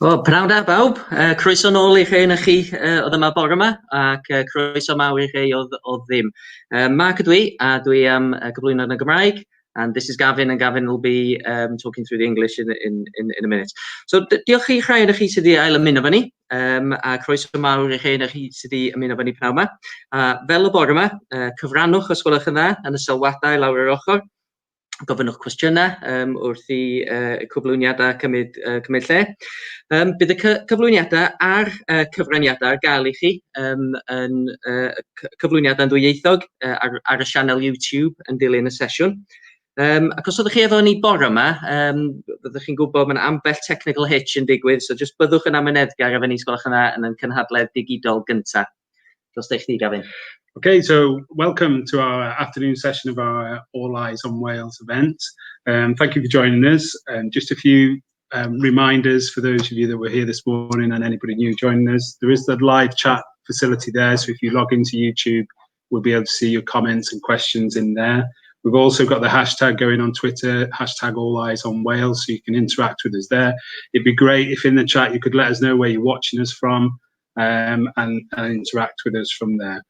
Wel, pnawn da bawb, croeso nôl i chi oedd yma bore yma, ac croeso mawr i chi oedd ddim. Mark ydw I, a dwi am gyflwyno yn y Gymraeg, and this is Gavin, and Gavin will be talking through the English in a minute. So, diolch i rhai yn chi sydd wedi ail ymuno fo ni, a croeso mawr i chi yn chi sydd wedi ymuno fo ni pnawn yma. Fel y bore yma, cyfrannwch os gwelwch yn dda yn y sylwadau lawr yr ochr, gofynnwch cwestiynau wrth i cyflwyniadau cymryd lle. Bydd y cyflwyniadau a'r cyfraniadau ar gael i chi yn cyflwyniadau yn ddwyieithog ar y sianel YouTube yn dilyn y sesiwn. Ac os ydych chi efo ni bore yma, byddwch chi'n gwybod mae'n ambell technical hitch yn digwydd, so just byddwch yn amyneddgar efo ni sgwelwch yna yn cynhadledd digidol gyntaf. Dos eich di, Gavin. Okay, so welcome to our afternoon session of our All Eyes on Wales event. Thank you for joining us. Just a few reminders for those of you that were here this morning and anybody new joining us. There is the live chat facility there, so if you log into YouTube, we'll be able to see your comments and questions in there. We've also got the hashtag going on Twitter, hashtag All Eyes on Wales, so you can interact with us there. It'd be great if in the chat you could let us know where you're watching us from and interact with us from there.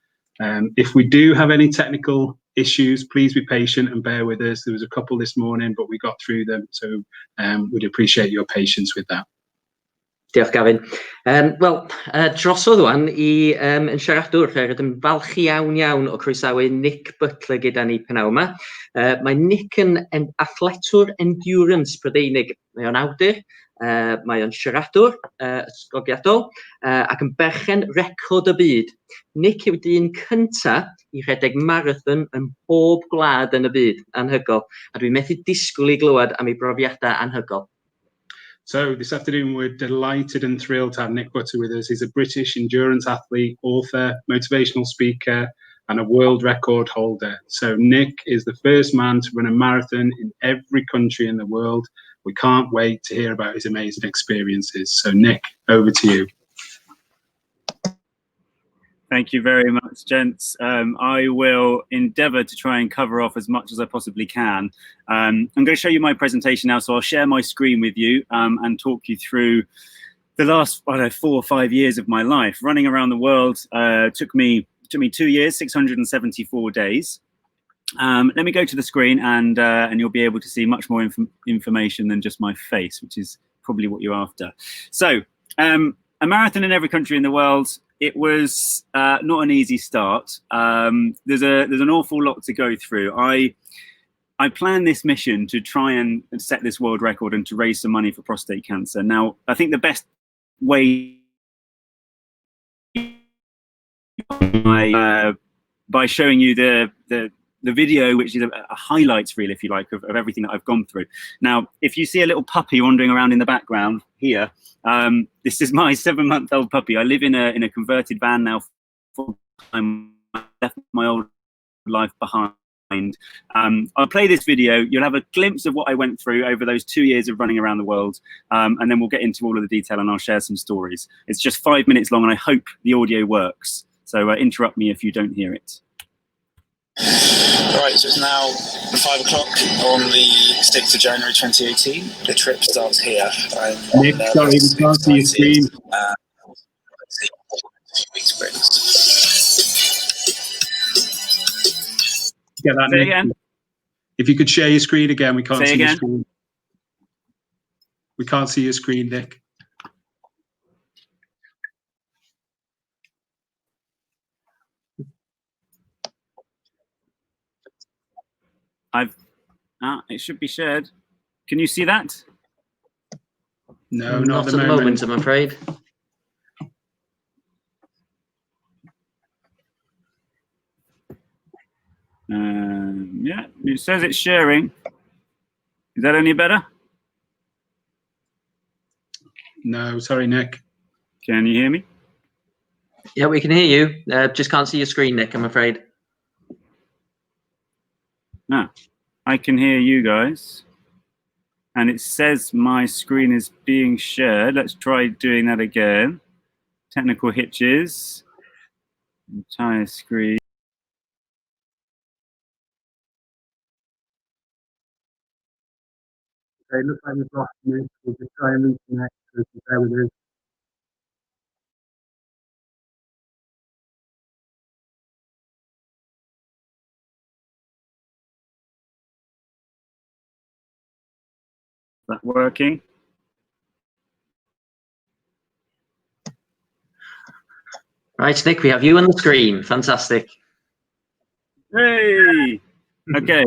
If we do have any technical issues, please be patient and bear with us. There was a couple this morning, but we got through them, so we'd appreciate your patience with that. Diolch, Gavin. Wel, drosodd wan i yn siaradwr, rydym yn falch iawn o croesawu Nick Butler gyda ni pnawn yma. Mae Nick yn athletwr endurance Prydeinig. Mae o'n awdur, mae o'n siaradwr ysgogiadol ac yn berchen record y byd. Nick yw dyn cynta i rhedeg marathon yn bob gwlad yn y byd, anhygol, a dwi'n methu disgwyl i glywed am ei brofiadau anhygol. So this afternoon we're delighted and thrilled to have Nick Butler with us. He's a British endurance athlete, author, motivational speaker and a world record holder. So Nick is the first man to run a marathon in every country in the world. We can't wait to hear about his amazing experiences. So Nick, over to you. Thank you very much, gents. I will endeavour to try and cover off as much as I possibly can. I'm going to show you my presentation now, so I'll share my screen with you and talk you through the last 4 or 5 years of my life. Running around the world took me 2 years, 674 days. Let me go to the screen and you'll be able to see much more information than just my face, which is probably what you're after. So, a marathon in every country in the world. It was not an easy start. There's an awful lot to go through. I planned this mission to try and set this world record and to raise some money for prostate cancer. Now, I think the best way by showing you the video, which is a highlights reel, if you like, of everything that I've gone through. Now, if you see a little puppy wandering around in the background here, this is my 7-month-old puppy. I live in a converted van now. I left my old life behind. I'll play this video. You'll have a glimpse of what I went through over those 2 years of running around the world, and then we'll get into all of the detail and I'll share some stories. It's just 5 minutes long, and I hope the audio works. So interrupt me if you don't hear it. Right, so it's now 5 o'clock on the 6th of January 2018. The trip starts here. Nick, sorry, we can't see your screen. Let's see what a few weeks brings. Get that, Say Nick. again. If you could share your screen again, we can't Say see your again. screen. We can't see your screen, Nick. It should be shared. Can you see that? No, not at the moment, I'm afraid. Yeah, it says it's sharing. Is that any better? No, sorry, Nick. Can you hear me? Yeah, we can hear you. Just can't see your screen, Nick, I'm afraid. No, I can hear you guys. And it says my screen is being shared. Let's try doing that again. Technical hitches. Entire screen. So it looks like we've lost Nick. We'll just try and reconnect, so bear with us. Is that working? Right, Nick, we have you on the screen. Fantastic. Hey. Okay.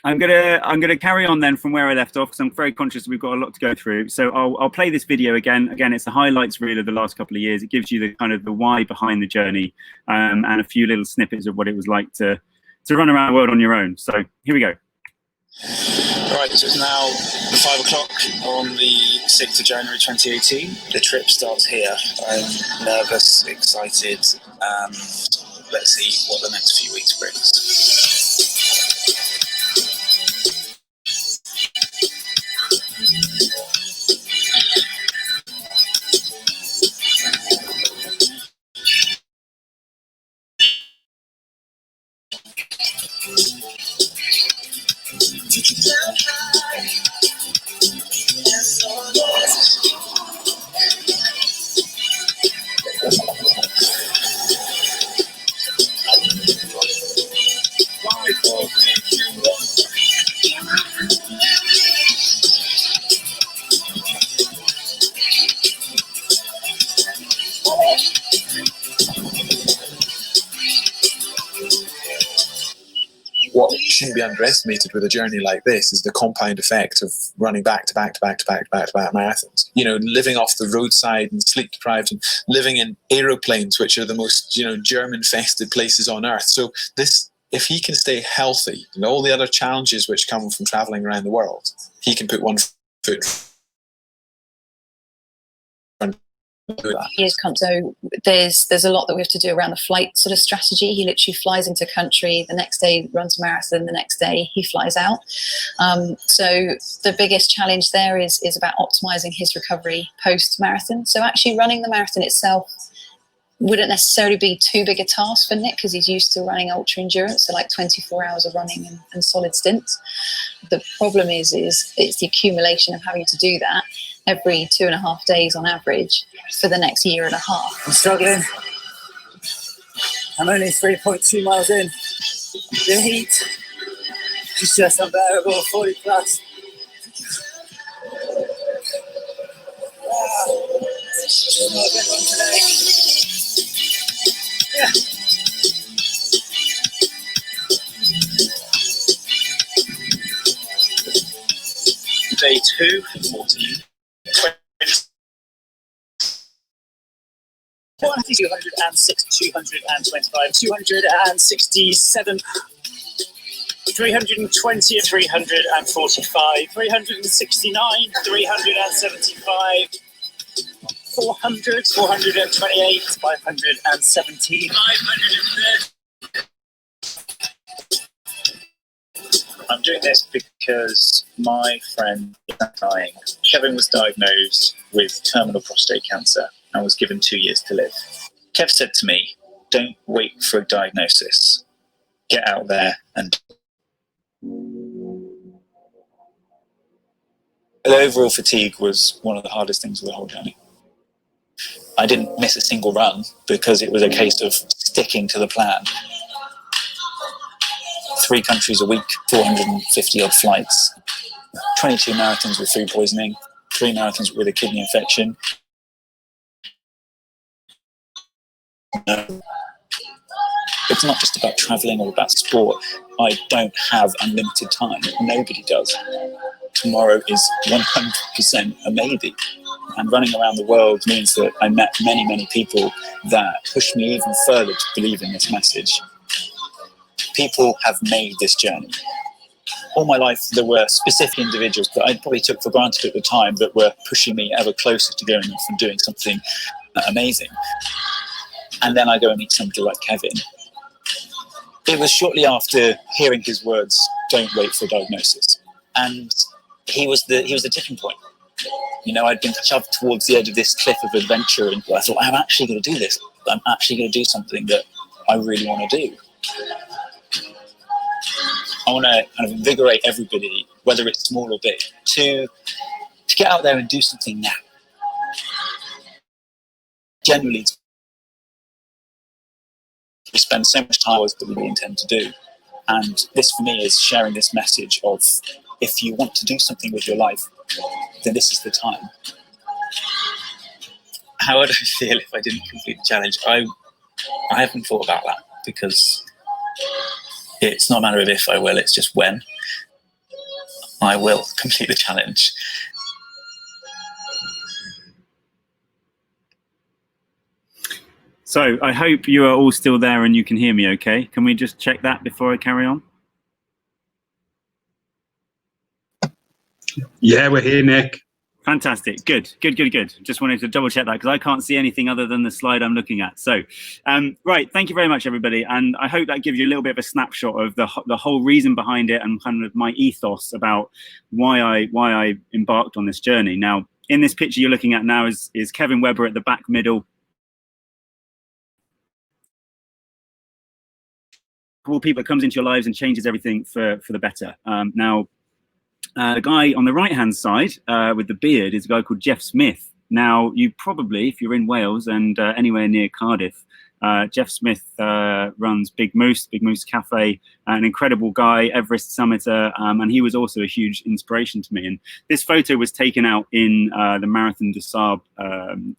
I'm gonna carry on then from where I left off, because I'm very conscious we've got a lot to go through. So I'll play this video again. Again, it's the highlights reel of the last couple of years. It gives you the kind of the why behind the journey, and a few little snippets of what it was like to run around the world on your own. So here we go. Right, so it's now 5 o'clock on the 6th of January 2018. The trip starts here. I'm nervous, excited, and let's see what the next few weeks brings. What shouldn't be underestimated with a journey like this is the compound effect of running back to back to back to back to back to back marathons. You know, living off the roadside and sleep deprived, and living in aeroplanes, which are the most, you know, germ-infested places on earth. So this, if he can stay healthy and all the other challenges which come from traveling around the world, he can put one foot. Years come, so there's a lot that we have to do around the flight sort of strategy. He literally flies into country, the next day runs a marathon, the next day he flies out. So the biggest challenge there is about optimizing his recovery post marathon. So actually running the marathon itself wouldn't necessarily be too big a task for Nick, because he's used to running ultra endurance, so like 24 hours of running and solid stints. The problem is it's the accumulation of having to do that every 2.5 days on average for the next year and a half. I'm struggling. I'm only 3.2 miles in. The heat is just unbearable, 40 plus. It's just not a good one today. Yeah. Day 2, 14. 206, 225, 267, 320, 345, 369, 375, 400, 428, 517, 530. I'm doing this because my friend is dying. Kevin was diagnosed with terminal prostate cancer and was given 2 years to live. Kev said to me, don't wait for a diagnosis. Get out there and... The overall fatigue was one of the hardest things of the whole journey. I didn't miss a single run because it was a case of sticking to the plan. 3 countries a week, 450 odd flights, 22 marathons with food poisoning, 3 marathons with a kidney infection. It's not just about traveling or about sport. I don't have unlimited time. Nobody does. Tomorrow is 100% a maybe. And running around the world means that I met many, many people that pushed me even further to believe in this message. People have made this journey. All my life, there were specific individuals that I probably took for granted at the time that were pushing me ever closer to going off and doing something amazing. And then I go and meet somebody like Kevin. It was shortly after hearing his words, "Don't wait for a diagnosis," and he was the tipping point. You know, I'd been shoved towards the edge of this cliff of adventure, and I thought, I'm actually going to do this. I'm actually going to do something that I really want to do. I want to kind of invigorate everybody whether it's small or big, to get out there and do something now. Generally, we spend so much time that we intend to do. And this for me is sharing this message of, if you want to do something with your life, then this is the time. How would I feel if I didn't complete the challenge? I haven't thought about that, because it's not a matter of if I will, it's just when. I will complete the challenge. So I hope you are all still there and you can hear me okay. Can we just check that before I carry on? Yeah, we're here, Nick. Fantastic. Good. Just wanted to double check that, because I can't see anything other than the slide I'm looking at. So, right. Thank you very much, everybody. And I hope that gives you a little bit of a snapshot of the whole reason behind it, and kind of my ethos about why I embarked on this journey. Now, in this picture you're looking at now is Kevin Webber at the back middle. All people that comes into your lives and changes everything for the better. Now, the guy on the right-hand side with the beard is a guy called Jeff Smith. Now, you probably, if you're in Wales and anywhere near Cardiff, Jeff Smith runs Big Moose Cafe, an incredible guy, Everest summiter, and he was also a huge inspiration to me. And this photo was taken out in the Marathon des Sables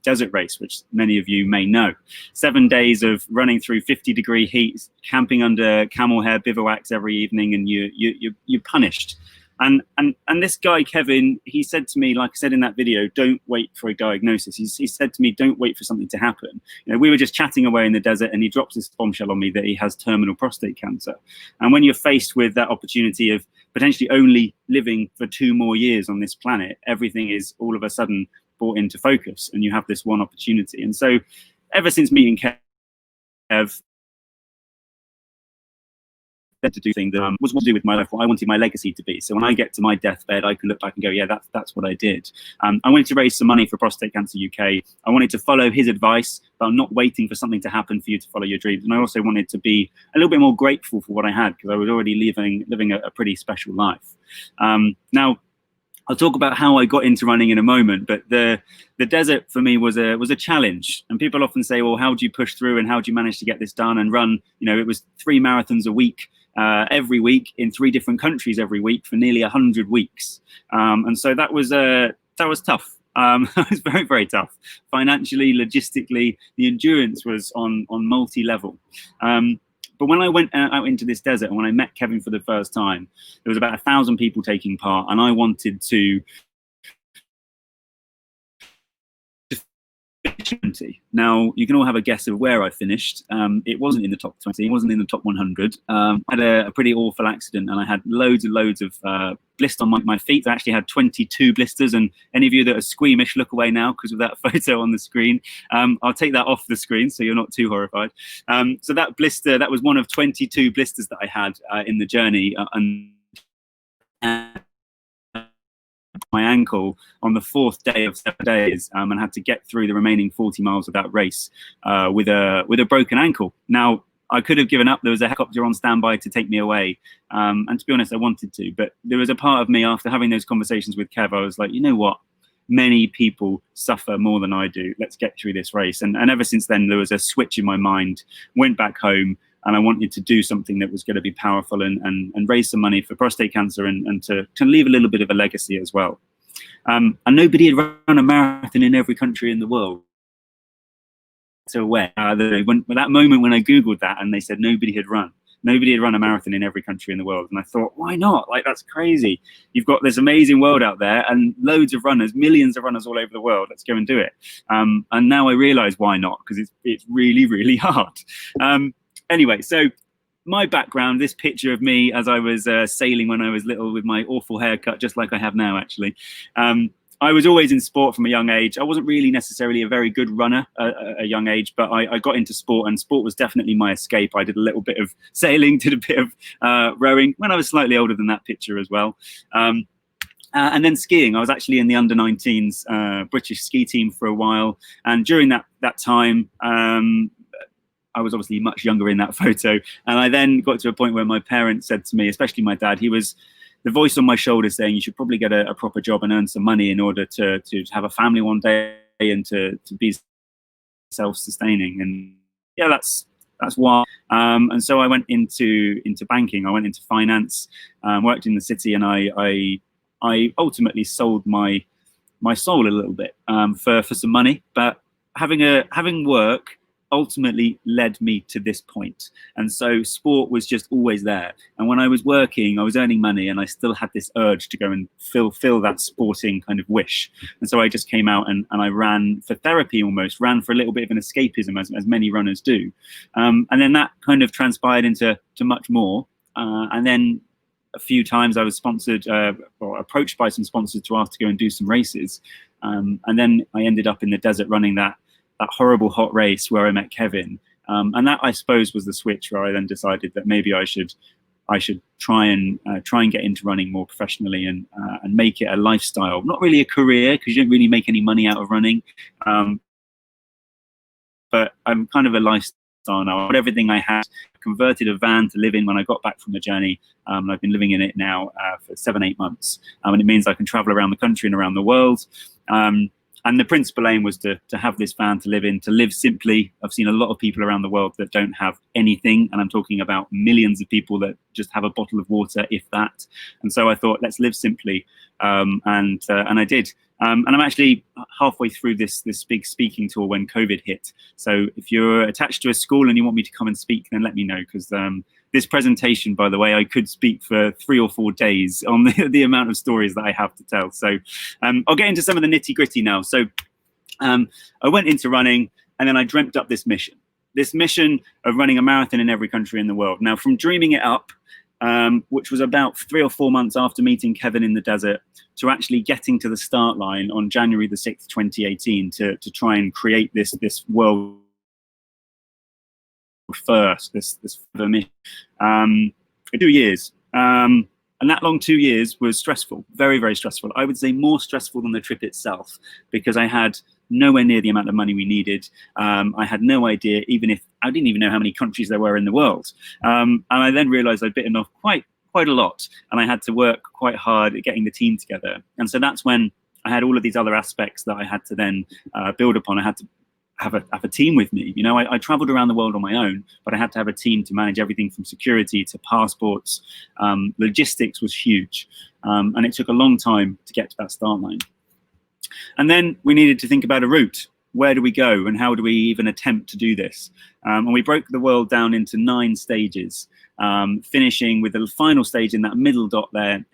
desert race, which many of you may know. 7 days of running through 50-degree heat, camping under camel hair bivouacs every evening, and you're punished. And this guy, Kevin, he said to me, like I said in that video, don't wait for a diagnosis. He said to me, don't wait for something to happen. You know, we were just chatting away in the desert, and he drops this bombshell on me that he has terminal prostate cancer. And when you're faced with that opportunity of potentially only living for 2 more years on this planet, everything is all of a sudden brought into focus, and you have this one opportunity. And so ever since meeting Kev, to do things that was what to do with my life, what I wanted my legacy to be. So when I get to my deathbed, I can look back and go, yeah, that's what I did. I wanted to raise some money for Prostate Cancer UK. I wanted to follow his advice about not waiting for something to happen for you to follow your dreams. And I also wanted to be a little bit more grateful for what I had, because I was already living a pretty special life. Now, I'll talk about how I got into running in a moment, but the desert for me was a challenge. And people often say, well, how do you push through and how do you manage to get this done and run? You know, it was 3 marathons a week, every week in 3 different countries every week for nearly 100 weeks. And so that was tough. It was very, very tough. Financially, logistically, the endurance was on multi-level. But when I went out into this desert and when I met Kevin for the first time, there was about 1,000 people taking part, and I wanted to. Now, you can all have a guess of where I finished. It wasn't in the top 20, it wasn't in the top 100. I had a pretty awful accident, and I had loads of blisters on my feet. I actually had 22 blisters, and any of you that are squeamish, look away now because of that photo on the screen. I'll take that off the screen so you're not too horrified. So that blister, that was one of 22 blisters that I had in the journey, and my ankle on the 4th day of 7 days, and had to get through the remaining 40 miles of that race with a broken ankle. Now, I could have given up. There was a helicopter on standby to take me away, and to be honest, I wanted to, but there was a part of me after having those conversations with Kev, I was like, you know what? Many people suffer more than I do. Let's get through this race. And ever since then, there was a switch in my mind. Went back home, and I wanted to do something that was going to be powerful and raise some money for prostate cancer and to leave a little bit of a legacy as well. And nobody had run a marathon in every country in the world. So when that moment when I Googled that and they said nobody had run a marathon in every country in the world. And I thought, why not? Like, that's crazy. You've got this amazing world out there and loads of runners, millions of runners all over the world. Let's go and do it. And now I realize why not, because it's really, really hard. Anyway, so my background, this picture of me as I was sailing when I was little with my awful haircut, just like I have now, actually. I was always in sport from a young age. I wasn't really necessarily a very good runner at a young age, but I got into sport, and sport was definitely my escape. I did a little bit of sailing, did a bit of rowing when I was slightly older than that picture as well. And then skiing. I was actually in the under-19s British ski team for a while. And during that time, I was obviously much younger in that photo. And I then got to a point where my parents said to me, especially my dad, he was the voice on my shoulder saying you should probably get a proper job and earn some money in order to have a family one day and to be self-sustaining. And yeah, that's why. And so I went into banking. I went into finance, worked in the city, and I ultimately sold my soul a little bit for some money. But having work ultimately led me to this point. And so sport was just always there. And when I was working, I was earning money, and I still had this urge to go and fill that sporting kind of wish. And so I just came out and I ran for therapy, almost ran for a little bit of an escapism, as many runners do. And then that kind of transpired into much more. And then a few times I was sponsored or approached by some sponsors to ask to go and do some races. And then I ended up in the desert running that horrible hot race where I met Kevin. And that, I suppose, was the switch where I then decided that maybe I should try and get into running more professionally and make it a lifestyle, not really a career, because you don't really make any money out of running. But I'm kind of a lifestyle now. I got everything I had, converted a van to live in when I got back from the journey. I've been living in it now for 7-8 months. And it means I can travel around the country and around the world. And the principal aim was to have this van to live in, to live simply. I've seen a lot of people around the world that don't have anything, and I'm talking about millions of people that just have a bottle of water, if that. And so I thought, let's live simply, and I did. And I'm actually halfway through this big speaking tour when COVID hit. So if you're attached to a school and you want me to come and speak, then let me know, because this presentation, by the way, I could speak for 3 or 4 days on the amount of stories that I have to tell. So I'll get into some of the nitty gritty now. So I went into running, and then I dreamt up this mission of running a marathon in every country in the world. Now, from dreaming it up, which was about 3 or 4 months after meeting Kevin in the desert, to actually getting to the start line on January the 6th, 2018, to try and create this world first, this mission. 2 years. And that long 2 years was stressful, very, very stressful. I would say more stressful than the trip itself, because I had nowhere near the amount of money we needed. I had no idea, I didn't even know how many countries there were in the world. And I then realized I'd bitten off quite a lot, and I had to work quite hard at getting the team together. And so that's when I had all of these other aspects that I had to then build upon. I had to have a team with me. You know, I traveled around the world on my own, but I had to have a team to manage everything from security to passports. Logistics was huge, and it took a long time to get to that start line. And then we needed to think about a route. Where do we go, and how do we even attempt to do this? And we broke the world down into 9 stages, finishing with the final stage in that middle dot there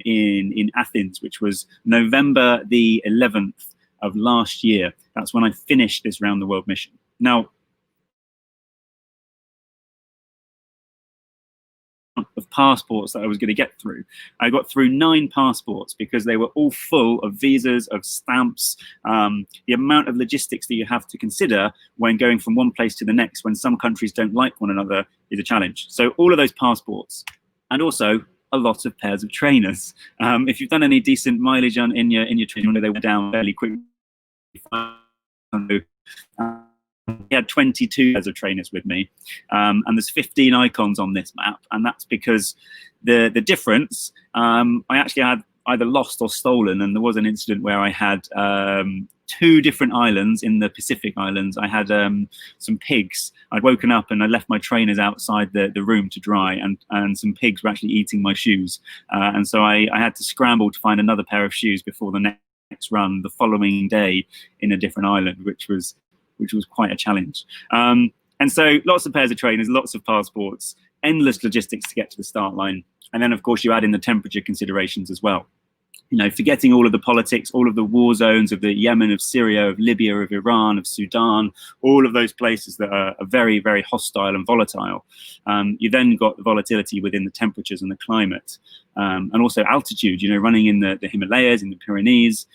in Athens, which was November the 11th of last year. That's when I finished this round the world mission. Now, of passports that I was going to get through, I got through 9 passports because they were all full of visas, of stamps. The amount of logistics that you have to consider when going from one place to the next, when some countries don't like one another, is a challenge. So all of those passports, and also a lot of pairs of trainers. If you've done any decent mileage in your training, they went down fairly quickly. We had 22 pairs of trainers with me, and there's 15 icons on this map, and that's because the difference, I actually had either lost or stolen, and there was an incident where I had 2 different islands in the Pacific Islands. I had some pigs. I'd woken up and I left my trainers outside the room to dry, and some pigs were actually eating my shoes, and so I had to scramble to find another pair of shoes before the next run the following day in a different island, which was quite a challenge. And so lots of pairs of trainers, lots of passports, endless logistics to get to the start line. And then, of course, you add in the temperature considerations as well. You know, forgetting all of the politics, all of the war zones of the Yemen, of Syria, of Libya, of Iran, of Sudan, all of those places that are very, very hostile and volatile. You then got the volatility within the temperatures and the climate, and also altitude. You know, running in the Himalayas, in the Pyrenees.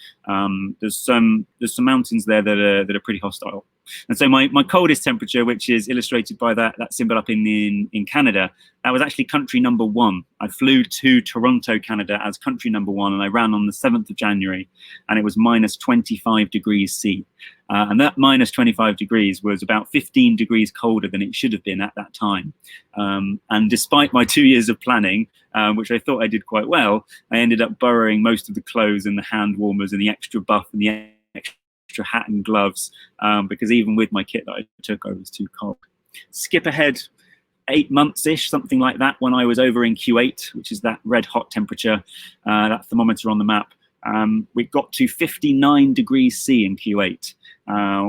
There's some mountains there that are pretty hostile. And so my coldest temperature, which is illustrated by that symbol up in Canada, that was actually country number 1. I flew to Toronto, Canada as country number 1, and I ran on the 7th of January, and it was minus 25 degrees C. And that minus 25 degrees was about 15 degrees colder than it should have been at that time. And despite my 2 years of planning, which I thought I did quite well, I ended up borrowing most of the clothes and the hand warmers and the extra buff and the extra hat and gloves, because even with my kit that I took, I was too cold. Skip ahead 8 months-ish, something like that, when I was over in Q8, which is that red hot temperature, that thermometer on the map. We got to 59 degrees C in Q8,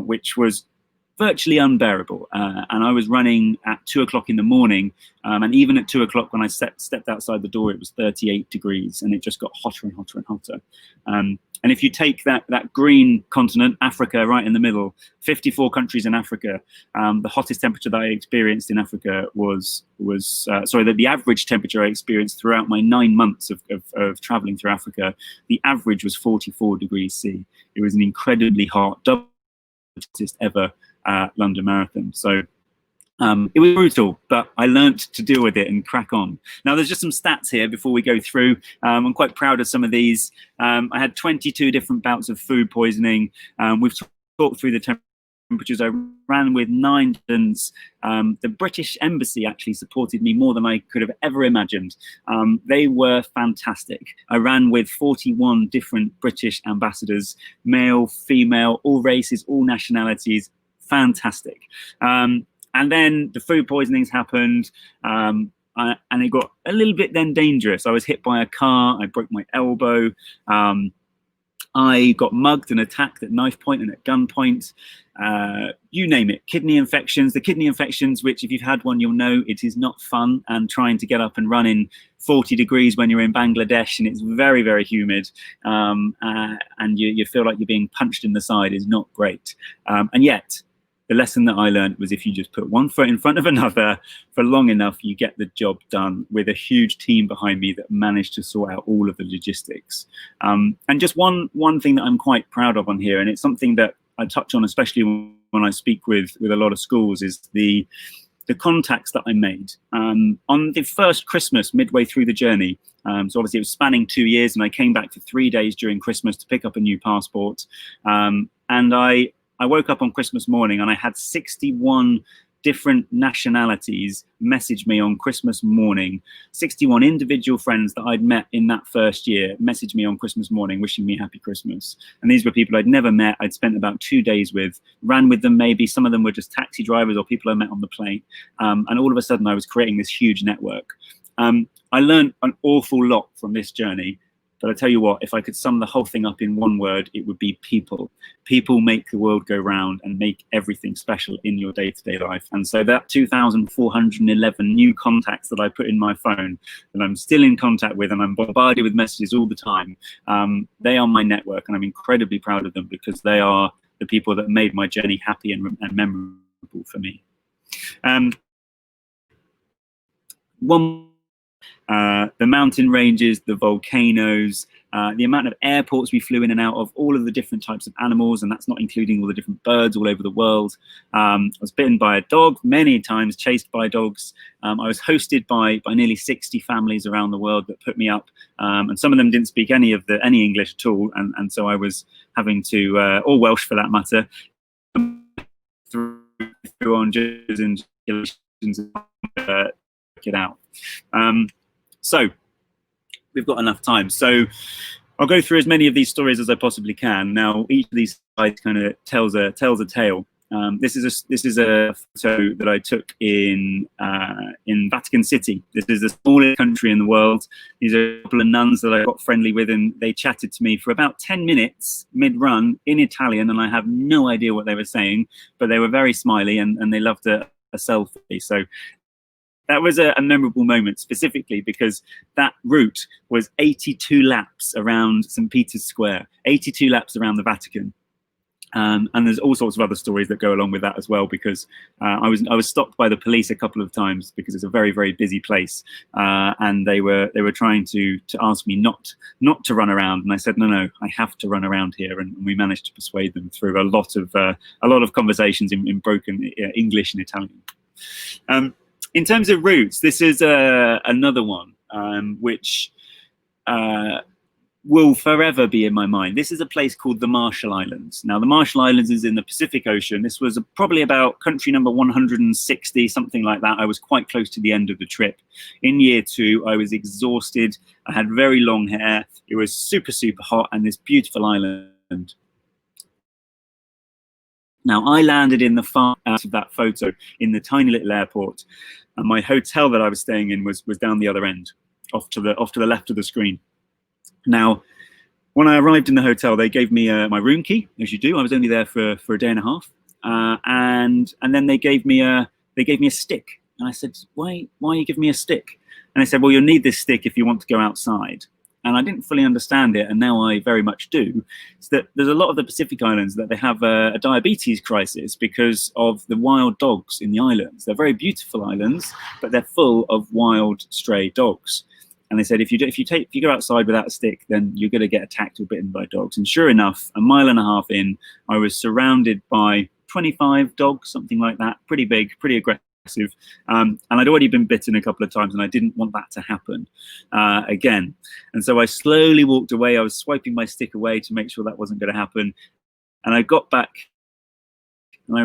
which was virtually unbearable. And I was running at 2 o'clock in the morning, and even at 2 o'clock when I stepped outside the door, it was 38 degrees, and it just got hotter and hotter and hotter. And if you take that green continent, Africa, right in the middle, 54 countries in Africa, the hottest temperature that I experienced in Africa the average temperature I experienced throughout my 9 months of traveling through Africa, the average was 44 degrees C. It was an incredibly hot, double hottest ever London Marathon. So it was brutal, but I learned to deal with it and crack on. Now, there's just some stats here before we go through. I'm quite proud of some of these. I had 22 different bouts of food poisoning. We've talked through the temperatures. I ran with 9 tons. The British Embassy actually supported me more than I could have ever imagined. They were fantastic. I ran with 41 different British ambassadors, male, female, all races, all nationalities. Fantastic. And then the food poisonings happened, and it got a little bit then dangerous. I was hit by a car, I broke my elbow, I got mugged and attacked at knife point and at gunpoint, you name it. Kidney infections, the kidney infections, which if you've had one, you'll know it is not fun, and trying to get up and run in 40 degrees when you're in Bangladesh and it's very, very humid, and you feel like you're being punched in the side is not great. And yet, the lesson that I learned was if you just put one foot in front of another for long enough, you get the job done, with a huge team behind me that managed to sort out all of the logistics. And just one thing that I'm quite proud of on here, and it's something that I touch on, especially when I speak with a lot of schools, is the contacts that I made. On the first Christmas, midway through the journey, so obviously it was spanning 2 years, and I came back for 3 days during Christmas to pick up a new passport. And I woke up on Christmas morning and I had 61 different nationalities message me on Christmas morning. 61 individual friends that I'd met in that first year messaged me on Christmas morning wishing me happy Christmas. And these were people I'd never met. I'd spent about 2 days with, ran with them maybe. Some of them were just taxi drivers or people I met on the plane. And all of a sudden I was creating this huge network. I learned an awful lot from this journey. But I tell you what, if I could sum the whole thing up in one word, it would be people. People make the world go round and make everything special in your day-to-day life. And so that 2,411 new contacts that I put in my phone, that I'm still in contact with, and I'm bombarded with messages all the time, they are my network, and I'm incredibly proud of them, because they are the people that made my journey happy and memorable for me. The mountain ranges, the volcanoes, the amount of airports we flew in and out of, all of the different types of animals, and that's not including all the different birds all over the world. I was bitten by a dog many times, chased by dogs. I was hosted by nearly 60 families around the world that put me up, and some of them didn't speak any English at all, and so I was having to, or Welsh for that matter, through on and it out. So we've got enough time. So I'll go through as many of these stories as I possibly can. Now, each of these slides kind of tells a tale. This is a photo that I took in Vatican City. This is the smallest country in the world. These are a couple of nuns that I got friendly with, and they chatted to me for about 10 minutes mid-run in Italian, and I have no idea what they were saying, but they were very smiley, and they loved a selfie. So that was a memorable moment, specifically because that route was 82 laps around St. Peter's Square, 82 laps around the Vatican. And there's all sorts of other stories that go along with that as well, because I was stopped by the police a couple of times because it's a very, very busy place, and they were trying to ask me not to run around, and I said no, I have to run around here, and we managed to persuade them through a lot of conversations in broken English and Italian. In terms of routes, this is another one which will forever be in my mind. This is a place called the Marshall Islands. Now, the Marshall Islands is in the Pacific Ocean. This was probably about country number 160, something like that. I was quite close to the end of the trip. In year 2, I was exhausted. I had very long hair. It was super, super hot, and this beautiful island. Now, I landed in the far out of that photo in the tiny little airport, and my hotel that I was staying in was down the other end, off to the left of the screen. Now, when I arrived in the hotel, they gave me my room key, as you do. I was only there for a day and a half, and then they gave me a stick. And I said, why are you giving me a stick? And they said, well, you'll need this stick if you want to go outside. And I didn't fully understand it, and now I very much do. It's that there's a lot of the Pacific Islands that they have a diabetes crisis because of the wild dogs in the islands. They're very beautiful islands, but they're full of wild stray dogs. And they said, if you go outside without a stick, then you're going to get attacked or bitten by dogs. And sure enough, a mile and a half in, I was surrounded by 25 dogs, something like that, pretty big, pretty aggressive. And I'd already been bitten a couple of times, and I didn't want that to happen again. And so I slowly walked away. I was swiping my stick away to make sure that wasn't going to happen. And I got back, and I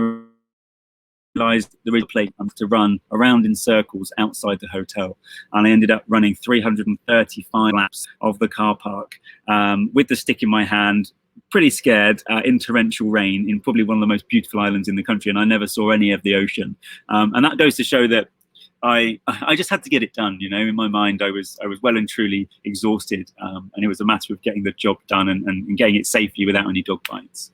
realized there was a place to run around in circles outside the hotel, and I ended up running 335 laps of the car park with the stick in my hand, pretty scared, in torrential rain in probably one of the most beautiful islands in the country, and I never saw any of the ocean. And that goes to show that I just had to get it done. You know, in my mind, I was well and truly exhausted, and it was a matter of getting the job done and getting it safely without any dog bites.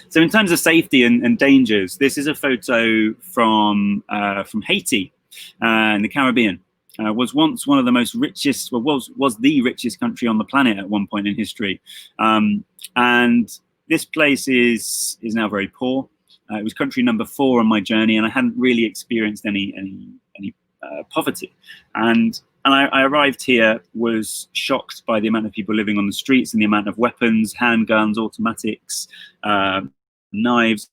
So in terms of safety and dangers, this is a photo from Haiti in the Caribbean. Was once one of the most richest, well, was the richest country on the planet at one point in history. And this place is now very poor. It was country number 4 on my journey, and I hadn't really experienced any poverty. And I arrived here, was shocked by the amount of people living on the streets and the amount of weapons, handguns, automatics, knives,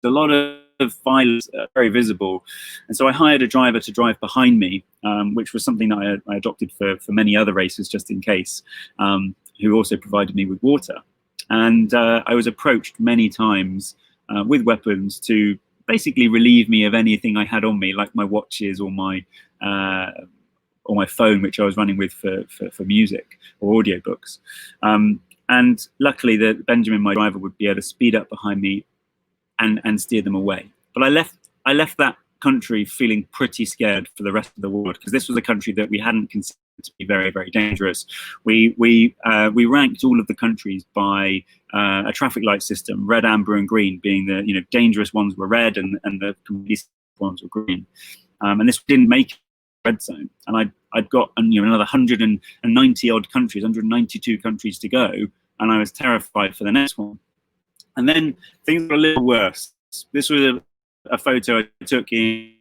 a lot of violence, very visible. And so I hired a driver to drive behind me, which was something that I adopted for many other races, just in case, who also provided me with water. And I was approached many times with weapons to basically relieve me of anything I had on me, like my watches or my phone, which I was running with for music or audiobooks. And luckily, Benjamin, my driver, would be able to speed up behind me and steer them away. But I left that country feeling pretty scared for the rest of the world, because this was a country that we hadn't considered to be very, very dangerous. We ranked all of the countries by a traffic light system, red, amber, and green, being the dangerous ones were red and the completely safe ones were green. And this didn't make red zone, and I'd got another 190 odd countries, 192 countries to go, and I was terrified for the next one. And then things were a little worse. This was a photo I took in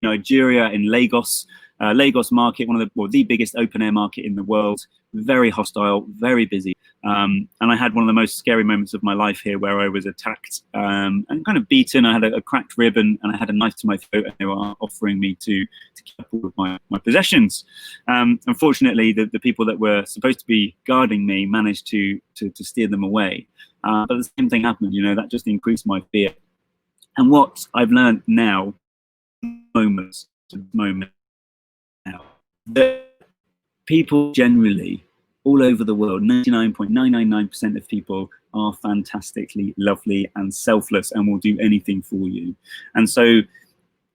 Nigeria, in Lagos. Lagos market, one of the biggest open air market in the world, very hostile, very busy. And I had one of the most scary moments of my life here, where I was attacked and kind of beaten. I had a cracked rib, and I had a knife to my throat, and they were offering me to keep up all of my possessions. Unfortunately, the people that were supposed to be guarding me managed to steer them away. But the same thing happened, that just increased my fear. And what I've learned now, moment now, that people generally all over the world, 99.999% of people are fantastically lovely and selfless and will do anything for you. And so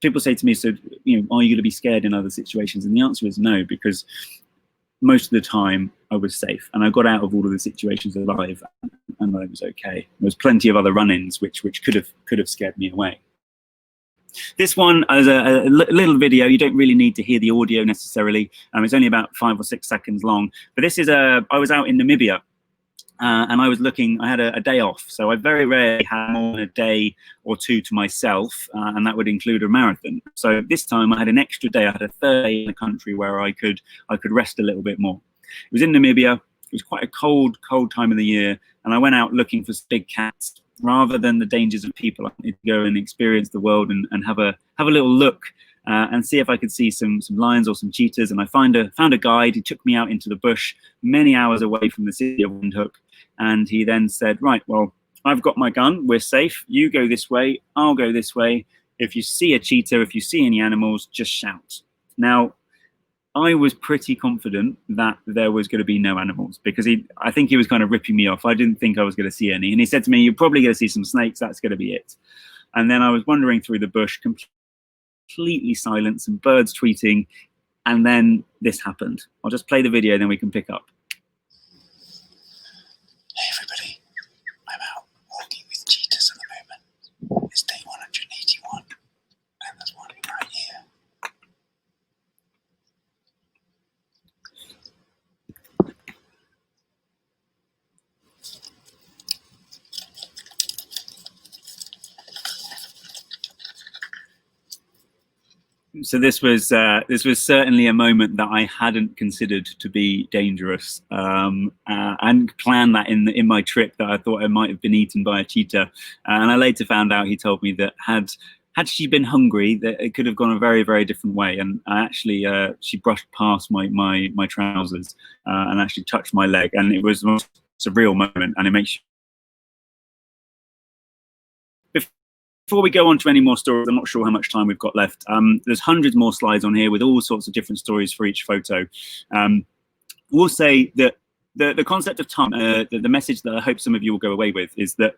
people say to me, so, are you going to be scared in other situations? And the answer is no, because most of the time I was safe, and I got out of all of the situations alive, and I was okay. There was plenty of other run-ins which could have scared me away. This one is a little video. You don't really need to hear the audio necessarily. It's only about 5 or 6 seconds long. But this is I was out in Namibia, and I was looking, I had a day off, so I very rarely had more than a day or two to myself, and that would include a marathon. So this time I had an extra day. I had a third day in the country where I could rest a little bit more. It was in Namibia. It was quite a cold time of the year, and I went out looking for big cats. Rather than the dangers of people, I wanted to go and experience the world and have a little look and see if I could see some lions or some cheetahs. And I found a guide. He took me out into the bush, many hours away from the city of Windhoek. And he then said, right, well, I've got my gun. We're safe. You go this way. I'll go this way. If you see a cheetah, if you see any animals, just shout. Now, I was pretty confident that there was going to be no animals because I think he was kind of ripping me off. I didn't think I was going to see any. And he said to me, you're probably going to see some snakes. That's going to be it. And then I was wandering through the bush, completely silent, some birds tweeting. And then this happened. I'll just play the video, then we can pick up. Hey everybody, I'm out walking with cheetahs at the moment. It's day 181, and there's one right here. So this was certainly a moment that I hadn't considered to be dangerous, and planned that in my trip that I thought I might have been eaten by a cheetah. And I later found out, he told me that had she been hungry, that it could have gone a very, very different way. And I actually she brushed past my trousers and actually touched my leg, and it was a surreal moment. And it makes you. Before we go on to any more stories, I'm not sure how much time we've got left. There's hundreds more slides on here with all sorts of different stories for each photo. We'll say that the concept of time, the message that I hope some of you will go away with is that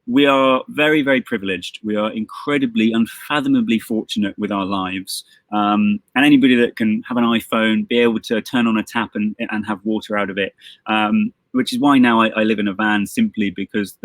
we are very, very privileged. We are incredibly, unfathomably fortunate with our lives. And anybody that can have an iPhone, be able to turn on a tap and have water out of it, which is why now I live in a van, simply because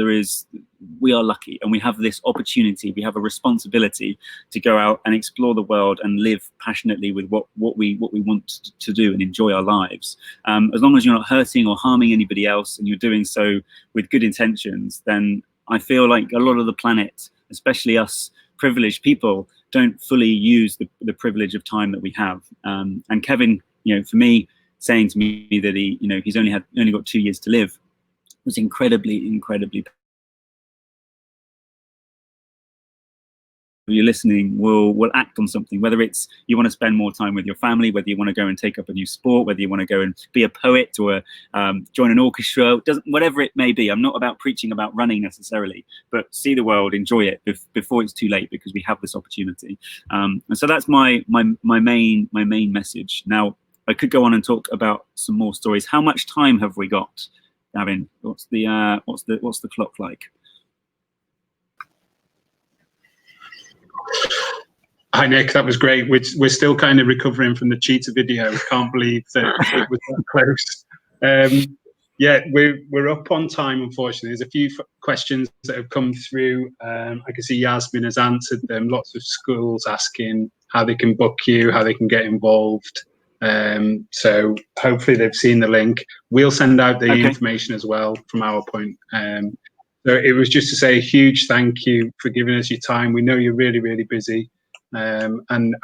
we are lucky and we have this opportunity, we have a responsibility to go out and explore the world and live passionately with what we want to do and enjoy our lives. As long as you're not hurting or harming anybody else and you're doing so with good intentions, then I feel like a lot of the planet, especially us privileged people, don't fully use the privilege of time that we have. And Kevin, for me, saying to me that he's only got 2 years to live was incredibly you're listening will act on something, whether it's you want to spend more time with your family, whether you want to go and take up a new sport, whether you want to go and be a poet or join an orchestra, whatever it may be. I'm not about preaching about running necessarily, but see the world, enjoy it before it's too late, because we have this opportunity. And so that's my main message. Now, I could go on and talk about some more stories. How much time have we got, Gavin? What's the clock like? Hi Nick, that was great. We're still kind of recovering from the cheetah video. Can't believe that it was that close. Yeah, we're up on time, unfortunately. There's a few questions that have come through. I can see Yasmin has answered them. Lots of schools asking how they can book you, how they can get involved. So hopefully they've seen the link. We'll send out the information as well from our point. So it was just to say a huge thank you for giving us your time. We know you're really, really busy. And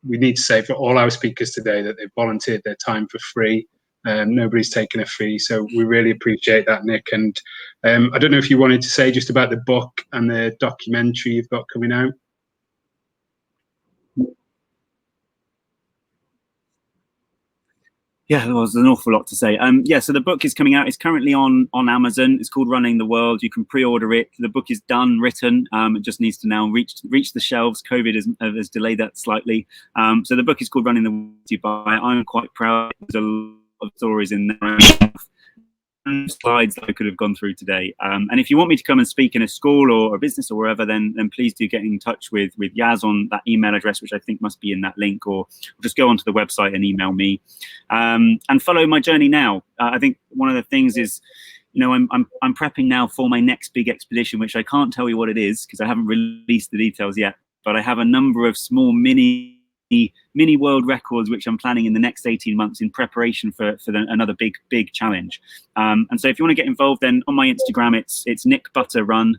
we need to say for all our speakers today that they've volunteered their time for free. Nobody's taken a fee. So we really appreciate that, Nick. And I don't know if you wanted to say just about the book and the documentary you've got coming out. Yeah, there was an awful lot to say. Yeah, so the book is coming out. It's currently on Amazon. It's called Running the World. You can pre-order it. The book is done, written. It just needs to now reach the shelves. COVID has delayed that slightly. So the book is called Running the World. I'm quite proud. There's a lot of stories in there. Slides that I could have gone through today. And if you want me to come and speak in a school or a business or wherever, then please do get in touch with Yaz on that email address, which I think must be in that link, or just go onto the website and email me. And follow my journey now. I think one of the things is, I'm prepping now for my next big expedition, which I can't tell you what it is because I haven't released the details yet. But I have a number of small mini mini world records, which I'm planning in the next 18 months in preparation for another big challenge. And so if you want to get involved, then on my Instagram, it's Nick Butter Run.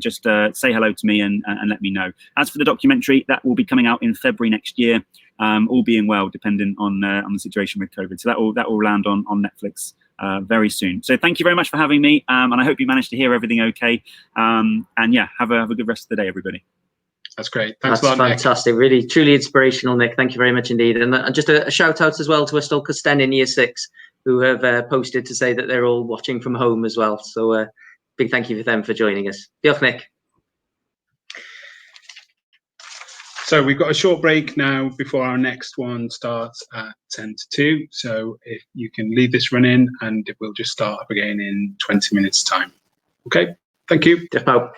Just say hello to me and let me know. As for the documentary, that will be coming out in February next year, all being well, depending on the situation with COVID. So that will land on Netflix very soon. So thank you very much for having me, and I hope you managed to hear everything okay. And yeah, have a good rest of the day, everybody. That's great. Thanks That's a lot, fantastic. Nick. Really, truly inspirational, Nick. Thank you very much indeed. And just a shout out as well to Ystol Custen in Year 6, who have posted to say that they're all watching from home as well. So big thank you for them for joining us. Diolch, Nick. So we've got a short break now before our next one starts at 10 to 2. So if you can leave this running, and we'll just start up again in 20 minutes time. Okay, thank you. Diolch pawb.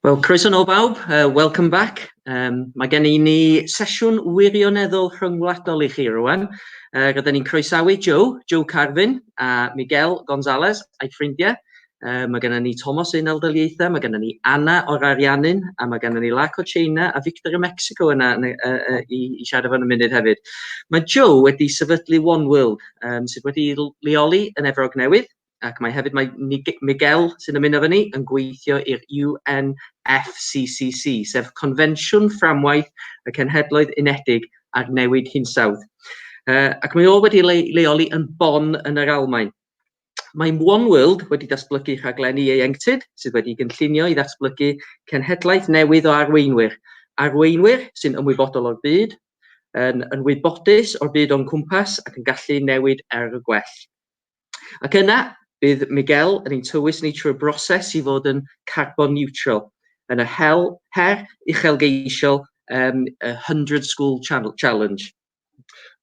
Wel, croeso nôl bawb, welcome back. Mae gen i ni sesiwn wirioneddol rhyngwladol i chi rwan. Rydyn ni'n croesawu Joe Carfin a Miguel Gonzalez a'i ffrindiau. Mae gen ni Thomas Unol Daliaethau, mae gen ni Anna o'r Ariannin, a mae gen ni Lac o China a Victor o Mexico yna i siarad fan y munud hefyd. Mae Joe wedi sefydlu One World, sydd wedi leoli yn Efrog Newydd, ac mae Miguel sy'n ymuno efo ni yn gweithio i'r UNFCCC, sef Confensiwn Fframwaith y Cenhedloedd Unedig ar Newid Hinsawdd. Ac mae o wedi leoli yn Bonn yn yr Almaen. Mae One World wedi datblygu rhaglenni ieuenctid sydd wedi gynllunio i ddatblygu cenhedlaeth newydd o arweinwyr. Arweinwyr sy'n ymwybodol o'r byd, yn wybodus o'r byd o'n cwmpas ac yn gallu newid y gwell. Ac yna, bydd Miguel yn ein tywys ni trwy'r broses i fod yn carbon neutral, yn y her uchelgeisiol 100 School Challenge.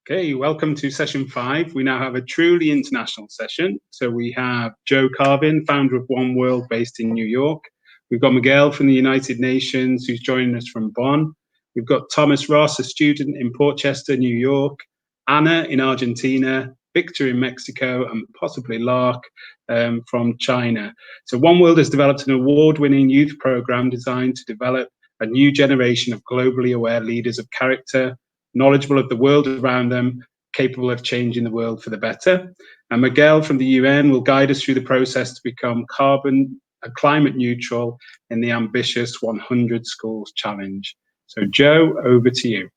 Okay, welcome to session 5. We now have a truly international session. So we have Joe Carvin, founder of One World based in New York. We've got Miguel from the United Nations, who's joining us from Bonn. We've got Thomas Ross, a student in Portchester, New York. Anna in Argentina, Victor in Mexico, and possibly Lark from China. So One World has developed an award-winning youth program designed to develop a new generation of globally aware leaders of character, knowledgeable of the world around them, capable of changing the world for the better. And Miguel from the UN will guide us through the process to become climate neutral in the ambitious 100 Schools Challenge. So Joe, over to you.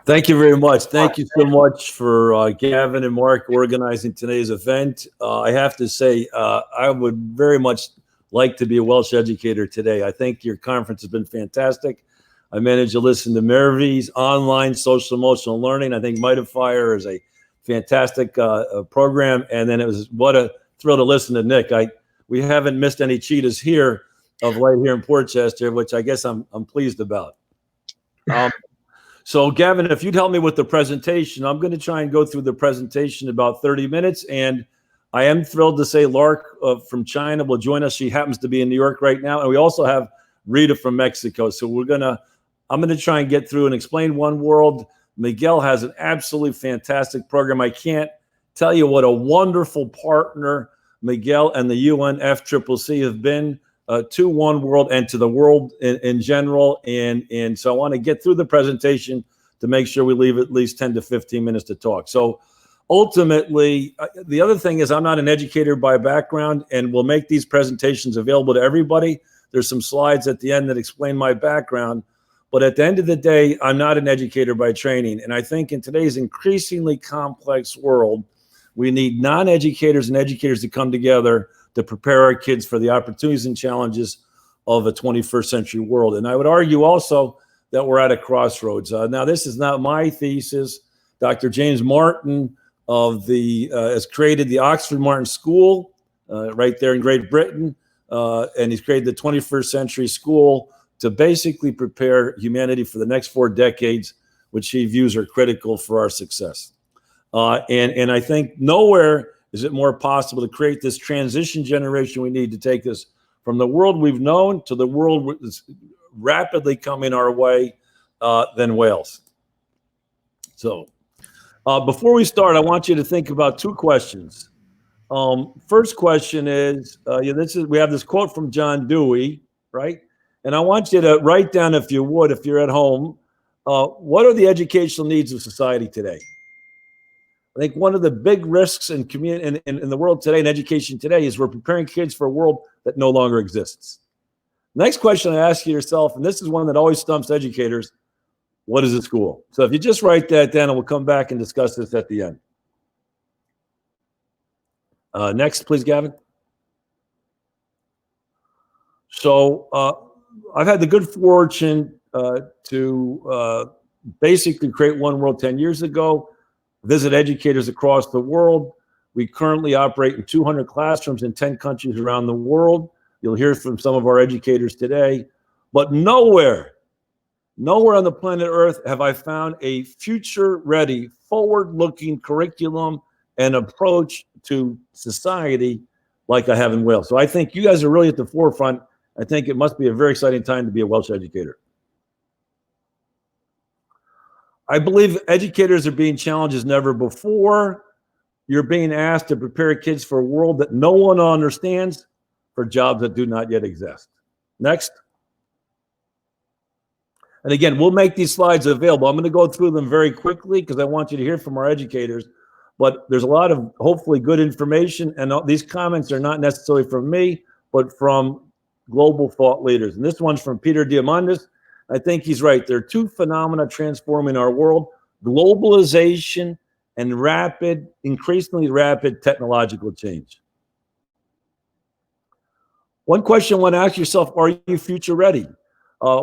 Thank you very much. Thank you so much for Gavin and Mark organizing today's event. I have to say, I would very much like to be a Welsh educator today. I think your conference has been fantastic. I managed to listen to Mervy's online social emotional learning. I think Mitifier is a fantastic program. And then it was what a thrill to listen to Nick. We haven't missed any cheetahs here of late here in Portchester, which I guess I'm pleased about. So Gavin, if you'd help me with the presentation, I'm going to try and go through the presentation in about 30 minutes. And I am thrilled to say Lark from China will join us. She happens to be in New York right now. And we also have Rita from Mexico. So I'm going to try and get through and explain One World. Miguel has an absolutely fantastic program. I can't tell you what a wonderful partner Miguel and the UNFCCC have been to One World and to the world in general. And so I want to get through the presentation to make sure we leave at least 10 to 15 minutes to talk. So ultimately, the other thing is I'm not an educator by background, and we'll make these presentations available to everybody. There's some slides at the end that explain my background. But at the end of the day, I'm not an educator by training. And I think in today's increasingly complex world, we need non-educators and educators to come together to prepare our kids for the opportunities and challenges of a 21st century world. And I would argue also that we're at a crossroads. Now, this is not my thesis. Dr. James Martin has created the Oxford Martin School right there in Great Britain. And he's created the 21st century school to basically prepare humanity for the next 4 decades, which he views are critical for our success. And I think nowhere is it more possible to create this transition generation we need to take us from the world we've known to the world that's rapidly coming our way than Wales. So before we start, I want you to think about 2 questions. First question is, we have this quote from John Dewey, right? And I want you to write down, if you would, if you're at home, what are the educational needs of society today? I think one of the big risks in the world today, in education today, is we're preparing kids for a world that no longer exists. Next question I ask you yourself, and this is one that always stumps educators, what is a school? So if you just write that down, and we'll come back and discuss this at the end. Next, please, Gavin. So I've had the good fortune to basically create One World 10 years ago, visit educators across the world. We currently operate in 200 classrooms in 10 countries around the world. You'll hear from some of our educators today. But nowhere on the planet Earth have I found a future-ready, forward-looking curriculum and approach to society like I have in Wales. So I think you guys are really at the forefront, I think it must be a very exciting time to be a Welsh educator. I believe educators are being challenged as never before. You're being asked to prepare kids for a world that no one understands, for jobs that do not yet exist. Next. And again, we'll make these slides available. I'm going to go through them very quickly because I want you to hear from our educators. But there's a lot of hopefully good information, and these comments are not necessarily from me, but from global thought leaders. And this one's from Peter Diamandis. I think he's right. There are two phenomena transforming our world: globalization and increasingly rapid technological change. One question I want to ask yourself: are you future ready?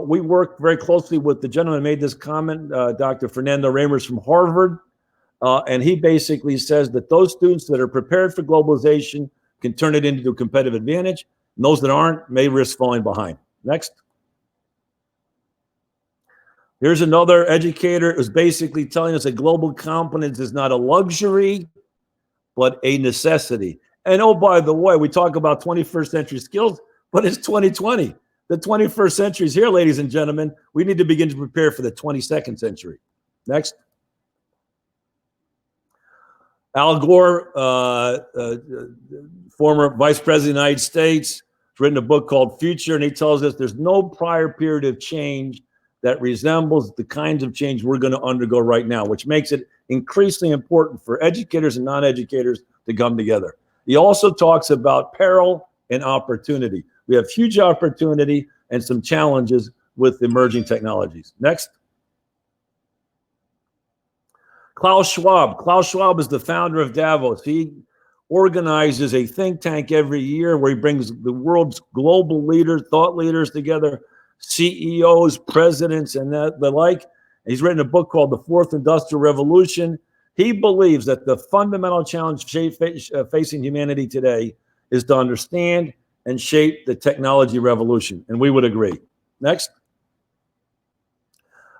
We work very closely with the gentleman who made this comment, Dr. Fernando Reimers from Harvard. And he basically says that those students that are prepared for globalization can turn it into a competitive advantage. And those that aren't may risk falling behind. Next. Here's another educator who's basically telling us that global competence is not a luxury, but a necessity. And oh, by the way, we talk about 21st century skills, but it's 2020. The 21st century is here, ladies and gentlemen. We need to begin to prepare for the 22nd century. Next. Al Gore, former vice president of the United States, has written a book called Future, and he tells us there's no prior period of change that resembles the kinds of change we're going to undergo right now, which makes it increasingly important for educators and non-educators to come together. He also talks about peril and opportunity. We have huge opportunity and some challenges with emerging technologies. Next. Klaus Schwab. Klaus Schwab is the founder of Davos. He organizes a think tank every year where he brings the world's global leaders, thought leaders together, CEOs, presidents, and the like. He's written a book called The Fourth Industrial Revolution. He believes that the fundamental challenge facing humanity today is to understand and shape the technology revolution, and we would agree. Next.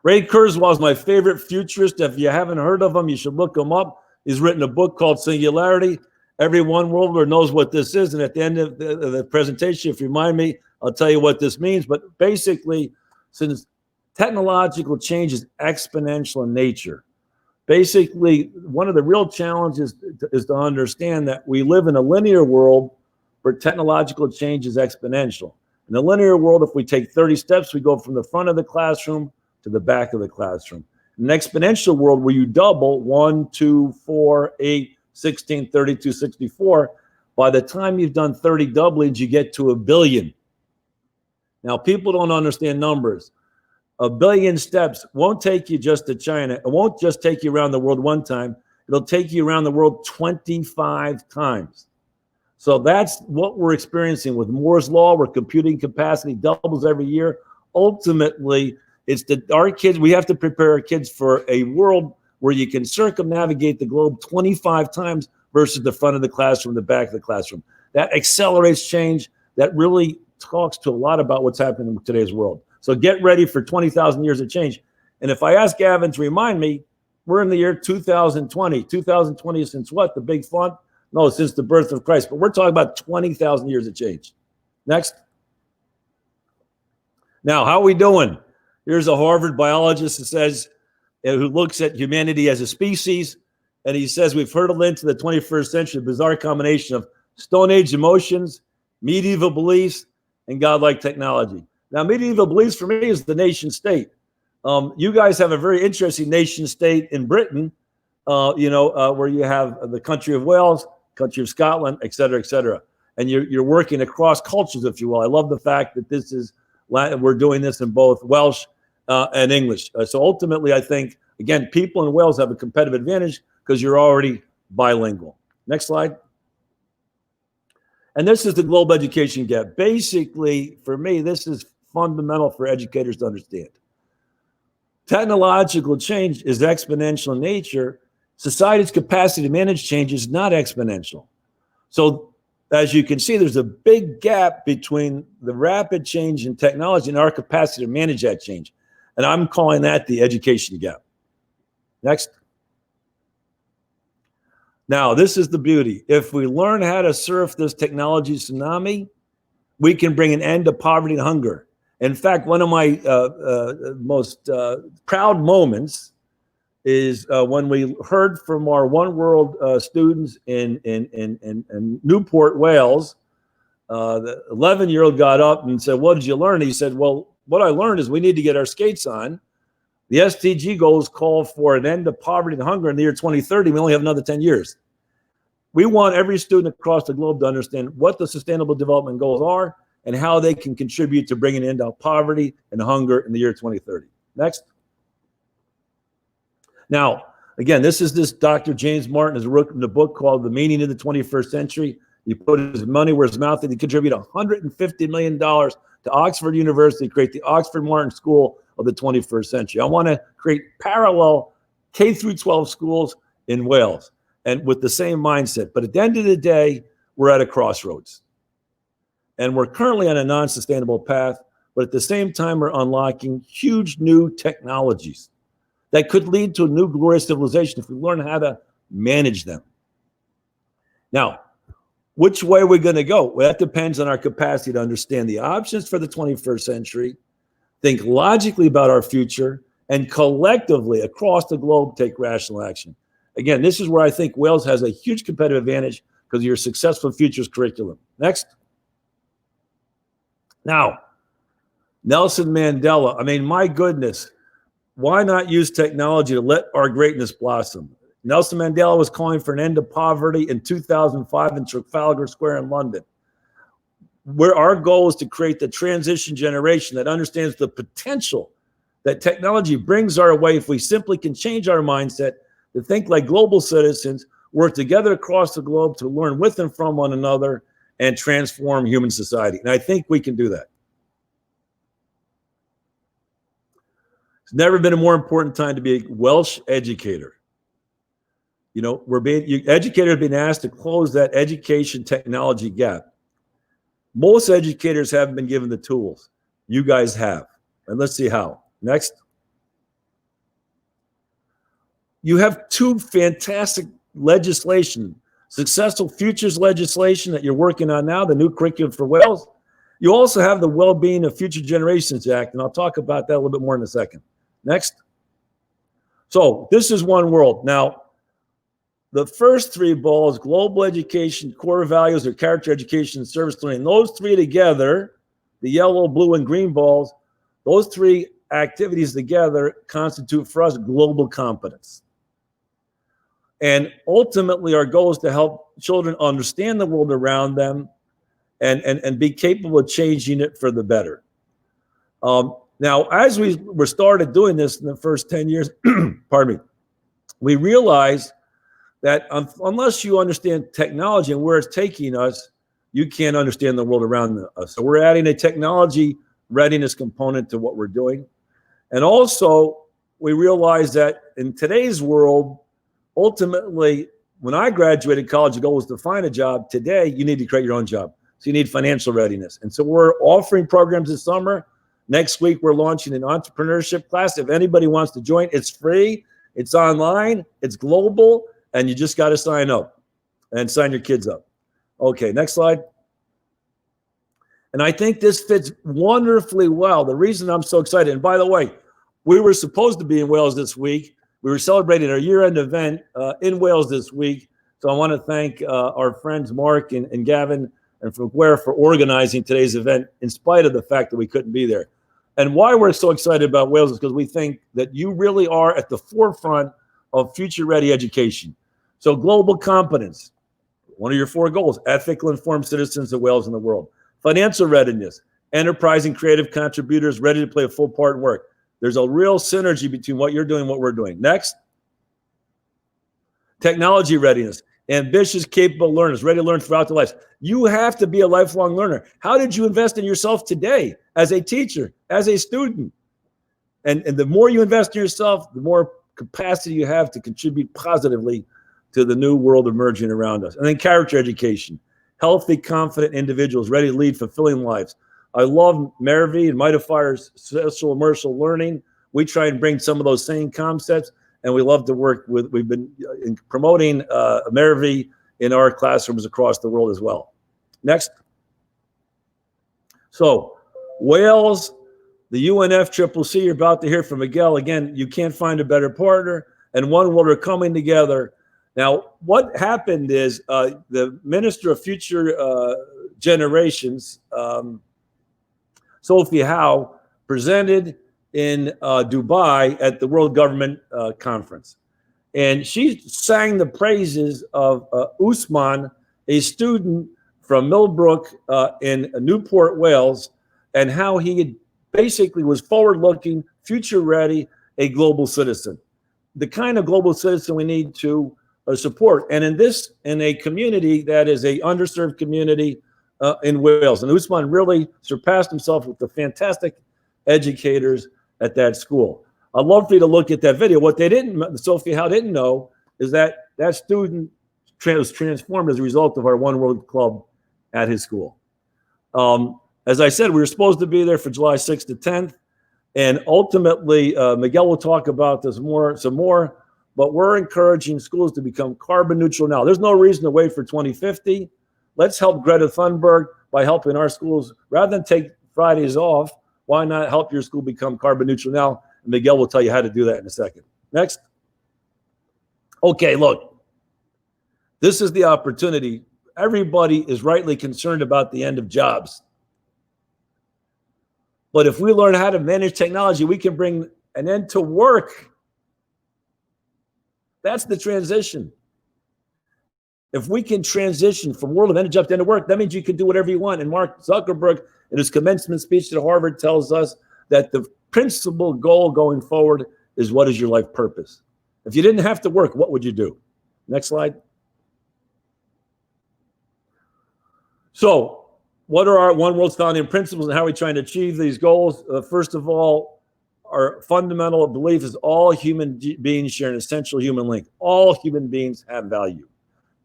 Ray Kurzweil is my favorite futurist. If you haven't heard of him, you should look him up. He's written a book called Singularity. Every one worlder knows what this is, and at the end of the presentation, if you remind me, I'll tell you what this means. But basically, since technological change is exponential in nature, basically one of the real challenges is to understand that we live in a linear world where technological change is exponential. In the linear world, if we take 30 steps, we go from the front of the classroom to the back of the classroom. In an exponential world where you double 1, 2, 4, 8, 16, 32, 64, by the time you've done 30 doublings, you get to 1 billion. Now, people don't understand numbers. 1 billion steps won't take you just to China. It won't just take you around the world one time. It'll take you around the world 25 times. So that's what we're experiencing with Moore's Law, where computing capacity doubles every year. Ultimately, it's that our kids, we have to prepare our kids for a world where you can circumnavigate the globe 25 times versus the front of the classroom, the back of the classroom. That accelerates change. That really talks to a lot about what's happening in today's world. So get ready for 20,000 years of change. And if I ask Gavin to remind me, we're in the year 2020. 2020 is since what? The big font? No, since the birth of Christ. But we're talking about 20,000 years of change. Next. Now, how are we doing? Here's a Harvard biologist who looks at humanity as a species, and he says we've hurtled into the 21st century, a bizarre combination of Stone Age emotions, medieval beliefs, and godlike technology. Now, medieval beliefs for me is the nation state. You guys have a very interesting nation state in Britain, where you have the country of Wales, country of Scotland, et cetera, and you're working across cultures, if you will. I love the fact that this is we're doing this in both Welsh and English. So ultimately, I think, again, people in Wales have a competitive advantage because you're already bilingual. Next slide. And this is the global education gap. Basically, for me, this is fundamental for educators to understand. Technological change is exponential in nature. Society's capacity to manage change is not exponential. So as you can see, there's a big gap between the rapid change in technology and our capacity to manage that change. And I'm calling that the education gap. Next. Now, this is the beauty. If we learn how to surf this technology tsunami, we can bring an end to poverty and hunger. In fact, one of my most proud moments is when we heard from our One World students in Newport, Wales. The 11-year-old got up and said, "What did you learn?" He said, "Well, what I learned is we need to get our skates on. The SDG goals call for an end to poverty and hunger in the year 2030. We only have another 10 years. We want every student across the globe to understand what the Sustainable Development Goals are and how they can contribute to bringing an end to poverty and hunger in the year 2030. Next. Now, again, this Dr. James Martin has written a book called The Meaning of the 21st Century. He put his money where his mouth is. He contributed $150 million to Oxford University to create the Oxford Martin School of the 21st Century. I want to create parallel K through 12 schools in Wales, and with the same mindset. But at the end of the day, we're at a crossroads. And we're currently on a non-sustainable path, but at the same time, we're unlocking huge new technologies that could lead to a new glorious civilization if we learn how to manage them. Now, which way are we going to go? Well, that depends on our capacity to understand the options for the 21st century, think logically about our future, and collectively across the globe take rational action. Again, this is where I think Wales has a huge competitive advantage because of your successful futures curriculum. Next. Now, Nelson Mandela. I mean, my goodness, why not use technology to let our greatness blossom? Nelson Mandela was calling for an end to poverty in 2005 in Trafalgar Square in London. Where our goal is to create the transition generation that understands the potential that technology brings our way if we simply can change our mindset to think like global citizens, work together across the globe to learn with and from one another and transform human society. And I think we can do that. It's never been a more important time to be a Welsh educator. You know, educators are being asked to close that education technology gap. Most educators haven't been given the tools. You guys have. And let's see how. Next. You have two fantastic legislation, successful futures legislation that you're working on now, the new curriculum for Wales. You also have the Well-Being of Future Generations Act, and I'll talk about that a little bit more in a second. Next. So this is One World. Now, the first three balls, global education, core values, or character education, and service learning, those three together, the yellow, blue, and green balls, those three activities together constitute for us global competence. And ultimately, our goal is to help children understand the world around them and be capable of changing it for the better. Now, as we were started doing this in the first 10 years, pardon me, we realized that unless you understand technology and where it's taking us, you can't understand the world around us. So we're adding a technology readiness component to what we're doing. And also, we realized that in today's world, ultimately, when I graduated college, the goal was to find a job. Today, you need to create your own job. So you need financial readiness. And so we're offering programs this summer. Next week, we're launching an entrepreneurship class. If anybody wants to join, it's free, it's online, it's global, and you just got to sign up and sign your kids up. Okay, next slide. And I think this fits wonderfully well. The reason I'm so excited, and by the way, we were supposed to be in Wales this week. We were celebrating our year-end event in Wales this week. So I want to thank our friends Mark and Gavin and from Where for organizing today's event in spite of the fact that we couldn't be there. And why we're so excited about Wales is because we think that you really are at the forefront of future-ready education. So global competence, one of your 4 goals, ethical, informed citizens of Wales and the world. Financial readiness, enterprising, creative contributors ready to play a full part in work. There's a real synergy between what you're doing and what we're doing. Next. Technology readiness, ambitious, capable learners, ready to learn throughout their lives. You have to be a lifelong learner. How did you invest in yourself today as a teacher, as a student? And the more you invest in yourself, the more capacity you have to contribute positively to the new world emerging around us. And then character education, healthy, confident individuals ready to lead fulfilling lives. I love Mervi and Mitafire's social immersive learning. We try and bring some of those same concepts, and we love to work with, we've been promoting Mervi in our classrooms across the world as well. Next. So Wales, the UNFCCC, you're about to hear from Miguel. Again, you can't find a better partner, and One World are coming together. Now, what happened is the Minister of Future Generations, Sophie Howe, presented in Dubai at the World Government Conference. And she sang the praises of Usman, a student from Millbrook in Newport, Wales, and how he had basically was forward-looking, future-ready, a global citizen. The kind of global citizen we need to support. And in a community that is a underserved community in Wales. And Usman really surpassed himself with the fantastic educators at that school. I'd love for you to look at that video. What they didn't, Sophie Howe didn't know, is that that student was transformed as a result of our One World Club at his school. As I said, we were supposed to be there for July 6th to 10th. And ultimately, Miguel will talk about this some more, but we're encouraging schools to become carbon neutral now. There's no reason to wait for 2050. Let's help Greta Thunberg by helping our schools. Rather than take Fridays off, why not help your school become carbon neutral now? And Miguel will tell you how to do that in a second. Next. Okay, look, this is the opportunity. Everybody is rightly concerned about the end of jobs. But if we learn how to manage technology, we can bring an end to work. That's the transition. If we can transition from world of end of jobs to end of work, that means you can do whatever you want. And Mark Zuckerberg, in his commencement speech at Harvard, tells us that the principal goal going forward is, what is your life purpose? If you didn't have to work, what would you do? Next slide. So, what are our One World's founding principles and how are we trying to achieve these goals? First of all, our fundamental belief is all human beings share an essential human link. All human beings have value.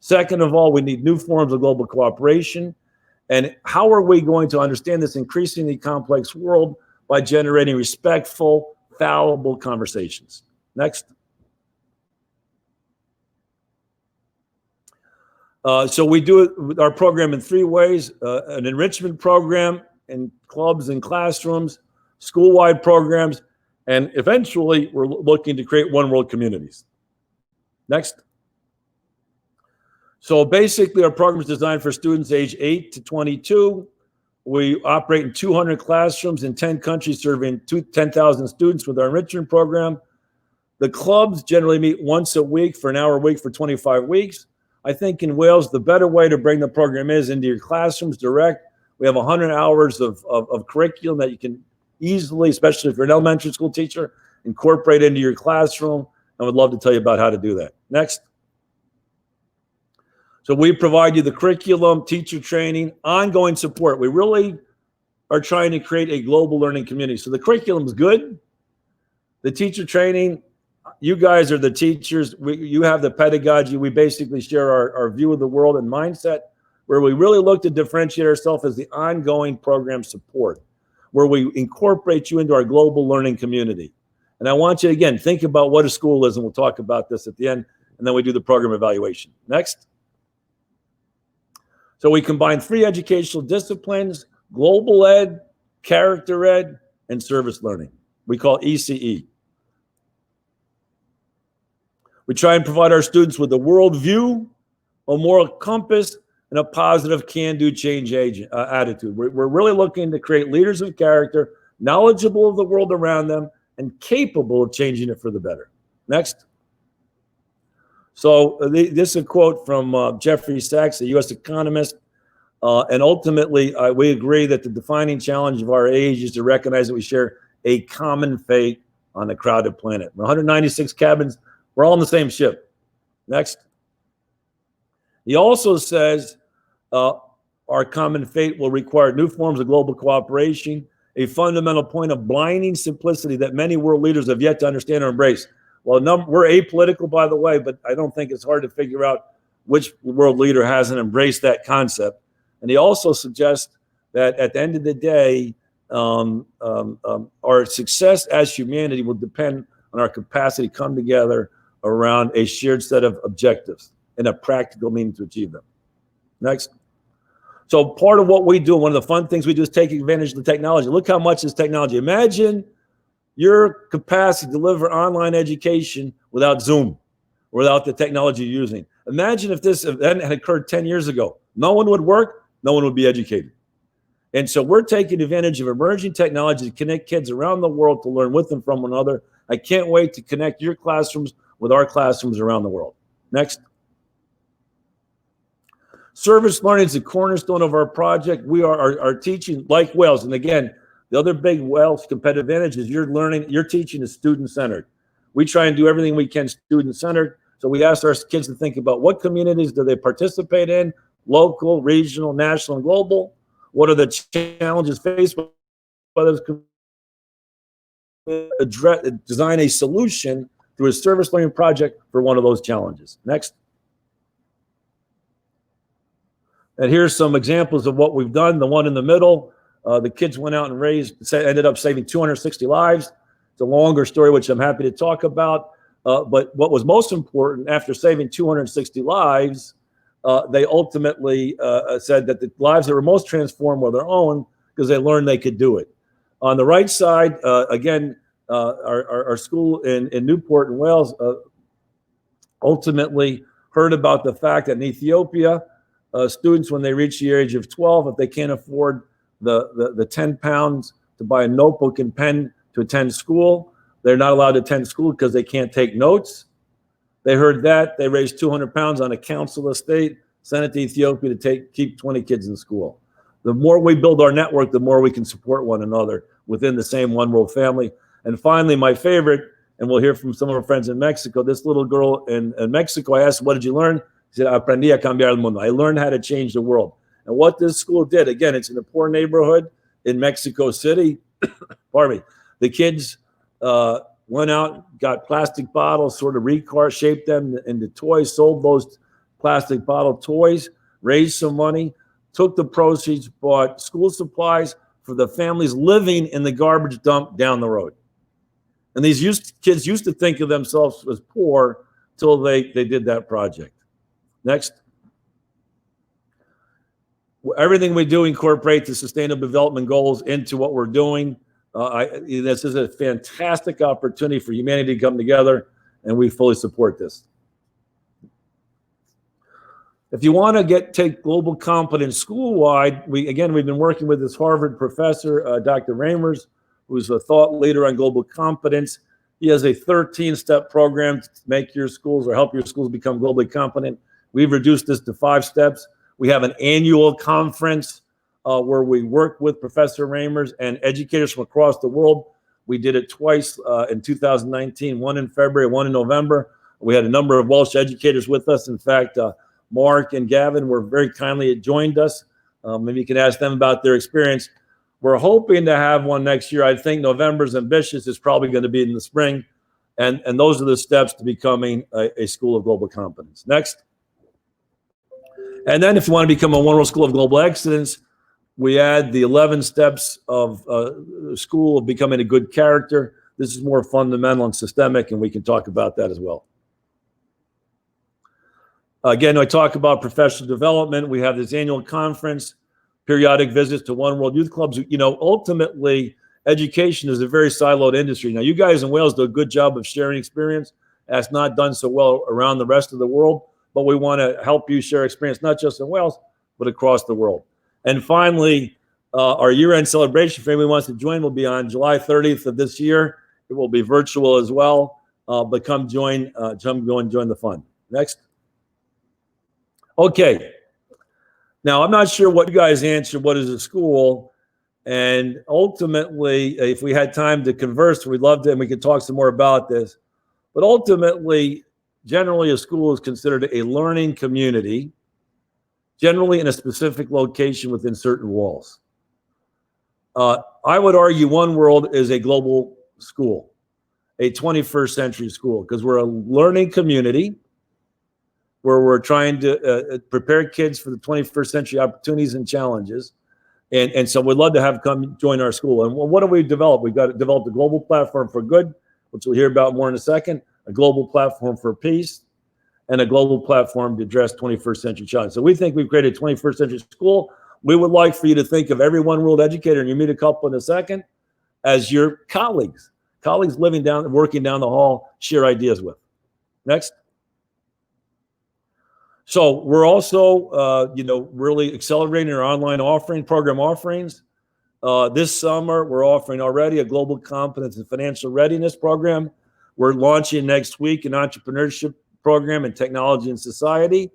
Second of all, we need new forms of global cooperation. And how are we going to understand this increasingly complex world? By generating respectful, fallible conversations. Next. So we do our program in three ways: an enrichment program in clubs and classrooms, school-wide programs, and eventually we're looking to create One World communities. Next. So basically our program is designed for students age 8 to 22. We operate in 200 classrooms in 10 countries, serving 10,000 students with our enrichment program. The clubs generally meet once a week for an hour a week for 25 weeks. I think in Wales, the better way to bring the program is into your classrooms direct. We have 100 hours of curriculum that you can easily, especially if you're an elementary school teacher, incorporate into your classroom. I would love to tell you about how to do that. Next. So we provide you the curriculum, teacher training, ongoing support. We really are trying to create a global learning community. So the curriculum is good. The teacher training, you guys are the teachers. You have the pedagogy. We basically share our view of the world and mindset, where we really look to differentiate ourselves as the ongoing program support, where we incorporate you into our global learning community. And I want you to, again, think about what a school is, and we'll talk about this at the end, and then we do the program evaluation. Next. So we combine 3 educational disciplines: global ed, character ed, and service learning. We call ECE. We try and provide our students with a worldview, a moral compass, and a positive can-do change attitude. We're really looking to create leaders of character, knowledgeable of the world around them, and capable of changing it for the better. Next. So this is a quote from Jeffrey Sachs, a U.S. economist. And ultimately, we agree that the defining challenge of our age is to recognize that we share a common fate on a crowded planet. 196 cabins, we're all on the same ship. Next. He also says our common fate will require new forms of global cooperation, a fundamental point of blinding simplicity that many world leaders have yet to understand or embrace. Well, we're apolitical, by the way, but I don't think it's hard to figure out which world leader hasn't embraced that concept. And he also suggests that at the end of the day, our success as humanity will depend on our capacity to come together around a shared set of objectives and a practical means to achieve them. Next. So part of what we do, one of the fun things we do is take advantage of the technology. Look how much is technology. Imagine your capacity to deliver online education without Zoom, without the technology you're using. Imagine if this event had occurred 10 years ago. No one would work, no one would be educated. And so we're taking advantage of emerging technology to connect kids around the world to learn with and from one another. I can't wait to connect your classrooms with our classrooms around the world. Next. Service learning is the cornerstone of our project. We are teaching like Wales. And again, the other big Wales competitive advantage is your teaching is student-centered. We try and do everything we can student-centered. So we ask our kids to think about what communities do they participate in, local, regional, national, and global. What are the challenges faced by those communities? Design a solution through a service learning project for one of those challenges. Next. And here's some examples of what we've done. The one in the middle, the kids went out and ended up saving 260 lives. It's a longer story, which I'm happy to talk about. But what was most important, after saving 260 lives, they ultimately said that the lives that were most transformed were their own because they learned they could do it. On the right side, again, our school in Newport in Wales ultimately heard about the fact that in Ethiopia, students, when they reach the age of 12, if they can't afford the 10 pounds to buy a notebook and pen to attend school, they're not allowed to attend school because they can't take notes. They heard that. They raised 200 pounds on a council estate, sent it to Ethiopia to keep 20 kids in school. The more we build our network, the more we can support one another within the same One World family. And finally, my favorite, and we'll hear from some of our friends in Mexico, this little girl in Mexico, I asked, what did you learn? She said, aprendí a cambiar el mundo. I learned how to change the world. And what this school did, again, it's in a poor neighborhood in Mexico City. Pardon me. The kids went out, got plastic bottles, sort of shaped them into toys, sold those plastic bottle toys, raised some money, took the proceeds, bought school supplies for the families living in the garbage dump down the road. And these kids used to think of themselves as poor till they did that project. Next. Everything we do incorporates the Sustainable Development Goals into what we're doing. This is a fantastic opportunity for humanity to come together, and we fully support this. If you want to take global competence school-wide, we've been working with this Harvard professor, Dr. Ramers, who's a thought leader on global competence. He has a 13-step program to make your schools or help your schools become globally competent. We've reduced this to 5 steps. We have an annual conference where we work with Professor Ramers and educators from across the world. We did it twice in 2019, one in February, one in November. We had a number of Welsh educators with us. In fact, Mark and Gavin were very kindly joined us. Maybe you can ask them about their experience. We're hoping to have one next year. I think November's ambitious. It's probably going to be in the spring. And those are the steps to becoming a school of global competence. Next. And then if you want to become a One World School of Global Excellence, we add the 11 steps of school of becoming a good character. This is more fundamental and systemic, and we can talk about that as well. Again, I talk about professional development. We have this annual conference, periodic visits to One World Youth Clubs. You know, ultimately, education is a very siloed industry. Now, you guys in Wales do a good job of sharing experience. That's not done so well around the rest of the world, but we want to help you share experience, not just in Wales, but across the world. And finally, our year-end celebration, if anyone wants to join, will be on July 30th of this year. It will be virtual as well, but come join the fun. Next. Okay. Now, I'm not sure what you guys answered, what is a school? And ultimately, if we had time to converse, we'd love to, and we could talk some more about this. But ultimately, generally, a school is considered a learning community, generally in a specific location within certain walls. I would argue One World is a global school, a 21st century school, because we're a learning community where we're trying to prepare kids for the 21st century opportunities and challenges. And so we'd love to have come join our school. And what have we developed? We've developed a global platform for good, which we'll hear about more in a second, a global platform for peace, and a global platform to address 21st century challenges. So we think we've created a 21st century school. we would like for you to think of every one world educator, and you meet a couple in a second, as your colleagues working down the hall, share ideas with. Next. So we're also, really accelerating our online program offerings. This summer, we're offering already a global competence and financial readiness program. We're launching next week an entrepreneurship program in technology and society.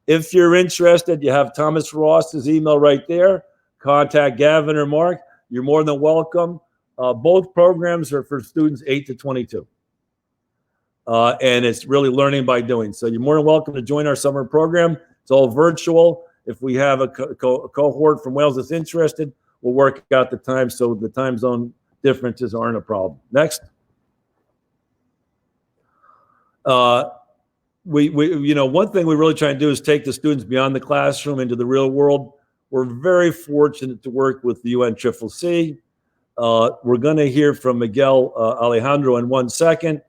If you're interested, you have Thomas Ross's email right there. Contact Gavin or Mark. You're more than welcome. Both programs are for students 8 to 22. And it's really learning by doing. So you're more than welcome to join our summer program. It's all virtual. If we have a cohort from Wales that's interested, we'll work out the time so the time zone differences aren't a problem. Next. One thing we really try and do is take the students beyond the classroom into the real world. We're very fortunate to work with the UNCCC. We're going to hear from Miguel Alejandro in 1 second.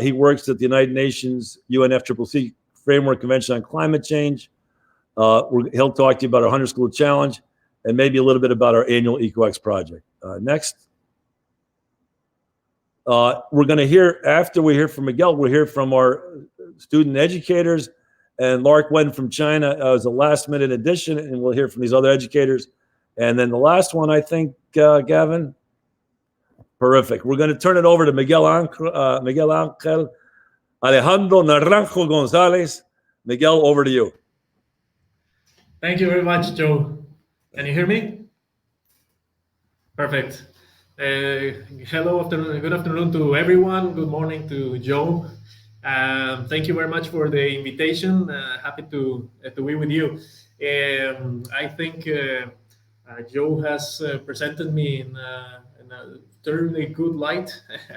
He works at the United Nations UNFCCC Framework Convention on Climate Change. He'll talk to you about our 100 School Challenge and maybe a little bit about our annual EcoX project. Next. We're going to hear, after we hear from Miguel, we'll hear from our student educators, and Lark Wen from China as a last-minute addition, and we'll hear from these other educators. And then the last one, I think, Gavin. Perfect. We're going to turn it over to Miguel Angel Alejandro Naranjo Gonzalez. Miguel, over to you. Thank you very much, Joe. Can you hear me? Perfect. Hello, good afternoon to everyone. Good morning to Joe. Thank you very much for the invitation. Happy to be with you. I think Joe has presented me in a thoroughly good light.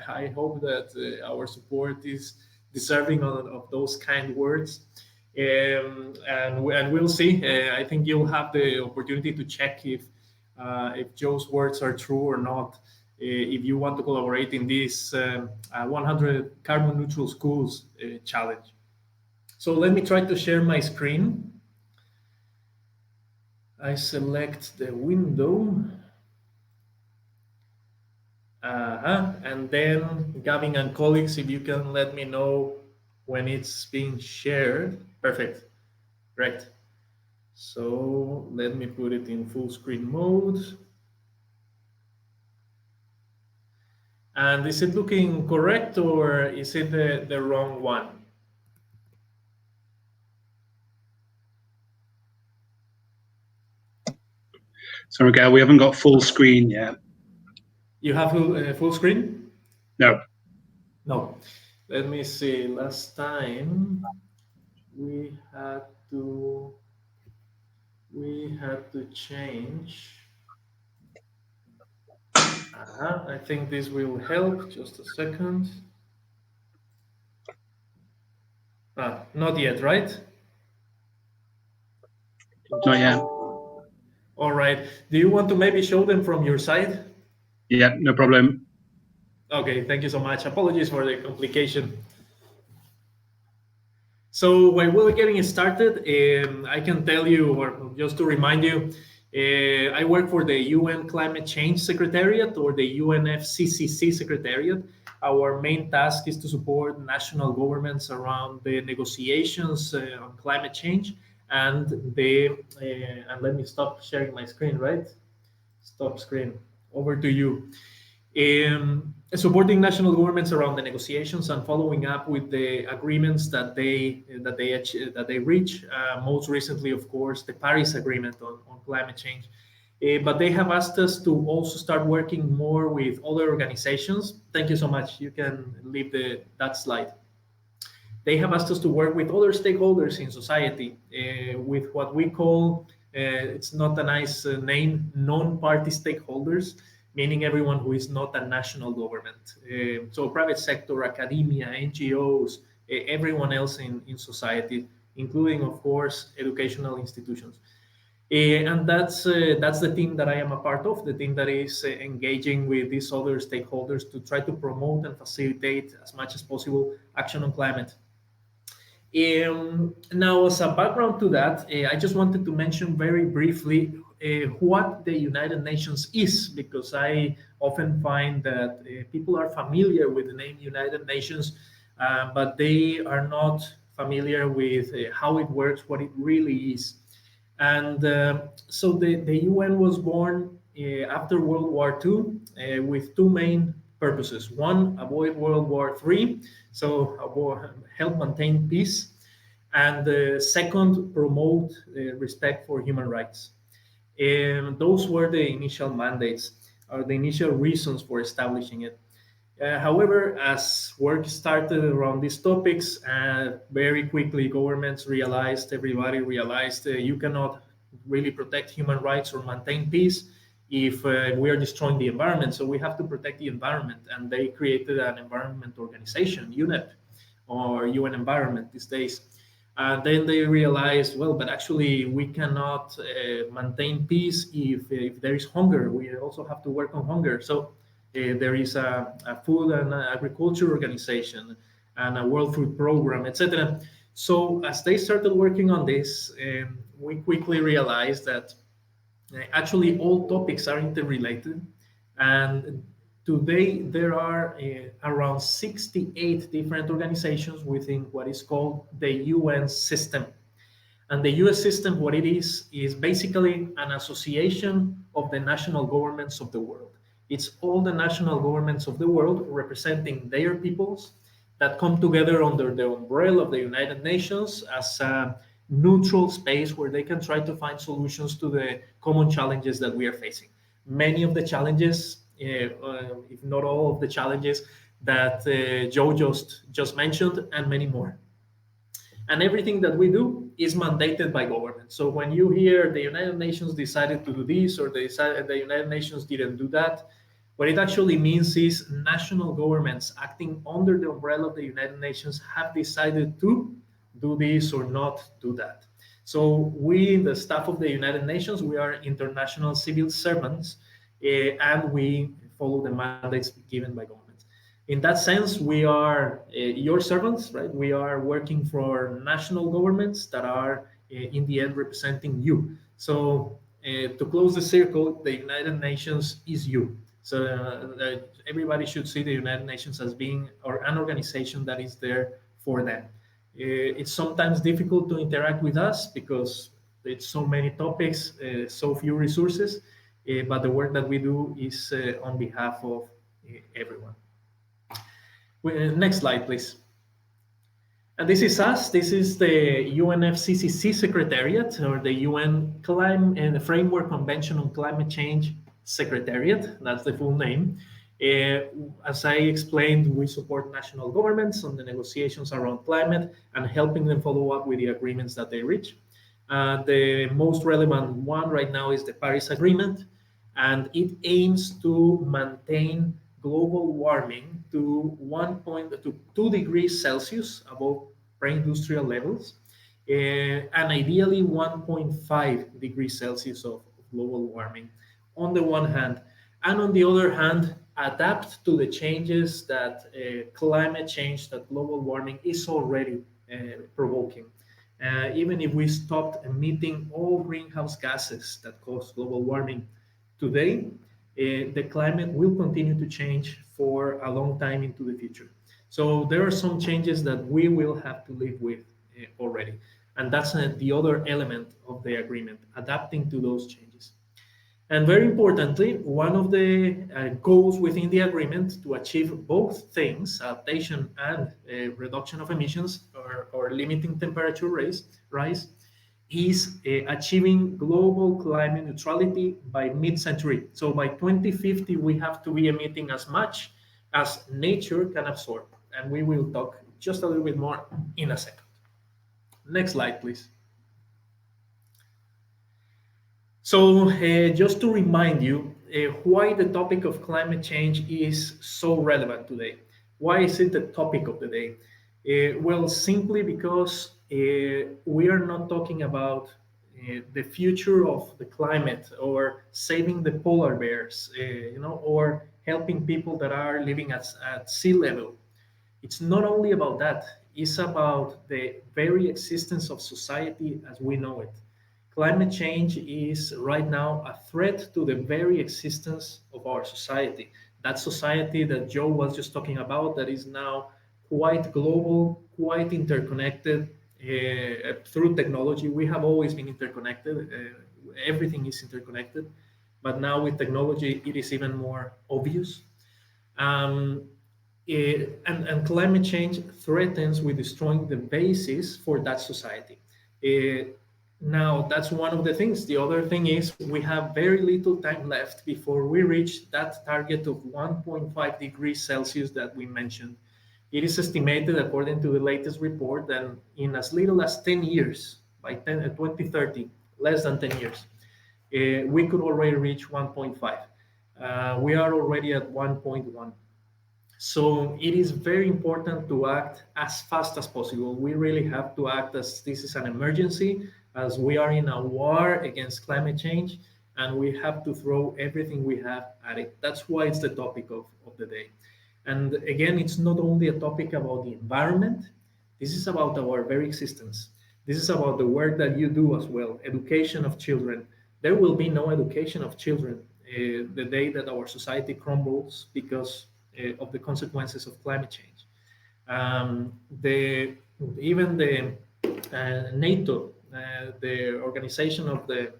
I hope that our support is deserving of those kind words. And we'll see. I think you'll have the opportunity to check if Joe's words are true or not. If you want to collaborate in this 100 carbon neutral schools challenge. So let me try to share my screen. I select the window. And then Gavin and colleagues, if you can let me know when it's being shared. Perfect. Great. So let me put it in full screen mode. And is it looking correct, or is it the wrong one? Sorry, Miguel, we haven't got full screen yet. You have full screen? No. No. Let me see. Last time we had to change. I think this will help. Just a second. Not yet, right? Not yet. All right. Do you want to maybe show them from your side? Yeah, no problem. Okay, thank you so much. Apologies for the complication. So while we're getting started, I can tell you, or just to remind you, I work for the UN Climate Change Secretariat, or the UNFCCC Secretariat. Our main task is to support national governments around the negotiations on climate change, and let me stop sharing my screen, right? Stop screen. Over to you. Supporting national governments around the negotiations and following up with the agreements that they reach. Most recently, of course, the Paris Agreement on climate change. But they have asked us to also start working more with other organizations. Thank you so much. You can leave that slide. They have asked us to work with other stakeholders in society with what we call, it's not a nice name, non-party stakeholders, meaning everyone who is not a national government. So private sector, academia, NGOs, everyone else in society, including, of course, educational institutions. And that's the team that I am a part of, the team that is engaging with these other stakeholders to try to promote and facilitate as much as possible action on climate. Now, as a background to that, I just wanted to mention very briefly what the United Nations is, because I often find that people are familiar with the name United Nations, but they are not familiar with how it works, what it really is. And so the UN was born after World War II with two main purposes. One, avoid World War III, so help maintain peace. And second, promote respect for human rights. And those were the initial mandates, or the initial reasons for establishing it. However, as work started around these topics, very quickly governments realized, everybody realized, you cannot really protect human rights or maintain peace if we are destroying the environment. So we have to protect the environment, and they created an environment organization, UNEP, or UN Environment these days. Then they realized, well, but actually we cannot maintain peace if there is hunger. We also have to work on hunger. So there is a food and agriculture organization and a World Food Program, etc. So as they started working on this, we quickly realized that actually all topics are interrelated, and today there are around 68 different organizations within what is called the UN system. And the US system, what it is basically an association of the national governments of the world. It's all the national governments of the world representing their peoples that come together under the umbrella of the United Nations as a neutral space where they can try to find solutions to the common challenges that we are facing. Many of the challenges, if not all of the challenges that Joe just mentioned, and many more. And everything that we do is mandated by government. So when you hear the United Nations decided to do this, or the United Nations didn't do that, what it actually means is national governments acting under the umbrella of the United Nations have decided to do this or not do that. So we, the staff of the United Nations, we are international civil servants, and we follow the mandates given by government. In that sense, we are your servants, right? We are working for national governments that are, in the end, representing you. So to close the circle, the United Nations is you. So everybody should see the United Nations as being or an organization that is there for them. It's sometimes difficult to interact with us because it's so many topics, so few resources, but the work that we do is on behalf of everyone. Next slide, please. And this is us. This is the UNFCCC Secretariat, or the UN and the Framework Convention on Climate Change Secretariat. That's the full name. As I explained, we support national governments on the negotiations around climate and helping them follow up with the agreements that they reach. The most relevant one right now is the Paris Agreement, and it aims to maintain global warming to 2 degrees Celsius above pre-industrial levels, and ideally 1.5 degrees Celsius of global warming on the one hand, and on the other hand, adapt to the changes that climate change, that global warming is already provoking. Even if we stopped emitting all greenhouse gases that cause global warming today, the climate will continue to change for a long time into the future. So there are some changes that we will have to live with already. And that's the other element of the agreement, adapting to those changes. And very importantly, one of the goals within the agreement to achieve both things, adaptation and reduction of emissions, or limiting temperature rise, is achieving global climate neutrality by mid-century. So by 2050, we have to be emitting as much as nature can absorb. And we will talk just a little bit more in a second. Next slide, please. So just to remind you why the topic of climate change is so relevant today. Why is it the topic of the day? Well, simply because we are not talking about the future of the climate or saving the polar bears, or helping people that are living at sea level. It's not only about that. is about the very existence of society as we know it. Climate change is right now a threat to the very existence of our society. That society that Joe was just talking about, that is now quite global, quite interconnected through technology. We have always been interconnected. Everything is interconnected. But now with technology, it is even more obvious. And climate change threatens with destroying the basis for that society. Now, that's one of the things. The other thing is we have very little time left before we reach that target of 1.5 degrees Celsius that we mentioned. It is estimated, according to the latest report, that in as little as 10 years, by 2030, less than 10 years, we could already reach 1.5. We are already at 1.1. So it is very important to act as fast as possible. We really have to act as this is an emergency, as we are in a war against climate change, and we have to throw everything we have at it. That's why it's the topic of the day. And again, it's not only a topic about the environment, this is about our very existence. This is about the work that you do as well, education of children. There will be no education of children the day that our society crumbles because of the consequences of climate change. Even the NATO, the organization of the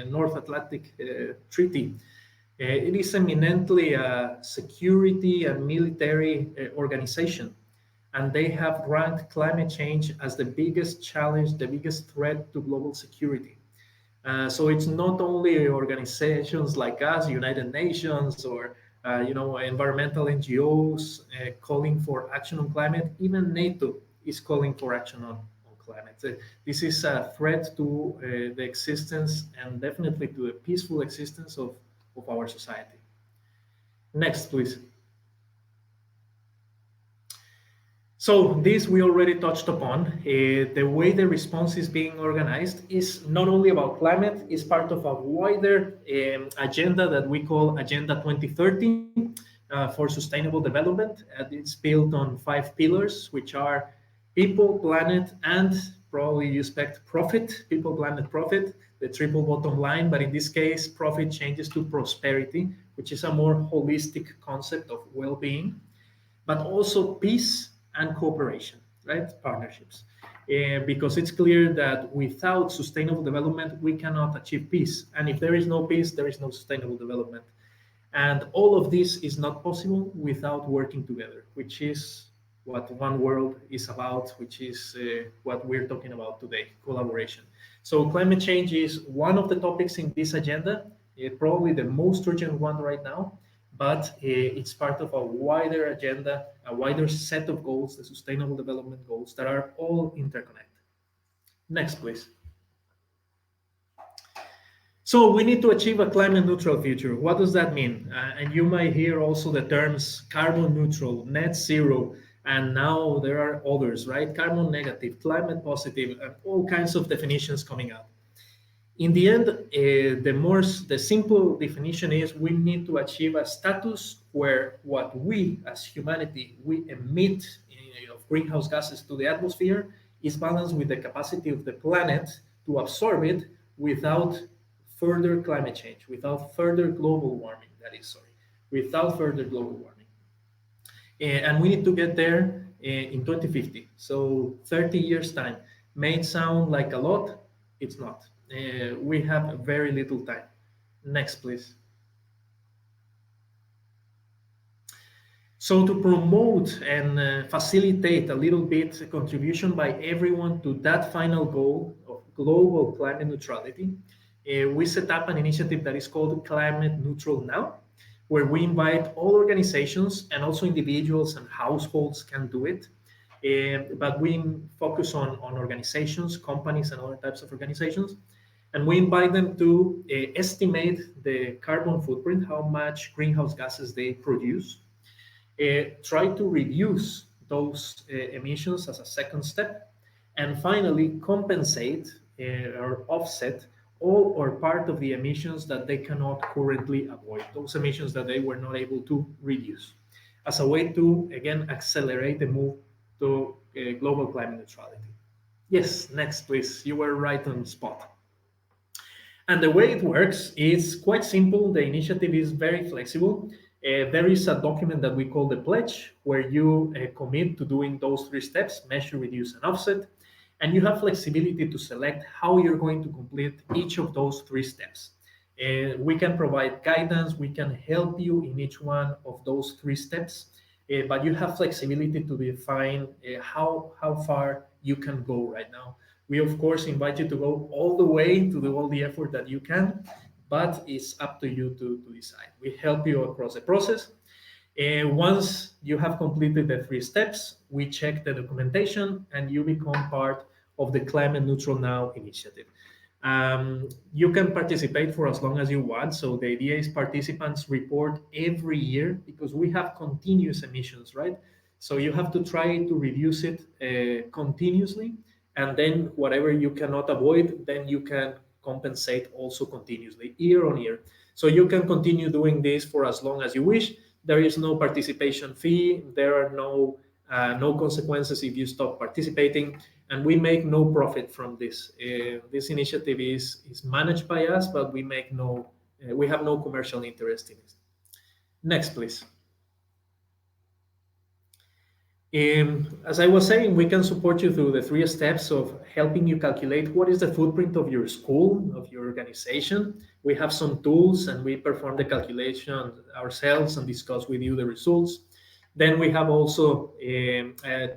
North Atlantic Treaty, it is eminently a security and military organization, and they have ranked climate change as the biggest challenge, the biggest threat to global security. So it's not only organizations like us, United Nations, or environmental NGOs calling for action on climate. Even NATO is calling for action on climate. This is a threat to the existence and definitely to the peaceful existence of our society. Next, please. So this we already touched upon. The way the response is being organized is not only about climate, it's part of a wider agenda that we call Agenda 2030 for Sustainable Development. It's built on 5 pillars, which are people, planet, and probably you expect profit, people, planet, profit, the triple bottom line. But in this case, profit changes to prosperity, which is a more holistic concept of well-being, but also peace and cooperation, right? Partnerships. Because it's clear that without sustainable development, we cannot achieve peace. And if there is no peace, there is no sustainable development. And all of this is not possible without working together, which is what One World is about, which is what we're talking about today, collaboration. So climate change is one of the topics in this agenda, probably the most urgent one right now. But it's part of a wider agenda, a wider set of goals, the Sustainable Development Goals, that are all interconnected. Next, please. So we need to achieve a climate neutral future. What does that mean? And you might hear also the terms carbon neutral, net zero, and now there are others, right? Carbon negative, climate positive, and all kinds of definitions coming out. In the end, the simple definition is we need to achieve a status where what we as humanity, we emit of greenhouse gases to the atmosphere is balanced with the capacity of the planet to absorb it without further climate change, without further global warming, without further global warming. And we need to get there in 2050. So 30 years time. May it sound like a lot? It's not. We have very little time. Next, please. So to promote and facilitate a little bit contribution by everyone to that final goal of global climate neutrality, we set up an initiative that is called Climate Neutral Now, where we invite all organizations and also individuals and households can do it. But we focus on organizations, companies, and other types of organizations. And we invite them to estimate the carbon footprint, how much greenhouse gases they produce, try to reduce those emissions as a second step, and finally compensate or offset all or part of the emissions that they cannot currently avoid, those emissions that they were not able to reduce, as a way to, again, accelerate the move to global climate neutrality. Yes, next, please. You were right on the spot. And the way it works is quite simple. The initiative is very flexible. There is a document that we call the pledge, where you commit to doing those 3 steps: measure, reduce, and offset. And you have flexibility to select how you're going to complete each of those 3 steps. We can provide guidance. We can help you in each one of those 3 steps. But you have flexibility to define how far you can go right now. We, of course, invite you to go all the way, to do all the effort that you can, but it's up to you to decide. We help you across the process. Once you have completed the 3 steps, we check the documentation and you become part of the Climate Neutral Now initiative. You can participate for as long as you want. So the idea is participants report every year, because we have continuous emissions, right? So you have to try to reduce it continuously. And then whatever you cannot avoid, then you can compensate also continuously, year on year. So you can continue doing this for as long as you wish. There is no participation fee. There are no consequences if you stop participating, and we make no profit from this. This initiative is managed by us, but we have no commercial interest in it. Next, please. As I was saying, we can support you through the 3 steps of helping you calculate what is the footprint of your school, of your organization. We have some tools and we perform the calculation ourselves and discuss with you the results. Then we have also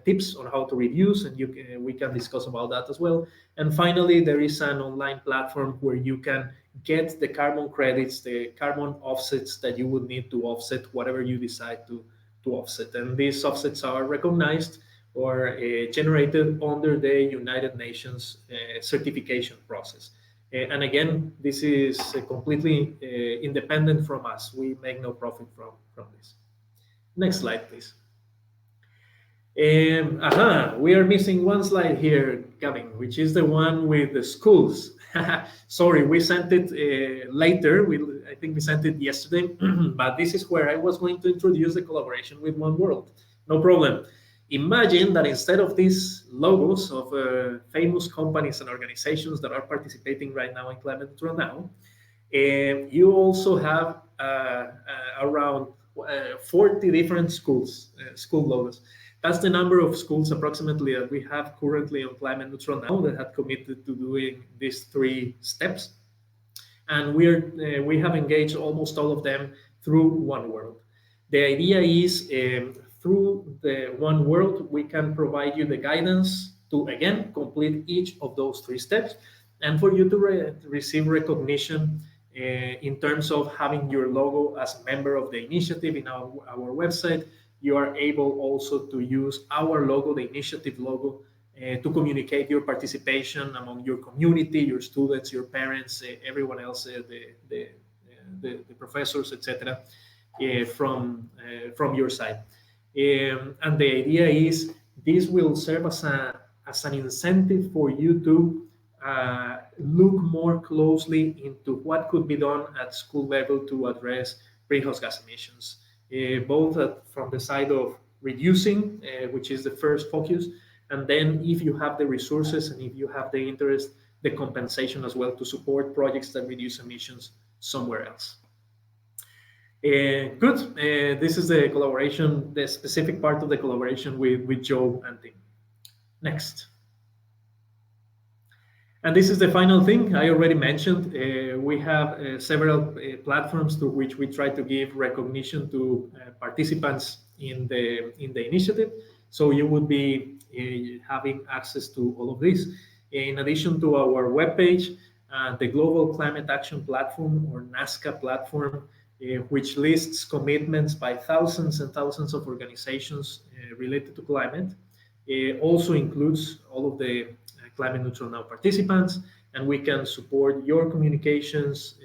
tips on how to reduce, and we can discuss about that as well. And finally, there is an online platform where you can get the carbon credits, the carbon offsets that you would need to offset whatever you decide to offset. And these offsets are recognized or generated under the United Nations certification process. And again, this is completely independent from us. We make no profit from this. Next slide, please. We are missing one slide here, Gavin, which is the one with the schools. Sorry, we sent it later. I think we sent it yesterday, but this is where I was going to introduce the collaboration with One World. No problem. Imagine that instead of these logos of famous companies and organizations that are participating right now in Climate Neutral Now, you also have around 40 different school logos. That's the number of schools approximately that we have currently on Climate Neutral Now that have committed to doing these 3 steps. And we have engaged almost all of them through One World. The idea is through the One World, we can provide you the guidance to, again, complete each of those 3 steps, and for you to receive recognition in terms of having your logo as a member of the initiative in our website. You are able also to use our logo, the initiative logo, to communicate your participation among your community, your students, your parents, everyone else, the professors, etc., from your side. And the idea is this will serve as an incentive for you to look more closely into what could be done at school level to address greenhouse gas emissions, both from the side of reducing, which is the first focus, and then if you have the resources and if you have the interest, the compensation as well to support projects that reduce emissions somewhere else. Good. This is the collaboration, the specific part of the collaboration with Joe and team. Next. And this is the final thing I already mentioned. We have several platforms through which we try to give recognition to participants in the initiative. So you would be having access to all of this. In addition to our webpage, the Global Climate Action Platform, or NASCA platform, which lists commitments by thousands and thousands of organizations related to climate, also includes all of the Climate Neutral Now participants, and we can support your communications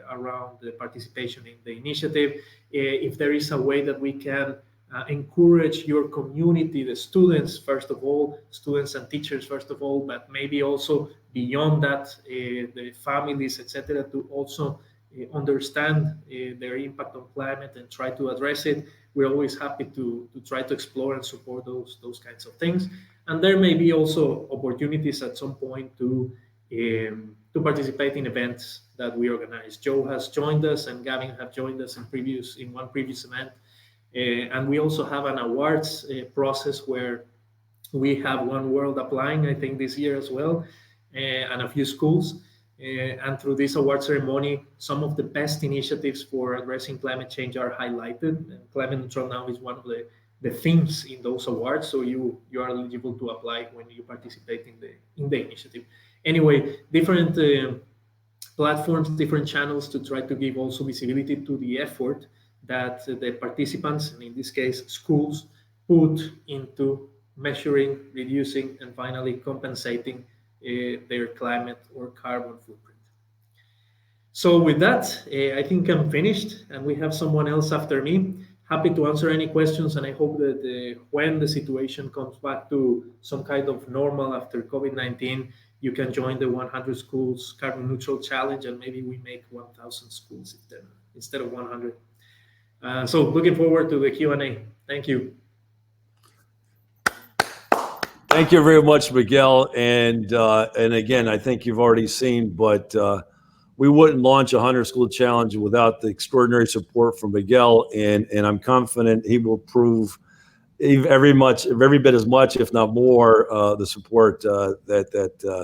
around the participation in the initiative. If there is a way that we can encourage your community, the students, first of all, students and teachers, first of all, but maybe also beyond that, the families, etc., to also understand their impact on climate and try to address it, we're always happy to try to explore and support those kinds of things. And there may be also opportunities at some point to participate in events that we organize. Joe has joined us and Gavin have joined us in one previous event. And we also have an awards process where we have One World applying, I think, this year as well, and a few schools. And through this award ceremony, some of the best initiatives for addressing climate change are highlighted. And Climate Neutral Now is one of the themes in those awards, so you are eligible to apply when you participate in the initiative. Anyway, different platforms, different channels to try to give also visibility to the effort that the participants, and in this case schools, put into measuring, reducing, and finally compensating their climate or carbon footprint. So with that, I think I'm finished, and we have someone else after me. Happy to answer any questions, and I hope that when the situation comes back to some kind of normal after COVID-19, you can join the 100 Schools Carbon Neutral Challenge, and maybe we make 1,000 schools instead of 100. So looking forward to the Q&A. Thank you. Thank you very much, Miguel. And again, I think you've already seen, but we wouldn't launch a 100 School Challenge without the extraordinary support from Miguel. And I'm confident he will prove every bit as much, if not more, the support that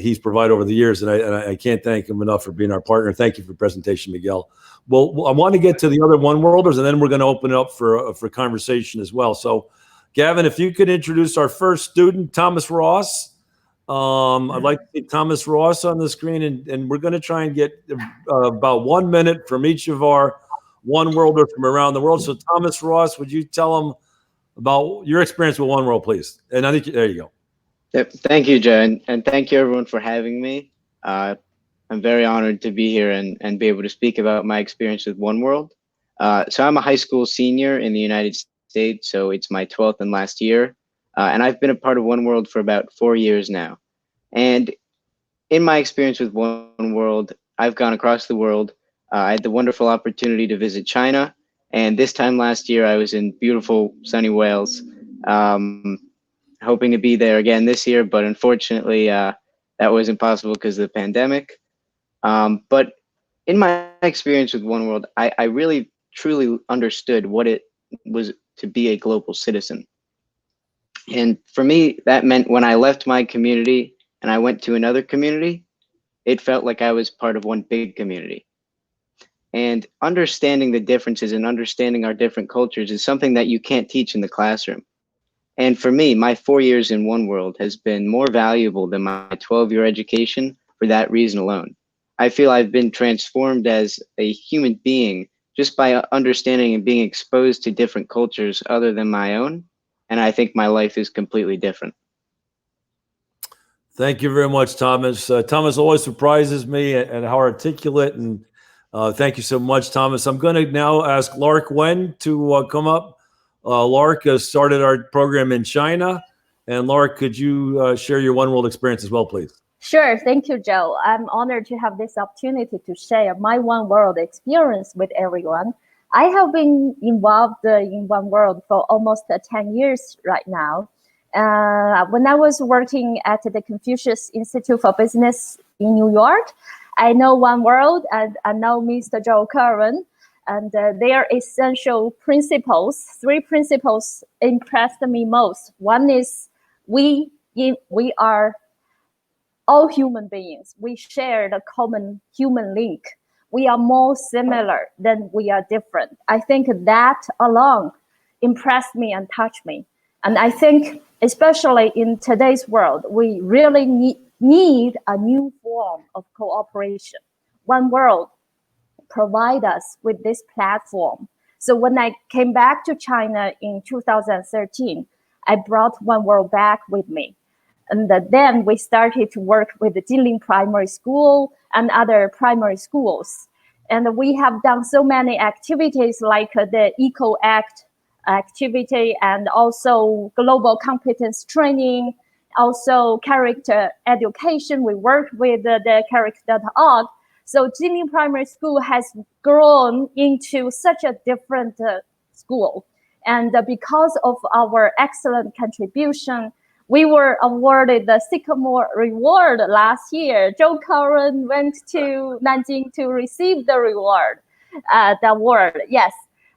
he's provided over the years. And I can't thank him enough for being our partner. Thank you for the presentation, Miguel. Well, I want to get to the other One Worlders, and then we're going to open it up for conversation as well. So, Gavin, if you could introduce our first student, Thomas Ross. I'd like to see Thomas Ross on the screen, and we're going to try and get about 1 minute from each of our One Worlders from around the world. So, Thomas Ross, would you tell them about your experience with One World, please? And I think there you go. Yep. Thank you, Joe, and thank you everyone for having me. I'm very honored to be here and be able to speak about my experience with One World. So I'm a high school senior in the United States, so it's my 12th and last year. And I've been a part of One World for about 4 years now. And in my experience with One World, I've gone across the world. I had the wonderful opportunity to visit China. And this time last year, I was in beautiful, sunny Wales, hoping to be there again this year. But unfortunately, that wasn't possible because of the pandemic. But in my experience with One World, I really, truly understood what it was to be a global citizen. And for me, that meant when I left my community and I went to another community, it felt like I was part of one big community. And understanding the differences and understanding our different cultures is something that you can't teach in the classroom. And for me, my 4 years in One World has been more valuable than my 12-year education for that reason alone. I feel I've been transformed as a human being just by understanding and being exposed to different cultures other than my own. And I think my life is completely different. Thank you very much, Thomas. Thomas always surprises me and how articulate, and thank you so much, Thomas. I'm going to now ask Lark Wen to come up. Lark has started our program in China. And Lark, could you share your One World experience as well, please? Sure. Thank you, Joe. I'm honored to have this opportunity to share my One World experience with everyone. I have been involved in One World for almost 10 years right now. When I was working at the Confucius Institute for Business in New York, I know One World and I know Mr. Joe Curran, and their essential principles, 3 principles impressed me most. One is we are all human beings. We share the common human link. We are more similar than we are different. I think that alone impressed me and touched me. And I think, especially in today's world, we really need a new form of cooperation. One World provide us with this platform. So when I came back to China in 2013, I brought One World back with me. And then we started to work with the Jilin Primary School and other primary schools. And we have done so many activities like the Eco Act activity and also global competence training, also character education. We worked with the character.org. So Gymru Primary School has grown into such a different school. And because of our excellent contribution, we were awarded the Sycamore Reward last year. Joe Curran went to Nanjing to receive the reward, the award, yes.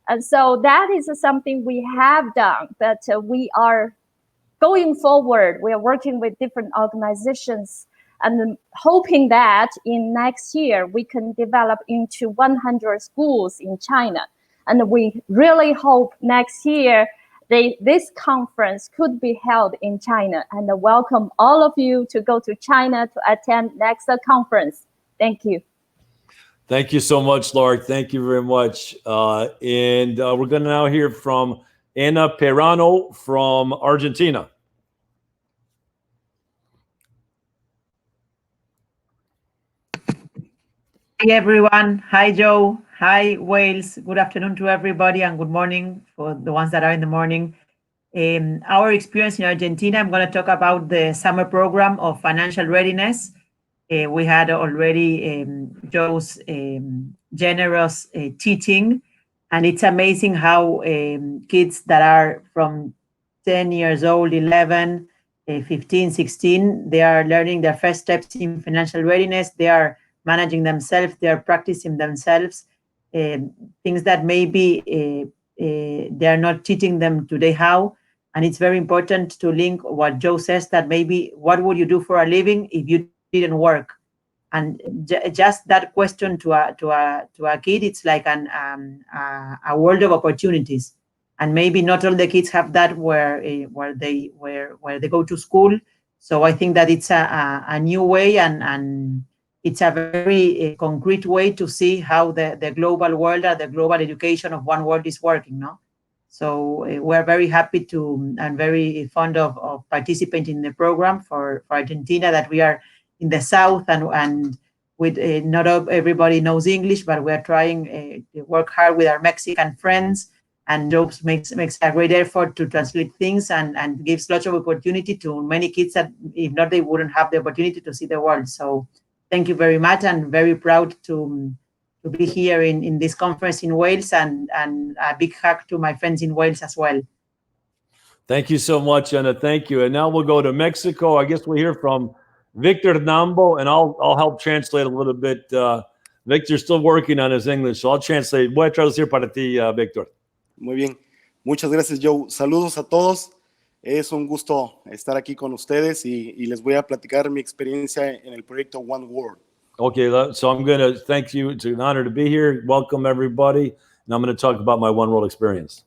And so that is something we have done, but we are going forward. We are working with different organizations and hoping that in next year we can develop into 100 schools in China. And we really hope next year this conference could be held in China, and welcome all of you to go to China to attend next conference. Thank you. Thank you so much, Lark. Thank you very much. And we're going to now hear from Ana Perano from Argentina. Hi, everyone. Hi, Joe. Hi, Wales. Good afternoon to everybody, and good morning for the ones that are in the morning. Our experience in Argentina, I'm going to talk about the summer program of financial readiness. We had already Joe's generous teaching, and it's amazing how kids that are from 10 years old, 11, 15, 16, they are learning their first steps in financial readiness. They are managing themselves, they are practicing themselves, things that maybe they are not teaching them today how. And it's very important to link what Joe says, that maybe what would you do for a living if you didn't work? And just that question to a kid, it's like a world of opportunities. And maybe not all the kids have that where they go to school. So I think that it's a new way, and it's a very concrete way to see how the global world or the global education of one world is working, no? So we're very happy to and very fond of participating in the program for Argentina, that we are in the south, and with not everybody knows English, but we're trying to work hard with our Mexican friends, and Joe makes a great effort to translate things and gives lots of opportunity to many kids that if not, they wouldn't have the opportunity to see the world. So thank you very much, and very proud to be here in this conference in Wales, and a big hug to my friends in Wales as well. Thank you so much, Ana. Thank you. And now we'll go to Mexico. I guess we'll hear from Victor Nambo, and I'll help translate a little bit. Victor's still working on his English, so I'll translate. Voy a traducir para ti, Victor. Muy bien. Muchas gracias, Joe. Saludos a todos. Es un gusto estar aquí con ustedes y les voy a platicar mi experiencia en el proyecto One World. Okay, so I'm going to thank you. It's an honor to be here. Welcome, everybody. And I'm going to talk about my One World experience.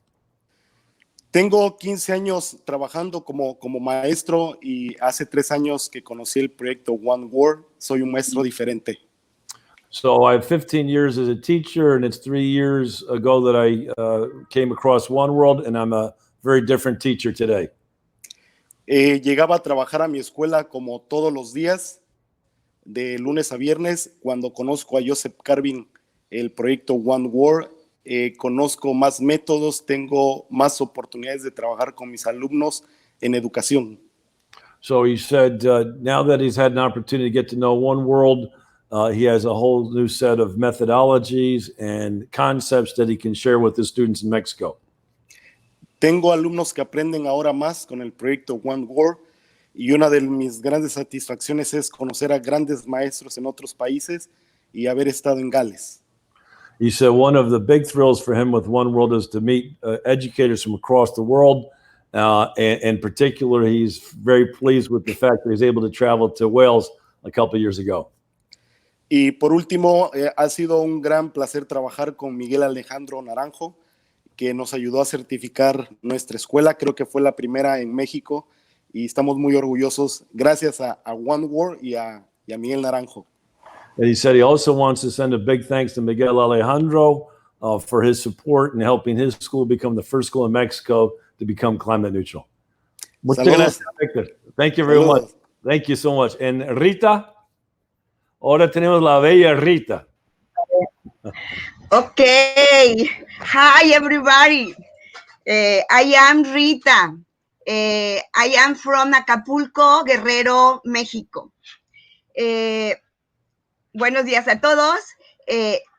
Tengo 15 años trabajando como maestro, y hace 3 años que conocí el proyecto One World. Soy un maestro diferente. So I have 15 years as a teacher, and it's 3 years ago that I came across One World, and I'm a very different teacher today. Llegaba a trabajar a mi escuela como todos los días, de lunes a viernes. Cuando conozco a Joseph Carvin, el proyecto One World, conozco más métodos, tengo más oportunidades de trabajar con mis alumnos en educación. So he said now that he's had an opportunity to get to know One World, he has a whole new set of methodologies and concepts that he can share with his students in Mexico. Tengo alumnos que aprenden ahora más con el proyecto One World, y una de mis grandes satisfacciones es conocer a grandes maestros en otros países y haber estado en Gales. He said one of the big thrills for him with One World is to meet educators from across the world. And in particular, he's very pleased with the fact that he's able to travel to Wales a couple of years ago. Y por último, ha sido un gran placer trabajar con Miguel Alejandro Naranjo, que nos ayudó a certificar nuestra escuela. Creo que fue la primera en México, y estamos muy orgullosos gracias a One World y a Miguel Naranjo. And he said he also wants to send a big thanks to Miguel Alejandro for his support in helping his school become the first school in Mexico to become climate neutral. Muchas gracias, Victor. Thank you very much. Thank you so much. And Rita, ahora tenemos la bella Rita. Okay. Hi, everybody. I am Rita. I am from Acapulco, Guerrero, Mexico. Buenos días a todos.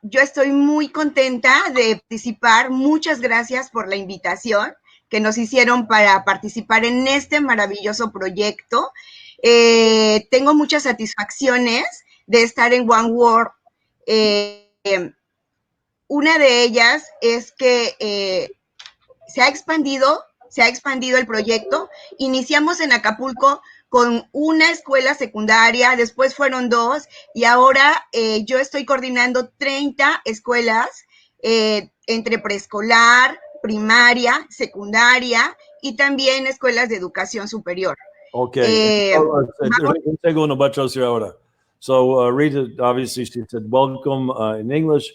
Yo estoy muy contenta de participar. Muchas gracias por la invitación que nos hicieron para participar en este maravilloso proyecto. Tengo muchas satisfacciones de estar en One World. Una de ellas es que se ha expandido el proyecto. Iniciamos en Acapulco con una escuela secundaria, después fueron 2 y ahora yo estoy coordinando 30 escuelas entre preescolar, primaria, secundaria y también escuelas de educación superior. Okay. Un segundo, Bachos, here ahora. So Rita, obviously, she said welcome in English,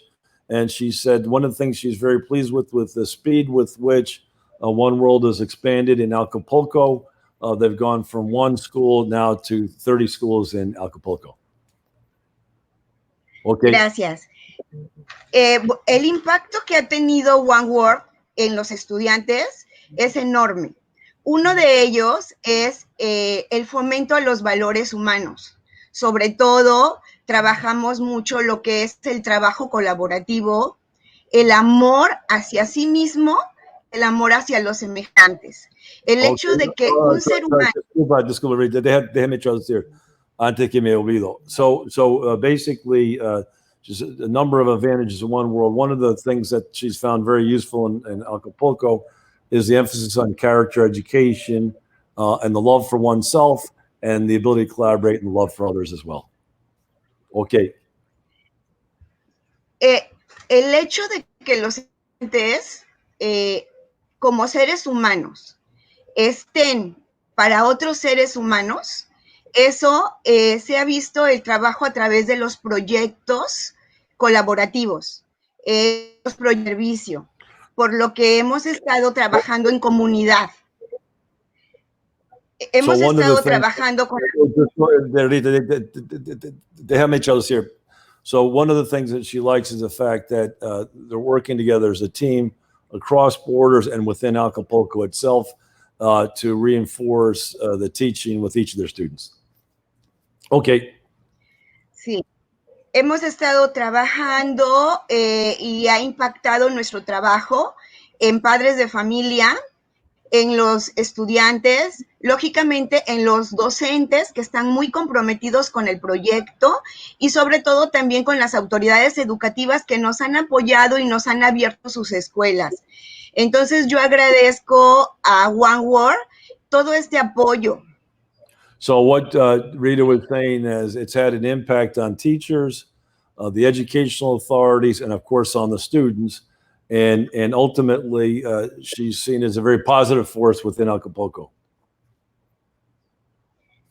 and she said one of the things she's very pleased with the speed with which One World has expanded in Acapulco. They've gone from 1 school now to 30 schools in Acapulco. Okay. Gracias. El impacto que ha tenido One World en los estudiantes es enorme. Uno de ellos es el fomento a los valores humanos. Sobre todo, trabajamos mucho lo que es el trabajo colaborativo, el amor hacia sí mismo, el amor hacia los semejantes. El hecho de que un ser humano... Disculpa, Rita, déjame traducir antes que me olvido. So basically, just a number of advantages of One World. One of the things that she's found very useful in Acapulco is the emphasis on character education and the love for oneself and the ability to collaborate and the love for others as well. Okay. El hecho de que los estudiantes, como seres humanos, estén para otros seres humanos, eso se ha visto el trabajo a través de los proyectos colaborativos, los proyectos de servicio, por lo que hemos estado trabajando en comunidad. Hemos estado trabajando con... Déjame traducir. So one of the things that she likes is the fact that they're working together as a team across borders and within Acapulco itself to reinforce the teaching with each of their students. Okay. Sí, hemos estado trabajando y ha impactado nuestro trabajo en padres de familia, en los estudiantes, lógicamente en los docentes que están muy comprometidos con el proyecto y sobre todo también con las autoridades educativas que nos han apoyado y nos han abierto sus escuelas. Entonces yo agradezco a One World todo este apoyo. So what Rita was saying is it's had an impact on teachers, the educational authorities, and of course on the students. And ultimately, she's seen as a very positive force within Acapulco.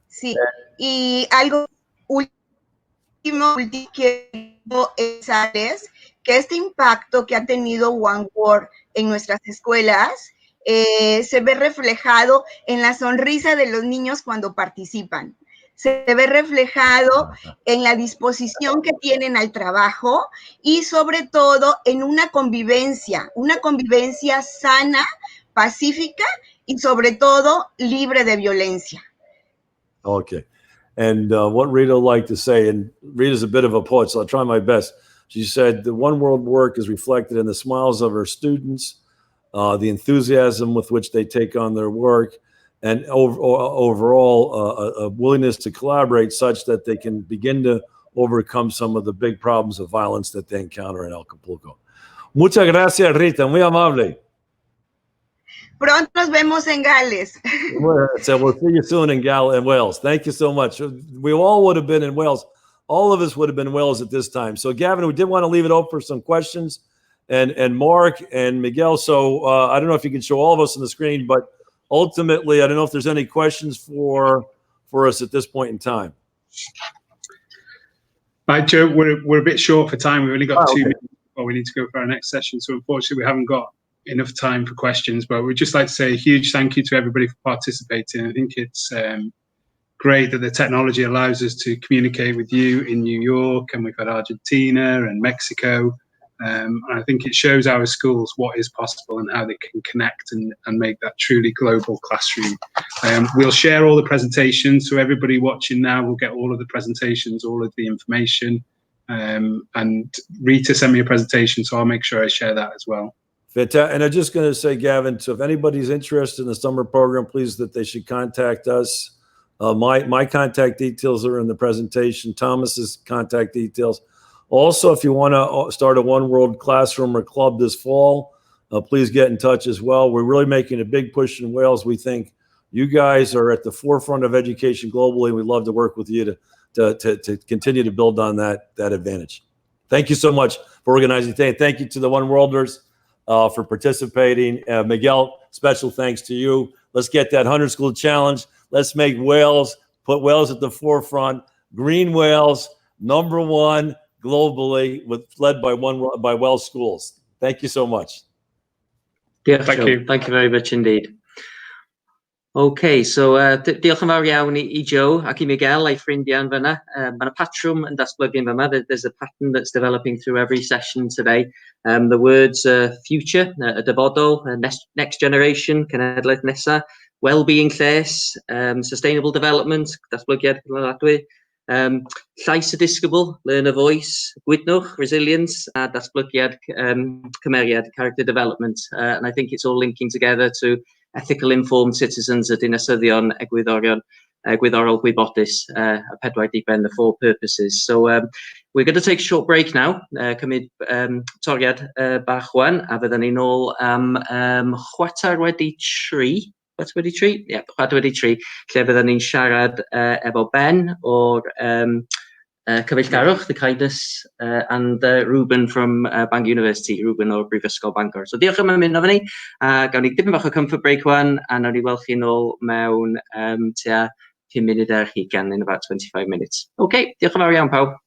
Sí, y algo último que quiero es que este impacto que ha tenido One World en nuestras escuelas se ve reflejado en la sonrisa de los niños cuando participan. Se ve reflejado en la disposición que tienen al trabajo y sobre todo en una convivencia sana, pacífica y sobre todo libre de violencia. Okay. And what Rita would like to say, and Rita's a bit of a poet, so I'll try my best. She said the One World work is reflected in the smiles of her students, the enthusiasm with which they take on their work, and overall a willingness to collaborate such that they can begin to overcome some of the big problems of violence that they encounter in Acapulco. Muchas gracias, Rita. Muy amable. Pronto nos vemos en Gales. So we'll see you soon in Wales. Thank you so much. We all would have been in Wales. All of us would have been in Wales at this time. So Gavin, we did want to leave it open for some questions. And Mark and Miguel. So I don't know if you can show all of us on the screen, but ultimately, I don't know if there's any questions for us at this point in time. Right, Joe, we're a bit short for time. We've only got 2 minutes before we need to go for our next session. So unfortunately, we haven't got enough time for questions, but we'd just like to say a huge thank you to everybody for participating. I think it's great that the technology allows us to communicate with you in New York, and we've got Argentina and Mexico. And I think it shows our schools what is possible and how they can connect and make that truly global classroom. We'll share all the presentations, so everybody watching now will get all of the presentations, all of the information. and Rita sent me a presentation, so I'll make sure I share that as well. Fantastic. And I'm just going to say, Gavin, so if anybody's interested in the summer program, please that they should contact us. My contact details are in the presentation. Thomas's contact details. Also, if you want to start a One World classroom or club this fall, please get in touch as well. We're really making a big push in Wales. We think you guys are at the forefront of education globally. We'd love to work with you to continue to build on that advantage. Thank you so much for organizing today. Thank you to the One Worlders for participating. Miguel, special thanks to you. Let's get that 100 school challenge. Let's make Wales, put Wales at the forefront. Green Wales, #1 globally, led by Wales schools. Thank you so much. Thank you. Thank you very much indeed. Okay, so diolch yn fawr iawn i Joe ac i Miguel a'i ffrindiau yn fyna. Mae yna patrwm yn datblygu yn fyma. There's a pattern that's developing through every session today. The words future, y dyfodol, next generation, cenedlaeth nesa, well-being lles, sustainable development, datblygiad cyflogadwy, llais y disgybl, learn a voice, gwydnwch, resilience, a datblygiad cymeriad, character development. And I think it's all linking together to ethical informed citizens a dinasyddion egwyddorol gwybodus, a pedwar diben, the 4 purposes. So we're going to take a short break now, cymryd toriad bach wan, a fydden ni nôl am chwarter wedi 3. Chwarter wedi 3? Ie, chwarter wedi 3, lle fydden ni'n siarad efo Ben o'r cyfeillgarwch, the kindness, and Ruben from Bangor University, Ruben o'r Brifysgol Bangor. So diolch am ymuno efo ni, a gawn ni dipyn bach o comfort break wan, a nawn ni weld chi nôl mewn tua 5 munud ar 20 in about 25 minutes. Okay, diolch yn fawr iawn pawb.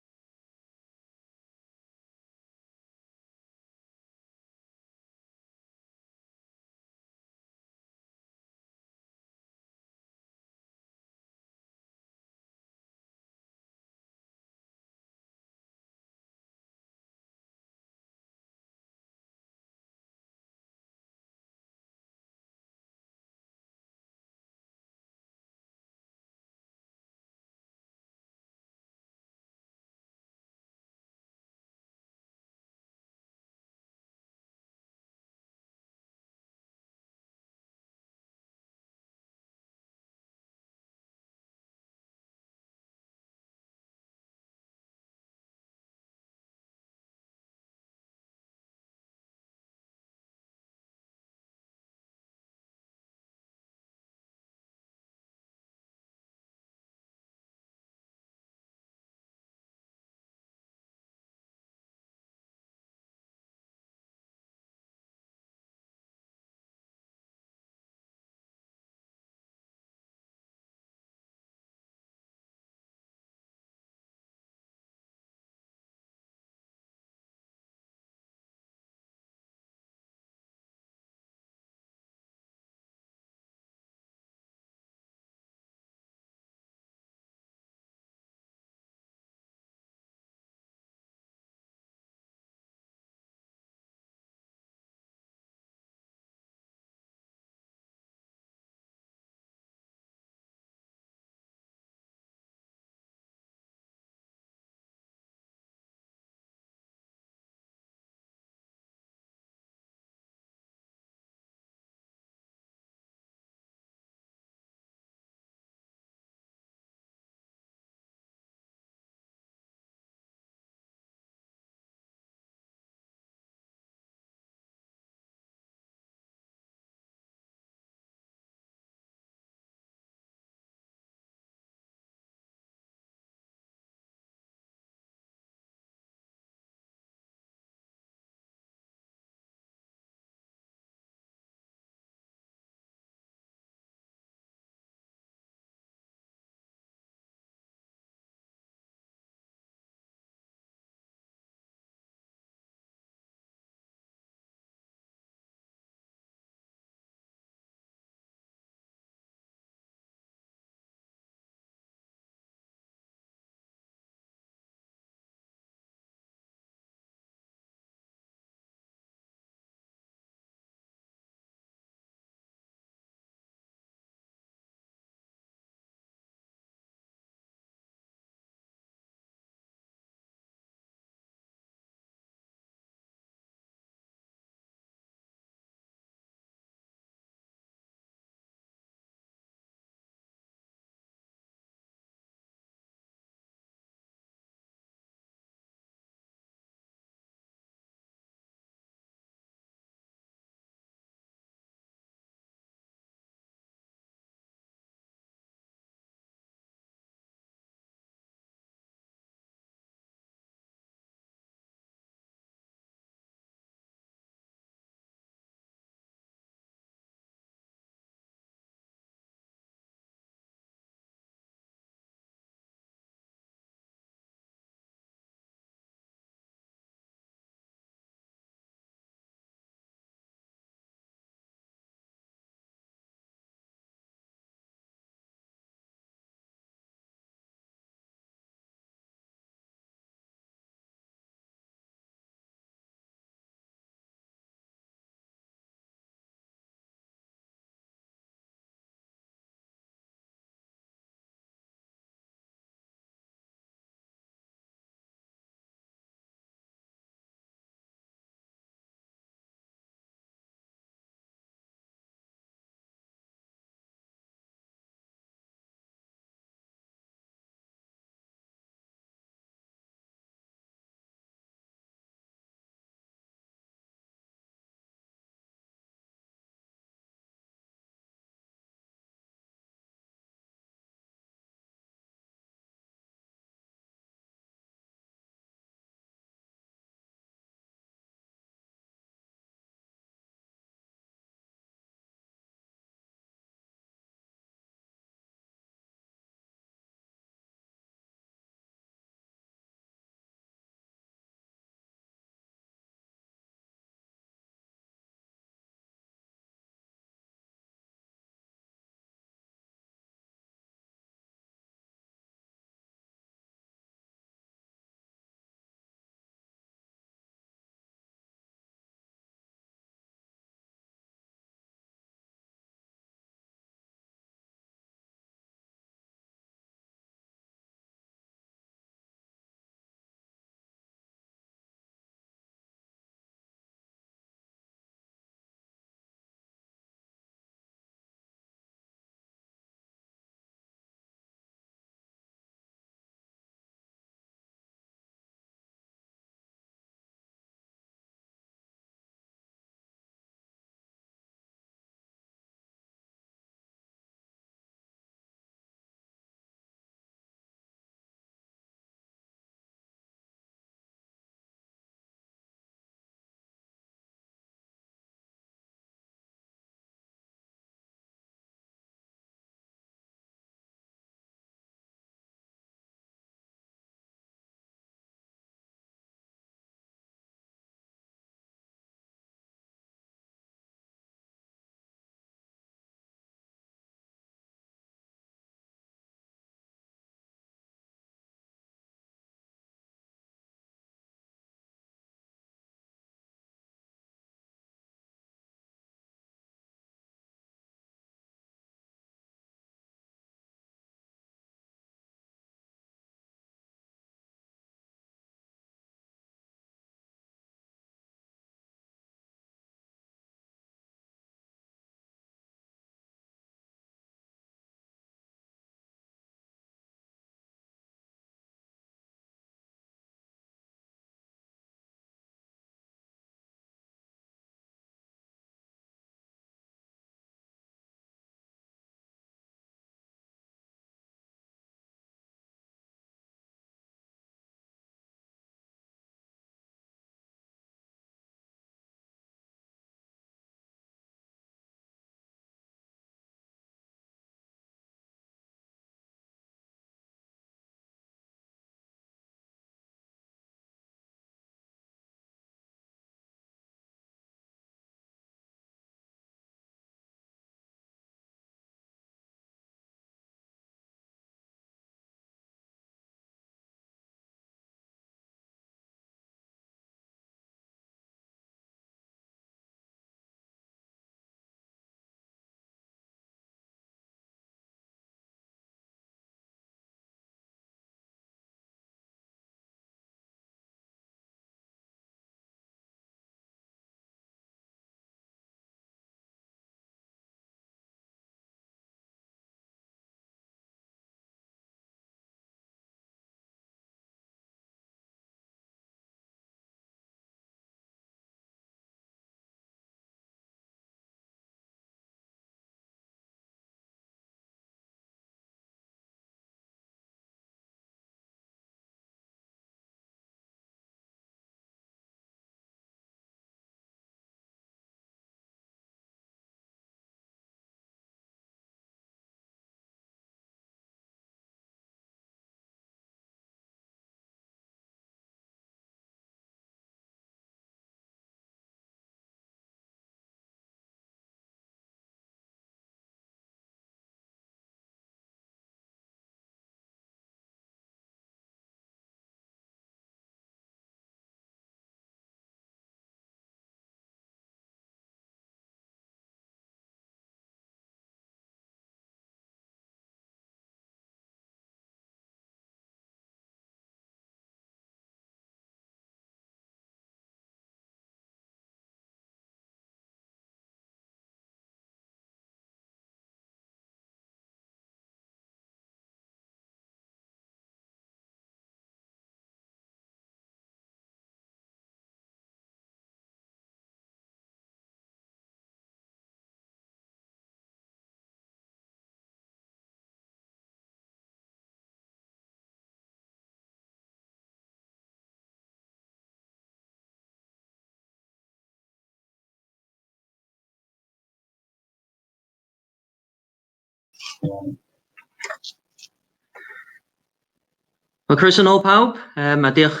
Wel, croeso nôl pawb, a diolch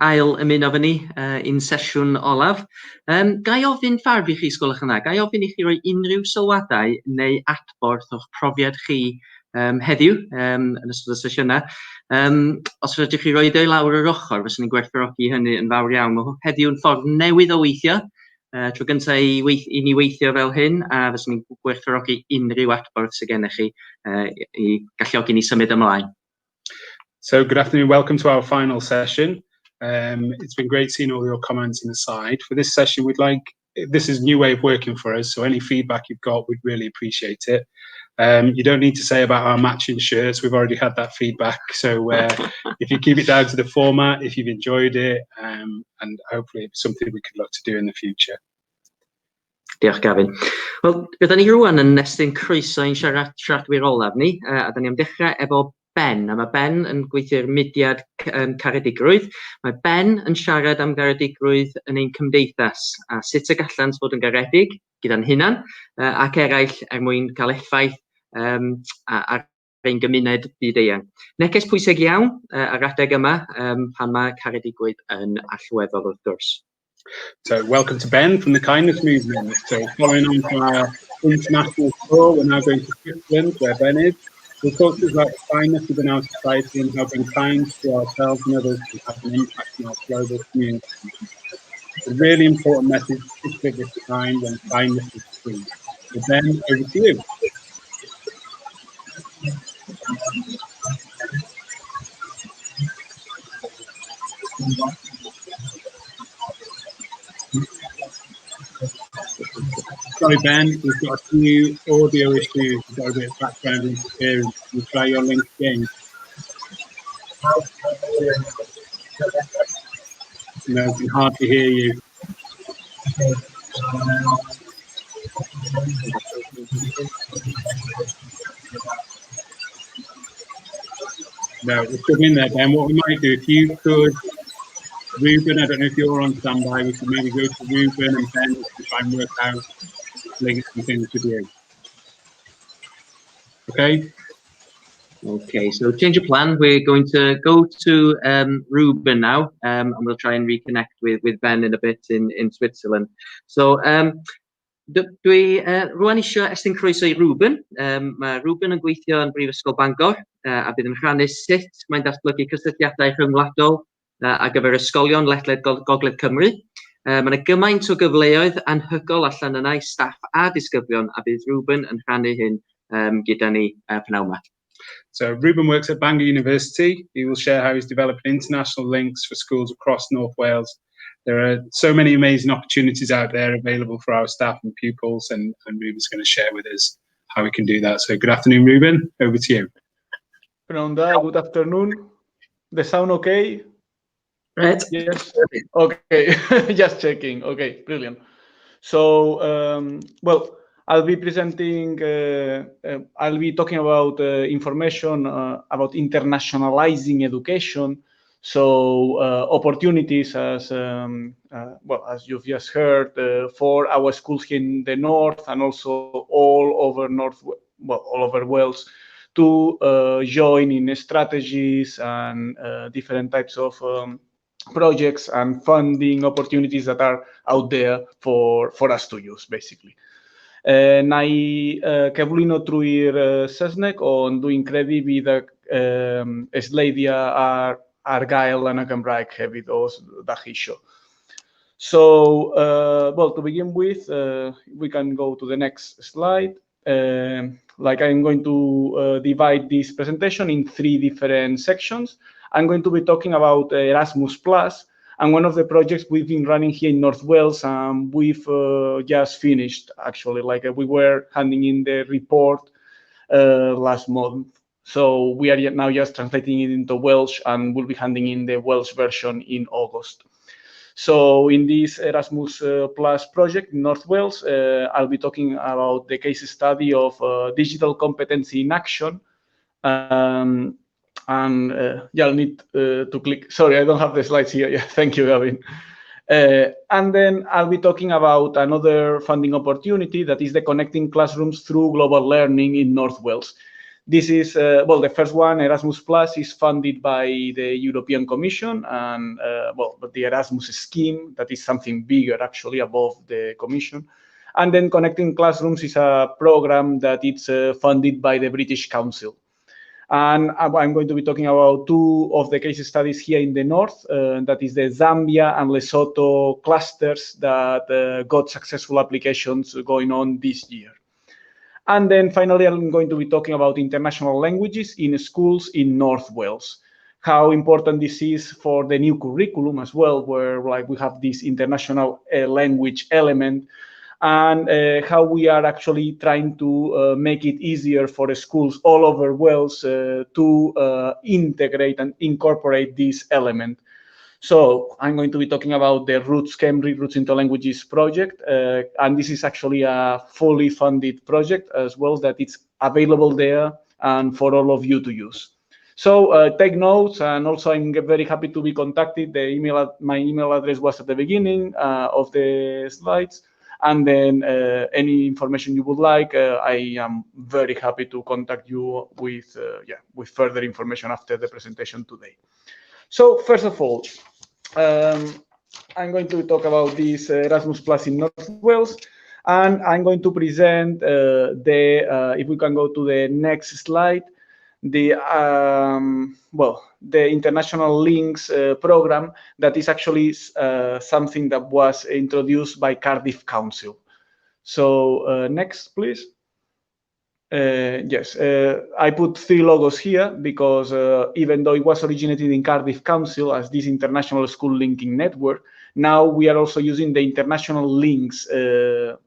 ail ymuno efo ni un sesiwn olaf. Ga i ofyn ffarf i chi sgwylwch yna, ga i ofyn i chi roi unrhyw sylwadau neu adborth o'ch profiad chi heddiw yn ystod y sesiynau. Os rydych chi roi i lawr yr ochr, fyswn ni'n gwerthfawrogi hynny yn fawr iawn. Mae heddiw'n ffordd newydd o weithio, tro gyntaf i ni weithio fel hyn, a fyswn ni'n gwerthfawrogi unrhyw adborth sydd gennych chi i galluogi ni symud ymlaen. So good afternoon, welcome to our final session. It's been great seeing all your comments in the side. For this session, this is a new way of working for us, so any feedback you've got, we'd really appreciate it. You don't need to say about our matching shirts, we've already had that feedback, so if you keep it down to the format, if you've enjoyed it, and hopefully it's something we could look to do in the future. Diolch Gavin. Wel, gyda ni rwan yn nestyn croeso i'n siaradwyr olaf ni, a da ni am dechrau efo Ben, a mae Ben yn gweithio'r mudiad caredigrwydd. Mae Ben yn siarad am garedigrwydd yn ein cymdeithas, a sut y gallant fod yn garedig gyda'n hunan, ac eraill mwyn cael effaith ar ein gymuned byd-eang. Neges pwysig iawn ar adeg yma pan mae caredigrwydd yn allweddol wrth gwrs. So welcome to Ben from the Kindness Movement. So following on from our international tour, we're now going to Switzerland, where Ben is. We'll talk to us about kindness within our society and how being kind to ourselves and others can have an impact on our global community. It's a really important message, particularly at this time when kindness is free. So Ben, over to you. Sorry, Ben, we've got a few audio issues. We've got a bit of background interference. We'll try your link again. No, we can hardly hear you. No, we're still in there, Ben. What we might do, if you could, Ruben, I don't know if you're on standby, we could maybe go to Ruben and Ben to try and work out links and things with you. Okay? Okay, so change of plan. We're going to go to Ruben now, and we'll try and reconnect with Ben in a bit in Switzerland. So, dwi rwan eisiau estyn croeso i Ruben. Mae Ruben yn gweithio yn Brifysgol Bangor, a bydd yn rhannu sut mae'n datblygu cysylltiadau rhyngwladol ar gyfer ysgolion ledled Gogledd Cymru. Mae yna gymaint o gyfleoedd anhygol allan yna I staff a disgyblion, a bydd Ruben yn rhannu hyn gyda ni pnawn yma. So Ruben works at Bangor University. He will share how he's developed international links for schools across North Wales. There are so many amazing opportunities out there available for our staff and pupils, and Ruben's going to share with us how we can do that. So good afternoon, Ruben. Over to you. Good afternoon. The sound okay? Right. Yes. Okay. Just checking. Okay, brilliant. So, well, I'll be presenting, I'll be talking about information about internationalizing education. So opportunities as, well, as you've just heard, for our schools here in the north and also all over Wales to join in strategies and different types of projects and funding opportunities that are out there for us to use, basically. Na I cyflwyno trwy'r Saesneg ond dwi'n credu bydd y sleidio ar gael yn y Gymraeg hefyd os da chi isio. So, well, to begin with, we can go to the next slide. Like I'm going to divide this presentation in 3 different sections. I'm going to be talking about Erasmus+, and one of the projects we've been running here in North Wales, we've just finished, actually, like we were handing in the report last month. So we are now just translating it into Welsh, and we'll be handing in the Welsh version in August. So in this Erasmus Plus project in North Wales, I'll be talking about the case study of digital competency in action. And yeah, I'll need to click. Sorry, I don't have the slides here. Yeah, thank you, Gavin. And then I'll be talking about another funding opportunity that is the Connecting Classrooms Through Global Learning in North Wales. This is, well, the first one, Erasmus Plus, is funded by the European Commission, and, well, but the Erasmus scheme, that is something bigger, actually, above the Commission. And then Connecting Classrooms is a program that it's funded by the British Council. And I'm going to be talking about two of the case studies here in the north, that is the Zambia and Lesotho clusters that got successful applications going on this year. And then finally, I'm going to be talking about international languages in schools in North Wales, how important this is for the new curriculum as well, where like we have this international language element, and how we are actually trying to make it easier for schools all over Wales to integrate and incorporate this element. So I'm going to be talking about the Roots Gymru, Roots into Languages project, and this is actually a fully funded project as well, that it's available there and for all of you to use. So take notes, and also I'm very happy to be contacted. My email address was at the beginning of the slides, and then any information you would like, I am very happy to contact you with further information after the presentation today. So first of all, I'm going to talk about this Erasmus Plus in North Wales, and I'm going to present if we can go to the next slide, the International Links program that is actually something that was introduced by Cardiff Council. So next, please. Yes, I put 3 logos here because even though it was originated in Cardiff Council as this international school linking network, now we are also using the International Links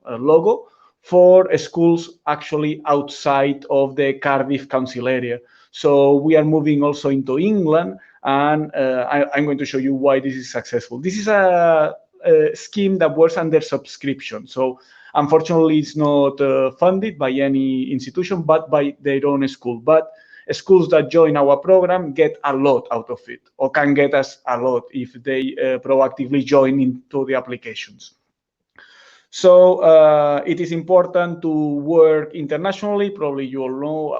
logo for schools actually outside of the Cardiff Council area. So we are moving also into England, and I'm going to show you why this is successful. This is a scheme that works under subscription. So unfortunately, it's not funded by any institution, but by their own school. But schools that join our program get a lot out of it, or can get us a lot if they proactively join into the applications. So it is important to work internationally. Probably you all know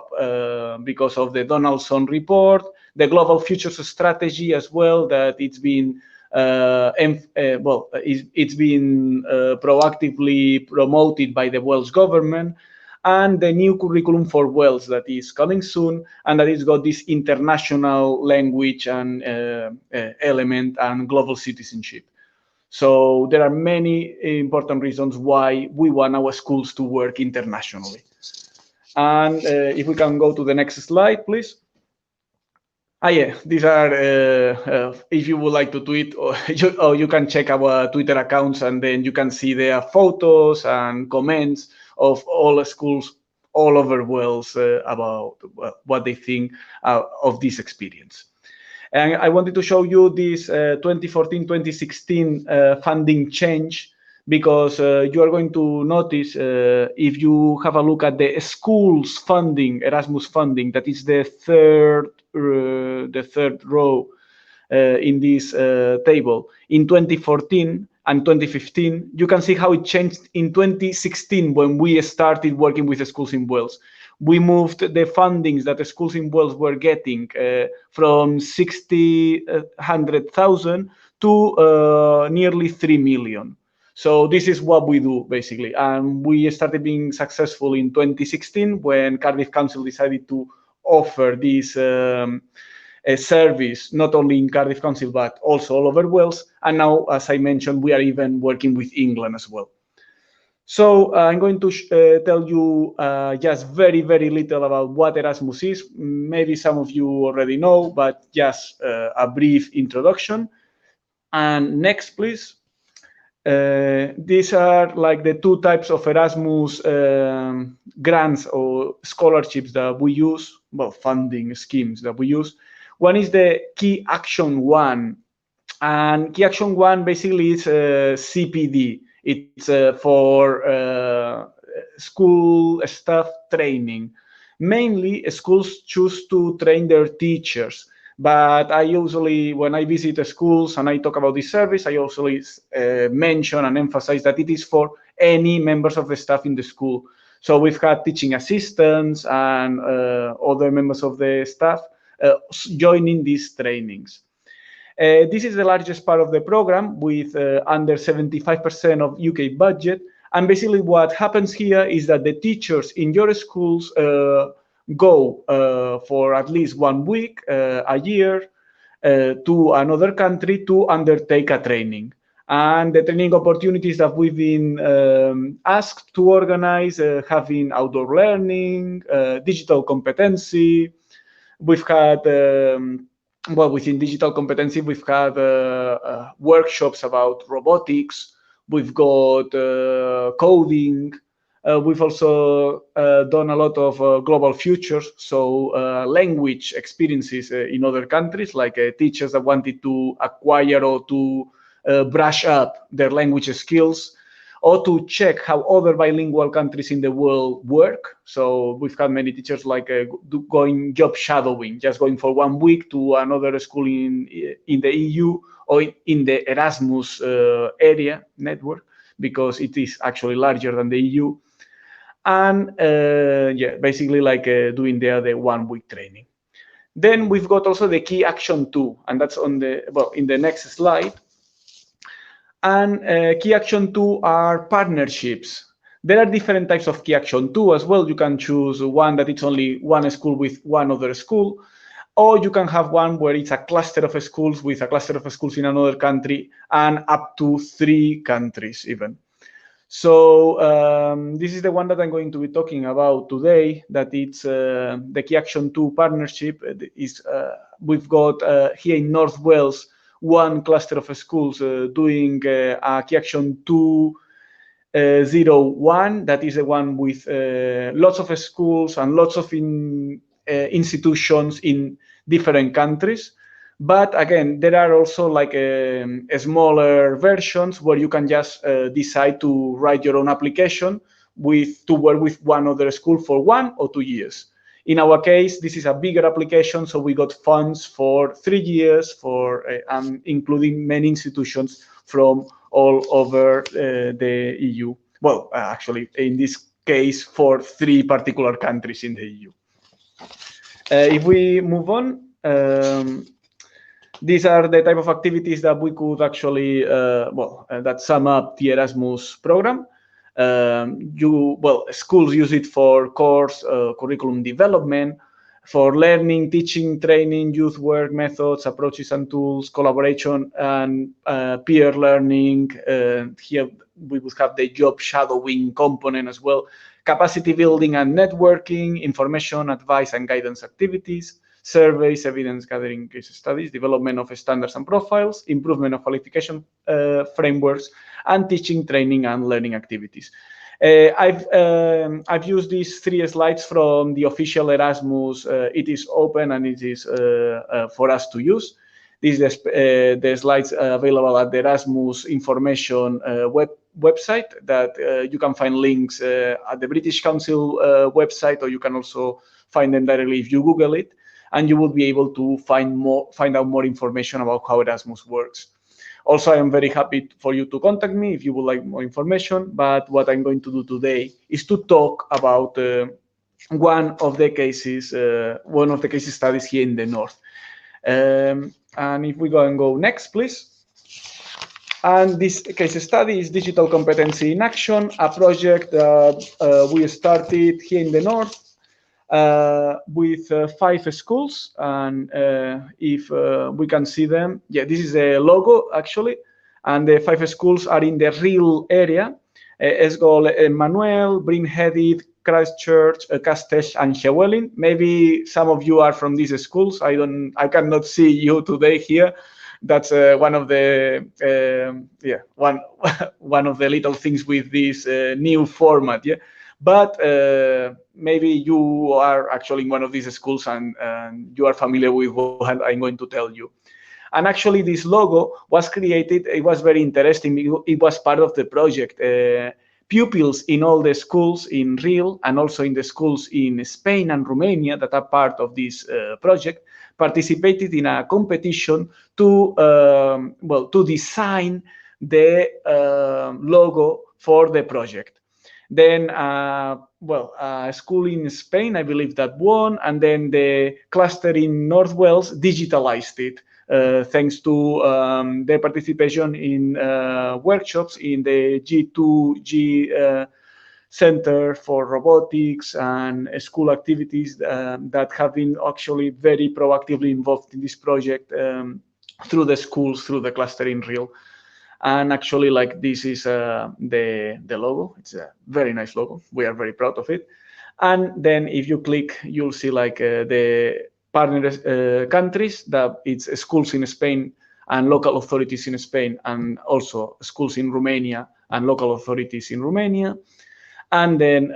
because of the Donaldson report, the Global Futures Strategy as well, that it's been it's been proactively promoted by the Welsh government, and the new curriculum for Wales that is coming soon, and that it's got this international language and element and global citizenship. So there are many important reasons why we want our schools to work internationally. And if we can go to the next slide, please. Yeah, these are, if you would like to tweet, or you can check our Twitter accounts, and then you can see there photos and comments of all schools all over Wales about what they think of this experience. And I wanted to show you this 2014-2016 funding change, because you are going to notice if you have a look at the schools funding, Erasmus funding, that is the third row in this table. In 2014 and 2015, you can see how it changed in 2016 when we started working with the schools in Wales. We moved the fundings that the schools in Wales were getting from 600,000 to nearly 3 million. So this is what we do, basically. And we started being successful in 2016 when Cardiff Council decided to offer this a service, not only in Cardiff Council, but also all over Wales. And now, as I mentioned, we are even working with England as well. So I'm going to tell you just very, very little about what Erasmus is. Maybe some of you already know, but just a brief introduction. And next, please. These are like the 2 types of Erasmus grants or scholarships that we use, well, funding schemes that we use. One is the Key Action 1. And Key Action 1 basically is CPD. It's for school staff training. Mainly, schools choose to train their teachers. But I usually, when I visit the schools and I talk about this service, I usually mention and emphasize that it is for any members of the staff in the school. So we've had teaching assistants and other members of the staff joining these trainings. This is the largest part of the program with under 75% of UK budget. And basically what happens here is that the teachers in your schools go for at least 1 week a year to another country to undertake a training. And the training opportunities that we've been asked to organize have been outdoor learning, digital competency. We've had, well, within digital competency, we've had workshops about robotics. We've got coding. We've also done a lot of global futures, so language experiences in other countries, like teachers that wanted to acquire or to brush up their language skills, or to check how other bilingual countries in the world work. So we've had many teachers like going job shadowing, just going for 1 week to another school in the EU or in the Erasmus area network, because it is actually larger than the EU. And yeah, basically like doing there the 1 week training. Then we've got also the key action 2, and that's on the, well, in the next slide. And key action 2 are partnerships. There are different types of key action 2 as well. You can choose one that it's only one school with one other school, or you can have one where it's a cluster of schools with a cluster of schools in another country and up to 3 countries even. So this is the one that I'm going to be talking about today, that it's the Key Action 2 partnership. We've got here in North Wales, one cluster of schools doing a Key Action 201, that is the one with lots of schools and lots of institutions in different countries. But again, there are also like smaller versions where you can just decide to write your own application to work with one other school for 1 or 2 years. In our case, this is a bigger application, so we got funds for 3 years, for including many institutions from all over the EU. Well, actually, in this case, for 3 particular countries in the EU. If we move on, these are the type of activities that we could actually, that sum up the Erasmus program. Schools use it for course curriculum development, for learning, teaching, training, youth work methods, approaches and tools, collaboration, and peer learning. Here we would have the job shadowing component as well, capacity building and networking, information, advice and guidance activities, surveys, evidence gathering, case studies, development of standards and profiles, improvement of qualification frameworks, and teaching, training, and learning activities. I've used these 3 slides from the official Erasmus. It is open and it is for us to use. These are the slides available at the Erasmus information website that you can find links at the British Council website, or you can also find them directly if you Google it, and you will be able to find out more information about how Erasmus works. Also, I am very happy for you to contact me if you would like more information, but what I'm going to do today is to talk about one of the case studies here in the north. And if we go next, please. And this case study is Digital Competency in Action, a project that we started here in the north with 5 schools. And if we can see them, yeah, this is the logo actually. And the 5 schools are in the real area: Esgol, Emmanuel, Brynhedydd, Christchurch, Castell, and Llywelyn. Maybe some of you are from these schools. I cannot see you today here. That's one of the one of the little things with this new format. Yeah, but maybe you are actually in one of these schools and you are familiar with what I'm going to tell you. And actually, this logo was created. It was very interesting. It was part of the project. Pupils in all the schools in Real and also in the schools in Spain and Romania that are part of this project participated in a competition to design the logo for the project. Then, well, a school in Spain, I believe, that won, and then the cluster in North Wales digitalized it, thanks to their participation in workshops in the G2G Center for Robotics and school activities that have been actually very proactively involved in this project through the schools, through the cluster in Real. And actually, like, this is the logo. It's a very nice logo. We are very proud of it. And then if you click, you'll see like the partner countries, that it's schools in Spain and local authorities in Spain, and also schools in Romania and local authorities in Romania. And then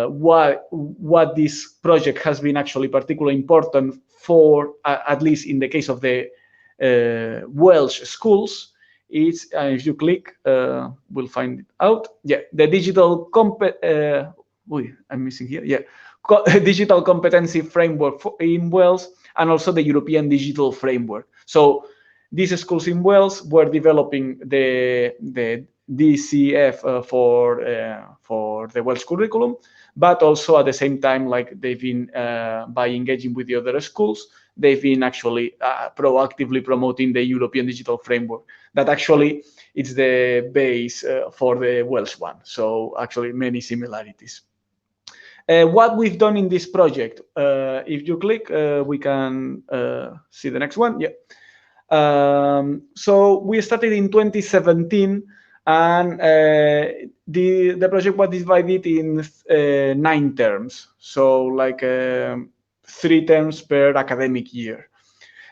what this project has been actually particularly important for, at least in the case of the Welsh schools, is, if you click, we'll find it out. Yeah, the digital I'm missing here. Yeah, digital competency framework in Wales, and also the European digital framework. So these schools in Wales were developing the DCF for the Welsh curriculum, but also at the same time, like, they've been by engaging with the other schools, they've been actually proactively promoting the European digital framework. That actually it's the base for the Welsh one. So actually many similarities. What we've done in this project, if you click, we can see the next one. Yeah. So we started in 2017, and the project was divided in 9 terms. So like 3 terms per academic year.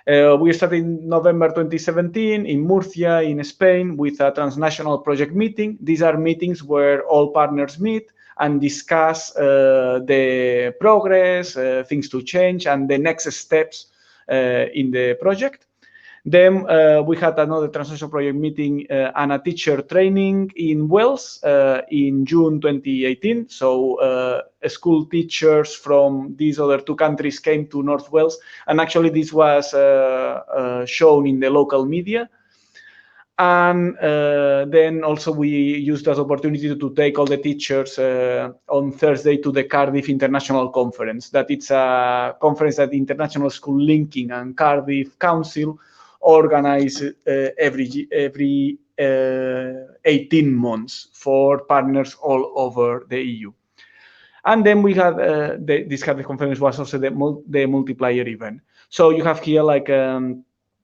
We started in November 2017 in Murcia, in Spain, with a transnational project meeting. These are meetings where all partners meet and discuss the progress, things to change, and the next steps in the project. Then we had another transnational project meeting and a teacher training in Wales in June 2018. So school teachers from these other 2 countries came to North Wales, and actually this was shown in the local media. And then also we used that opportunity to take all the teachers on Thursday to the Cardiff International Conference. That it's a conference that the International School Linking and Cardiff Council organize every 18 months for partners all over the EU. And then we had this Cardiff conference was also the multiplier event. So you have here like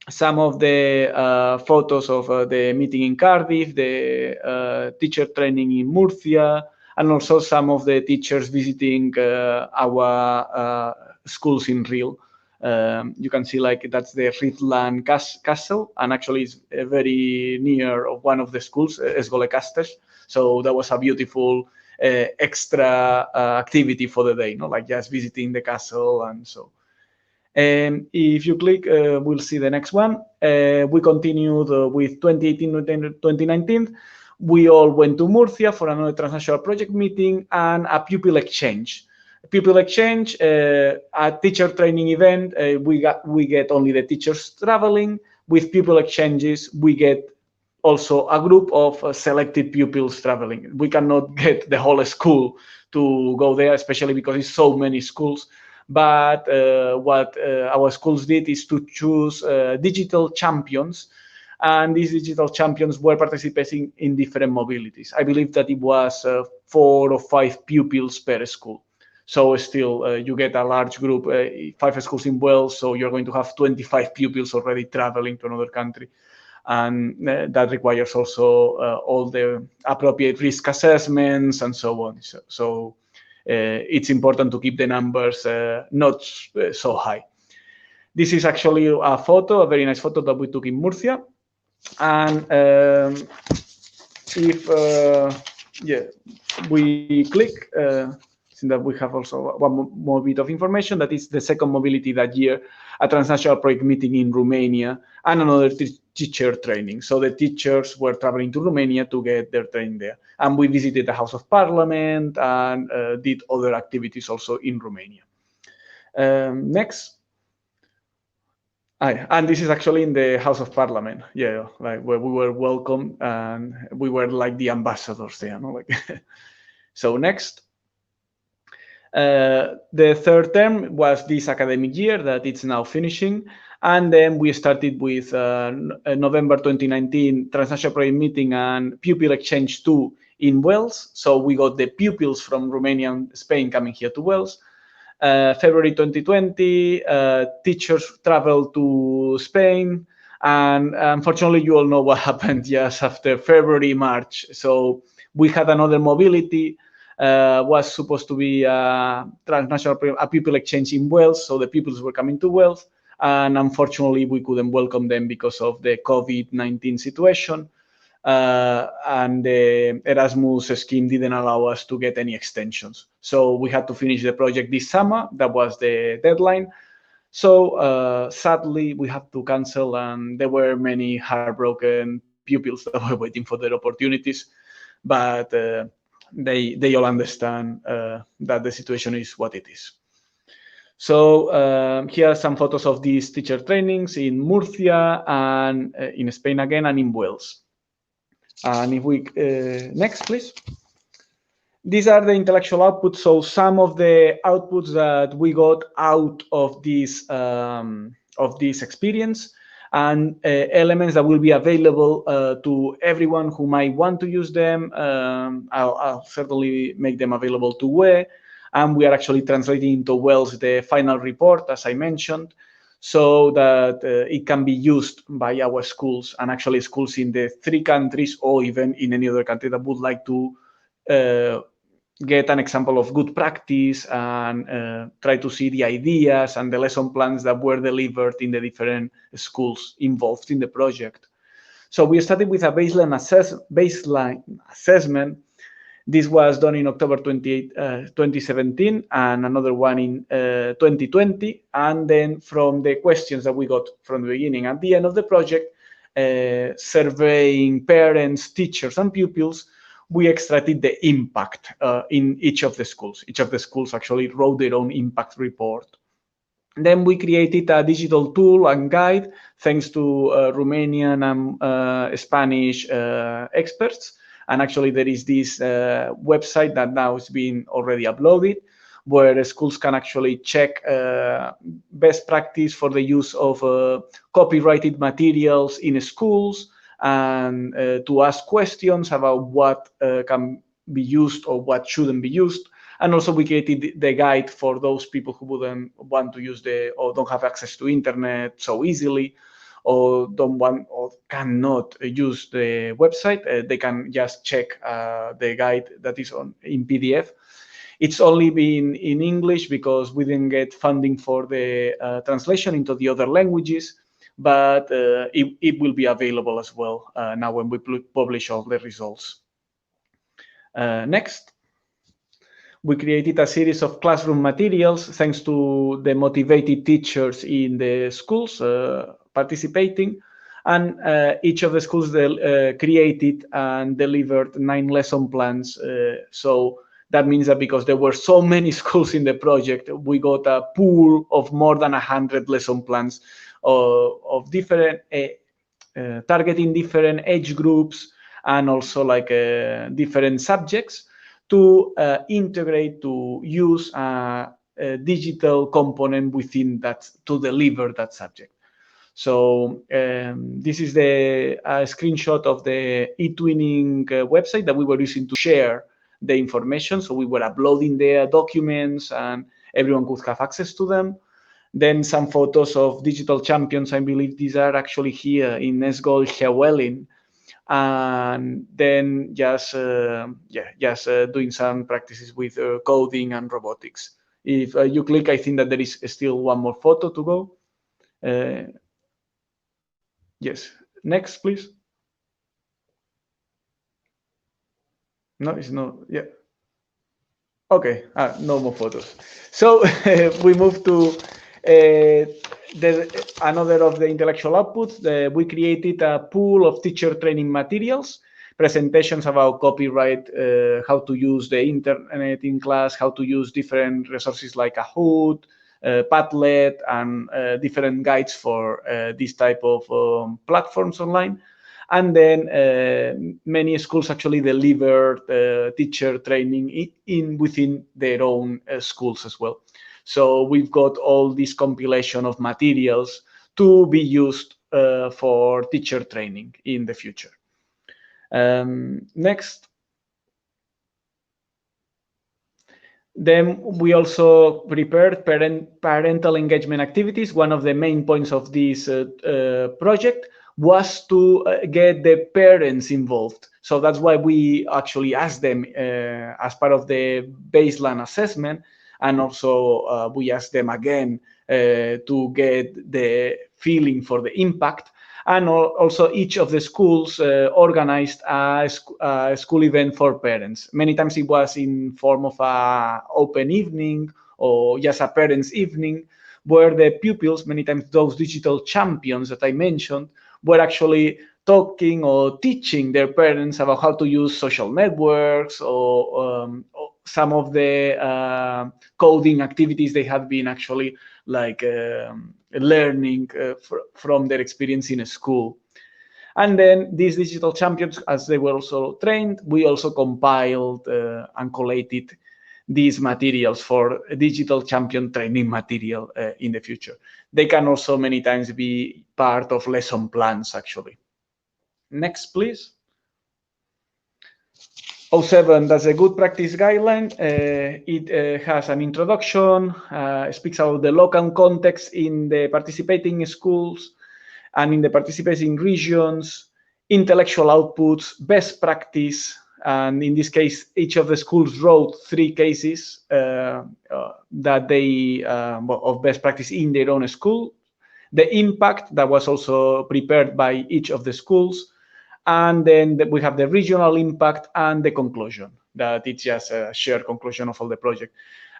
some of the photos of the meeting in Cardiff, the teacher training in Murcia, and also some of the teachers visiting our schools in Real. You can see like that's the Rhiddlan Castle, and actually it's very near of one of the schools, Esgolecasters. So that was a beautiful extra activity for the day, like just visiting the castle and so. If you click, we'll see the next one. We continued with 2018 and 2019. We all went to Murcia for another transnational project meeting and a pupil exchange. Pupil exchange, a teacher training event, we get only the teachers traveling. With pupil exchanges, we get also a group of selected pupils traveling. We cannot get the whole school to go there, especially because it's so many schools. But what our schools did is to choose digital champions, and these digital champions were participating in different mobilities. I believe that it was 4 or 5 pupils per school. So still, you get a large group, 5 schools in Wales, so you're going to have 25 pupils already traveling to another country. And that requires also all the appropriate risk assessments and so on. So it's important to keep the numbers not so high. This is actually a photo, a very nice photo that we took in Murcia. And if we click, that we have also one more bit of information, that is the second mobility that year, a transnational project meeting in Romania and another teacher training. So the teachers were traveling to Romania to get their training there. And we visited the House of Parliament and did other activities also in Romania. Next. And this is actually in the House of Parliament, like where we were welcomed and we were like the ambassadors there, like. So next. The third term was this academic year that it's now finishing. And then we started with November 2019 Transnational Project Meeting and Pupil Exchange 2 in Wales. So we got the pupils from Romania and Spain coming here to Wales. February 2020, teachers traveled to Spain. And unfortunately, you all know what happened just after February, March. So we had another mobility. Was supposed to be a pupil exchange in Wales. So the pupils were coming to Wales. And unfortunately, we couldn't welcome them because of the COVID-19 situation. And the Erasmus scheme didn't allow us to get any extensions. So we had to finish the project this summer. That was the deadline. So sadly, we had to cancel, and there were many heartbroken pupils that were waiting for their opportunities. But they all understand that the situation is what it is. So here are some photos of these teacher trainings in Murcia and in Spain again and in Wales. And if we, next please. These are the intellectual outputs. So some of the outputs that we got out of this experience and elements that will be available to everyone who might want to use them. I'll certainly make them available to WE. And we are actually translating into Wales the final report, as I mentioned, so that it can be used by our schools and actually schools in the 3 countries or even in any other country that would like to get an example of good practice and try to see the ideas and the lesson plans that were delivered in the different schools involved in the project. So we started with a baseline assessment. This was done in October 2017 and another one in 2020. And then from the questions that we got from the beginning at the end of the project, surveying parents, teachers, and pupils, we extracted the impact in each of the schools. Each of the schools actually wrote their own impact report. Then we created a digital tool and guide thanks to Romanian and Spanish experts. And actually there is this website that now is being already uploaded where schools can actually check best practice for the use of copyrighted materials in schools and to ask questions about what can be used or what shouldn't be used. And also we created the guide for those people who wouldn't want to use or don't have access to internet so easily or don't want or cannot use the website. They can just check the guide that is in PDF. It's only been in English because we didn't get funding for the translation into the other languages, but it will be available as well now when we publish all the results. Next. We created a series of classroom materials thanks to the motivated teachers in the schools participating. And each of the schools created and delivered 9 lesson plans. So that means that because there were so many schools in the project, we got a pool of more than 100 lesson plans of different, targeting different age groups and also like different subjects to integrate, to use a digital component within that to deliver that subject. So this is a screenshot of the eTwinning website that we were using to share the information. So we were uploading their documents and everyone could have access to them. Then some photos of digital champions. I believe these are actually here in Esgol, Llywelyn. And then just doing some practices with coding and robotics. If you click, I think that there is still one more photo to go. Yes, next, please. No, it's not. Yeah. Okay, no more photos. So we move to another of the intellectual outputs. We created a pool of teacher training materials, presentations about copyright, how to use the internet in class, how to use different resources like Kahoot, Padlet, and different guides for this type of platforms online. And then many schools actually deliver teacher training within their own schools as well. So we've got all this compilation of materials to be used for teacher training in the future. Next. Then we also prepared parental engagement activities. One of the main points of this project was to get the parents involved. So that's why we actually asked them as part of the baseline assessment, and also we asked them again to get the feeling for the impact. And also each of the schools organized a school event for parents. Many times it was in form of an open evening or just a parents' evening, where the pupils, many times those digital champions that I mentioned, were actually talking or teaching their parents about how to use social networks or some of the coding activities they had been actually like learning from their experience in a school. And then these digital champions, as they were also trained, we also compiled and collated these materials for digital champion training material in the future. They can also many times be part of lesson plans, actually. Next, please. 07, that's a good practice guideline. It has an introduction, speaks about the local context in the participating schools and in the participating regions, intellectual outputs, best practice, and in this case, each of the schools wrote 3 cases that they of best practice in their own school, the impact that was also prepared by each of the schools, and then we have the regional impact and the conclusion, that it's just a shared conclusion of all the project.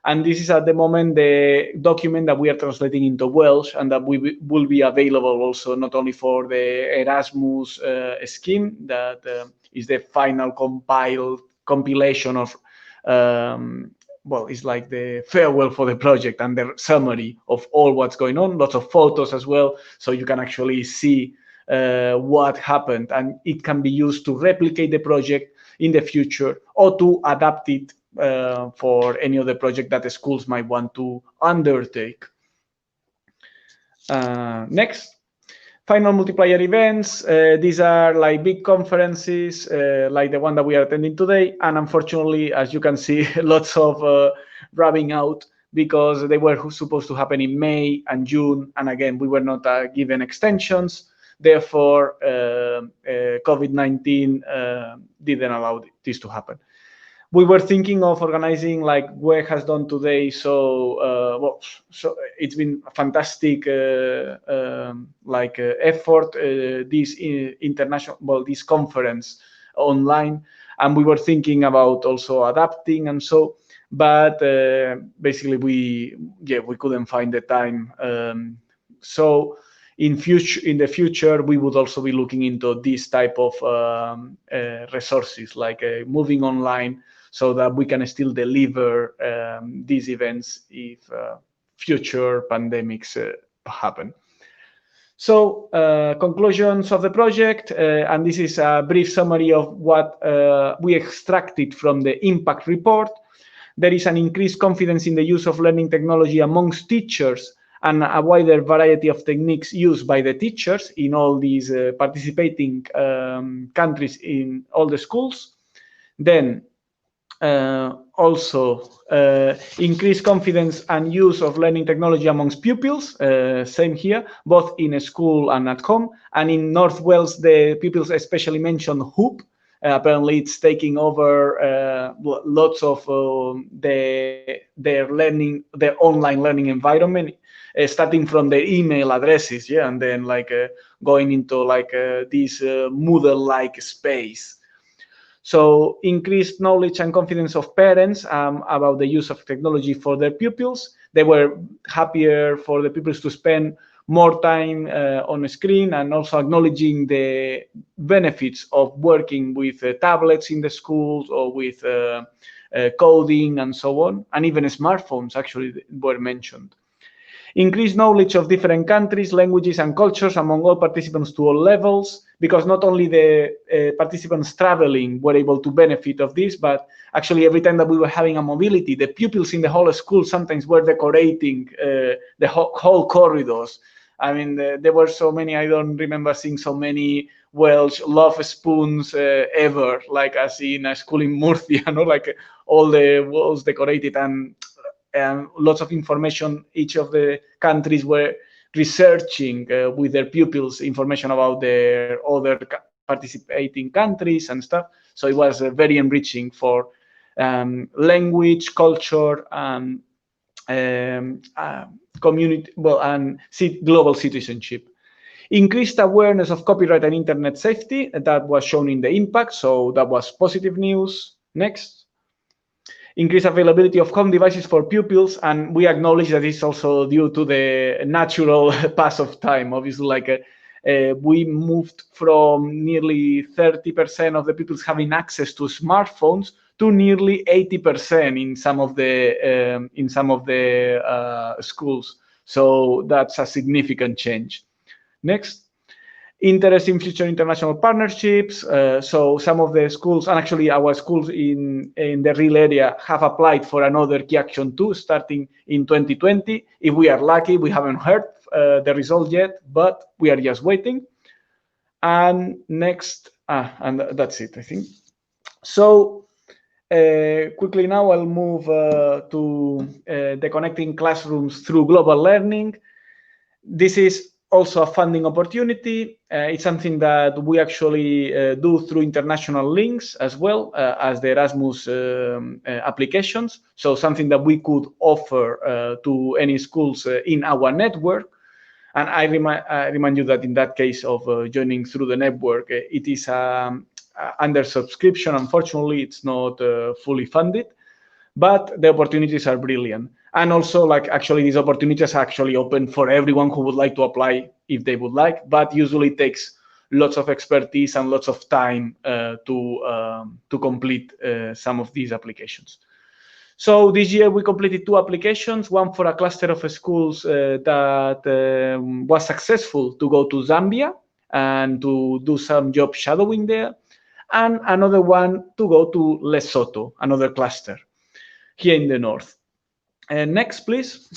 And this is at the moment the document that we are translating into Welsh, and that will be available also not only for the Erasmus scheme, that is the final compilation of, well, it's like the farewell for the project and the summary of all what's going on, lots of photos as well, so you can actually see what happened, and it can be used to replicate the project in the future or to adapt it for any other project that the schools might want to undertake. Next, final multiplier events. These are like big conferences like the one that we are attending today, and unfortunately, as you can see, lots of rubbing out because they were supposed to happen in May and June, and again, we were not given extensions. Therefore, COVID-19 didn't allow this to happen. We were thinking of organizing like WEG has done today. So, so it's been a fantastic effort. This international, this conference online, and we were thinking about also adapting and so. But basically, we couldn't find the time. So. In the future, we would also be looking into this type of resources, like moving online, so that we can still deliver these events if future pandemics happen. So, conclusions of the project, and this is a brief summary of what we extracted from the impact report. There is an increased confidence in the use of learning technology amongst teachers, and a wider variety of techniques used by the teachers in all these participating countries in all the schools. Then also increased confidence and use of learning technology amongst pupils, same here, both in a school and at home. And in North Wales, the pupils especially mentioned Hoop. Apparently, it's taking over lots of their online learning environment, starting from their email addresses, and then like going into like this Moodle-like space. So increased knowledge and confidence of parents about the use of technology for their pupils. They were happier for the pupils to spend more time on a screen, and also acknowledging the benefits of working with tablets in the schools or with coding and so on, and even smartphones actually were mentioned. Increased knowledge of different countries, languages, and cultures among all participants to all levels. because not only the participants traveling were able to benefit of this, but actually every time that we were having a mobility, the pupils in the whole school sometimes were decorating the whole corridors. I mean, there were so many, I don't remember seeing so many Welsh love spoons ever, like as in a school in Murcia, like all the walls decorated, and lots of information. Each of the countries were researching with their pupils information about their other participating countries and stuff. So it was very enriching for language, culture, and community, and global citizenship. Increased awareness of copyright and internet safety, that was shown in the impact, so that was positive news. Next. Increased availability of home devices for pupils, and we acknowledge that it's also due to the natural pass of time. Obviously, like we moved from nearly 30% of the pupils having access to smartphones to nearly 80% in some of the schools. So that's a significant change. Next. Interest in future international partnerships. So some of the schools, and actually our schools in the real area, have applied for another Key Action 2 starting in 2020. If we are lucky, we haven't heard the result yet, but we are just waiting. And next, and that's it, I think. So quickly now I'll move to the connecting classrooms through global learning. This is also a funding opportunity. It's something that we actually do through international links as well as the Erasmus applications. So something that we could offer to any schools in our network. And I remind you that in that case of joining through the network, it is under subscription. Unfortunately, it's not fully funded, but the opportunities are brilliant. And also, like, actually, these opportunities are actually open for everyone who would like to apply if they would like, but usually it takes lots of expertise and lots of time to complete some of these applications. So this year we completed 2 applications, one for a cluster of schools that was successful to go to Zambia and to do some job shadowing there, and another one to go to Lesotho, another cluster here in the north. Next, please.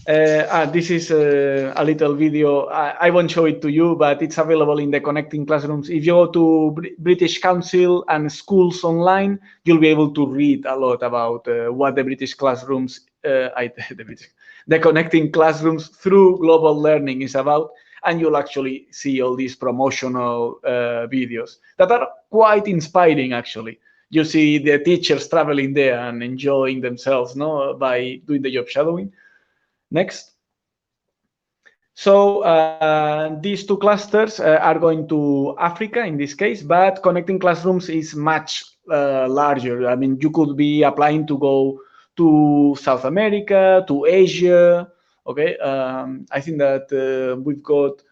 This is a little video. I won't show it to you, but it's available in the Connecting Classrooms. If you go to British Council and Schools Online, you'll be able to read a lot about what the British Classrooms, the Connecting Classrooms through Global Learning is about. And you'll actually see all these promotional videos that are quite inspiring, actually. You see the teachers traveling there and enjoying themselves, by doing the job shadowing. Next. So these 2 clusters are going to Africa in this case, but Connecting Classrooms is much larger. I mean, you could be applying to go to South America, to Asia. Okay, I think that we've got,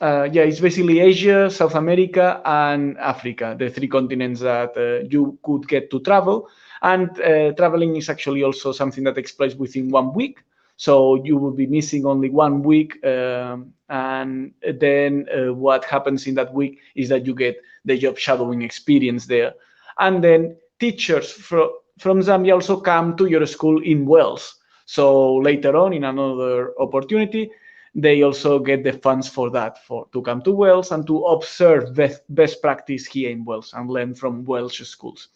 it's basically Asia, South America, and Africa, the 3 continents that you could get to travel. And traveling is actually also something that takes place within 1 week. So you will be missing only 1 week. And then what happens in that week is that you get the job shadowing experience there. And then teachers from Zambia also come to your school in Wales. So later on, in another opportunity, they also get the funds for that, to come to Wales and to observe best practice here in Wales and learn from Welsh schools.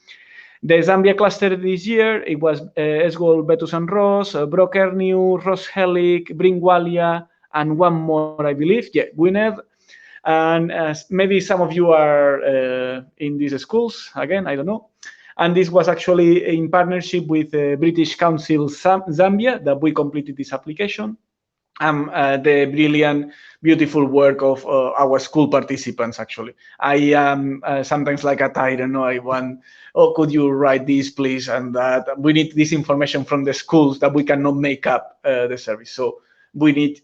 The Zambia cluster this year, it was Esgol, Betus and Ross, Brokernew, Roshellick, Bringwalia, and one more, I believe, Gwynedd. And maybe some of you are in these schools, again, I don't know. And this was actually in partnership with British Council Zambia that we completed this application. The brilliant, beautiful work of our school participants, actually. I am sometimes like a tyrant. I want, could you write this, please? And that we need this information from the schools that we cannot make up the service. So we need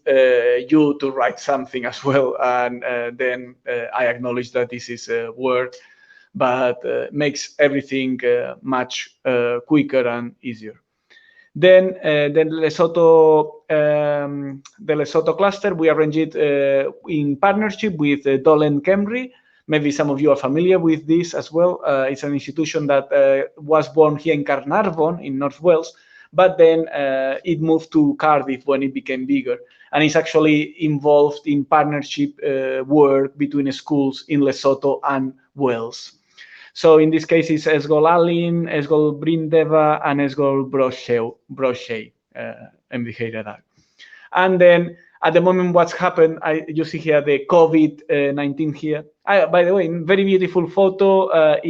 you to write something as well. And then I acknowledge that this is work, but makes everything much quicker and easier. Then the Lesotho cluster, we arranged it in partnership with Dolen Gymru. Maybe some of you are familiar with this as well. It's an institution that was born here in Carnarvon in North Wales, but then it moved to Cardiff when it became bigger. And it's actually involved in partnership work between schools in Lesotho and Wales. So in this case, it's Esgol Alin, Esgol Brindeva, and Esgol Brochet, And then at the moment, what's happened, you see here the COVID-19 here. By the way, very beautiful photo. I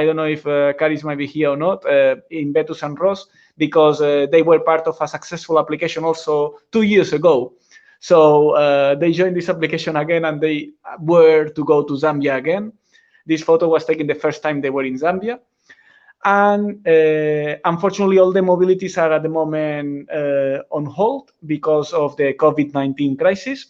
don't know if Caris might be here or not, in Betus and Ross, because they were part of a successful application also 2 years ago. So they joined this application again, and they were to go to Zambia again. This photo was taken the first time they were in Zambia. And unfortunately, all the mobilities are at the moment on hold because of the COVID-19 crisis.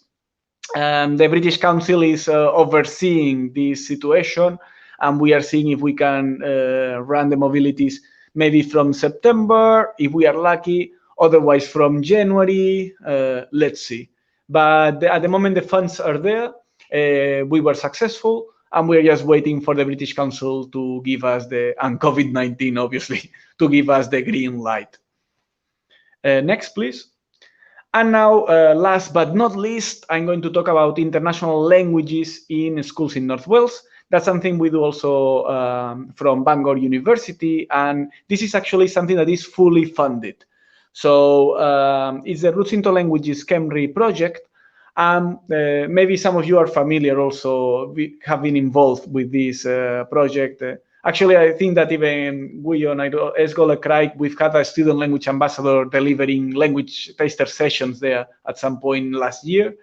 The British Council is overseeing this situation, and we are seeing if we can run the mobilities maybe from September, if we are lucky, otherwise from January, let's see. But at the moment, the funds are there. We were successful. And we're just waiting for the British Council to give us and COVID-19, obviously, to give us the green light. Next, please. And now, last but not least, I'm going to talk about international languages in schools in North Wales. That's something we do also from Bangor University. And this is actually something that is fully funded. So it's the Roots into Languages Gymru project. Maybe some of you are familiar also, we have been involved with this project. Actually, I think that even we on Esgol Craig, we've had a student language ambassador delivering language taster sessions there at some point last year.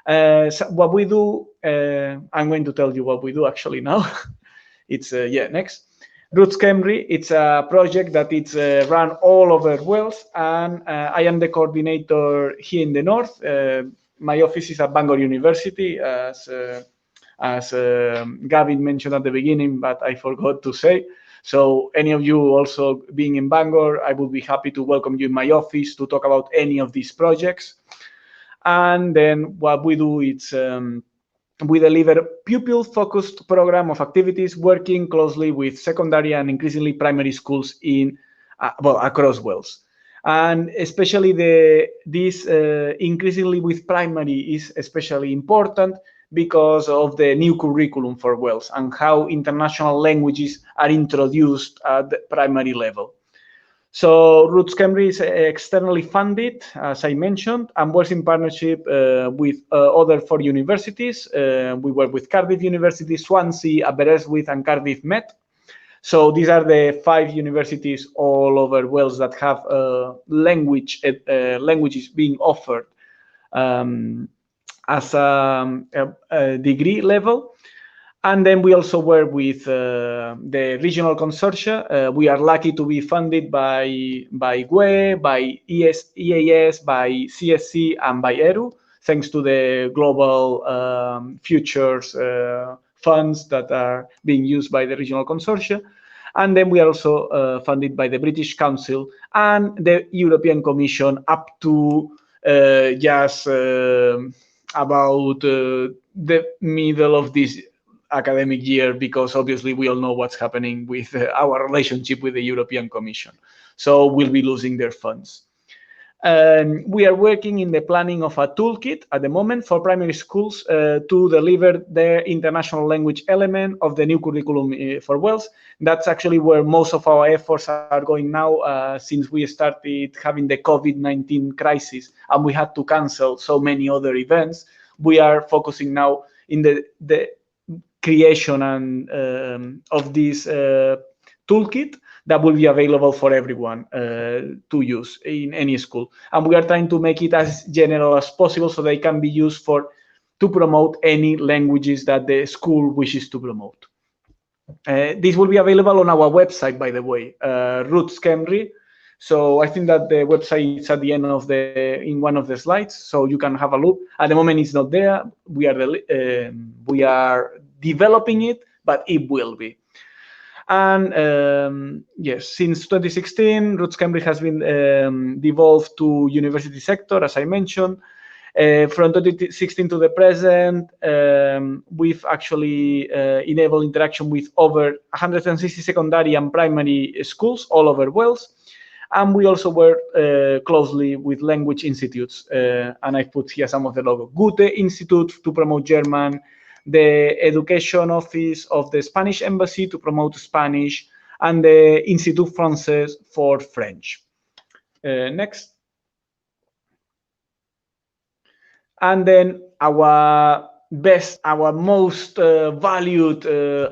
So what we do, I'm going to tell you what we do actually now. It's, next. Roots Gymru, it's a project that it's run all over Wales, and I am the coordinator here in the north. My office is at Bangor University, as Gavin mentioned at the beginning, but I forgot to say. So any of you also being in Bangor, I would be happy to welcome you in my office to talk about any of these projects. And then what we do is we deliver pupil-focused program of activities working closely with secondary and increasingly primary schools in across Wales. And especially this increasingly with primary is especially important because of the new curriculum for Wales and how international languages are introduced at the primary level. So Roots Gymru is externally funded, as I mentioned, and works in partnership with other 4 universities. We work with Cardiff University, Swansea, Aberystwyth, and Cardiff Met. So these are the 5 universities all over Wales that have languages being offered as a degree level. And then we also work with the regional consortia. We are lucky to be funded by GWE, by EAS, by CSC, and by ERU, thanks to the global futures funds that are being used by the regional consortia. And then we are also funded by the British Council and the European Commission up to just about the middle of this academic year, because obviously we all know what's happening with our relationship with the European Commission. So we'll be losing their funds. We are working in the planning of a toolkit at the moment for primary schools to deliver the international language element of the new curriculum for Wales. That's actually where most of our efforts are going now, since we started having the COVID-19 crisis and we had to cancel so many other events. We are focusing now in the creation and of this toolkit that will be available for everyone to use in any school. And we are trying to make it as general as possible so they can be used to promote any languages that the school wishes to promote. This will be available on our website, by the way, Roots Gymru. So I think that the website is at the end of in one of the slides, so you can have a look. At the moment, it's not there. We are developing it, but it will be. And yes, since 2016, Roots Cambridge has been devolved to university sector, as I mentioned. From 2016 to the present, we've actually enabled interaction with over 160 secondary and primary schools all over Wales. And we also work closely with language institutes. And I put here some of the logo. Goethe Institute to promote German, the Education Office of the Spanish Embassy to promote Spanish, and the Institut Français for French. Next. And then our most valued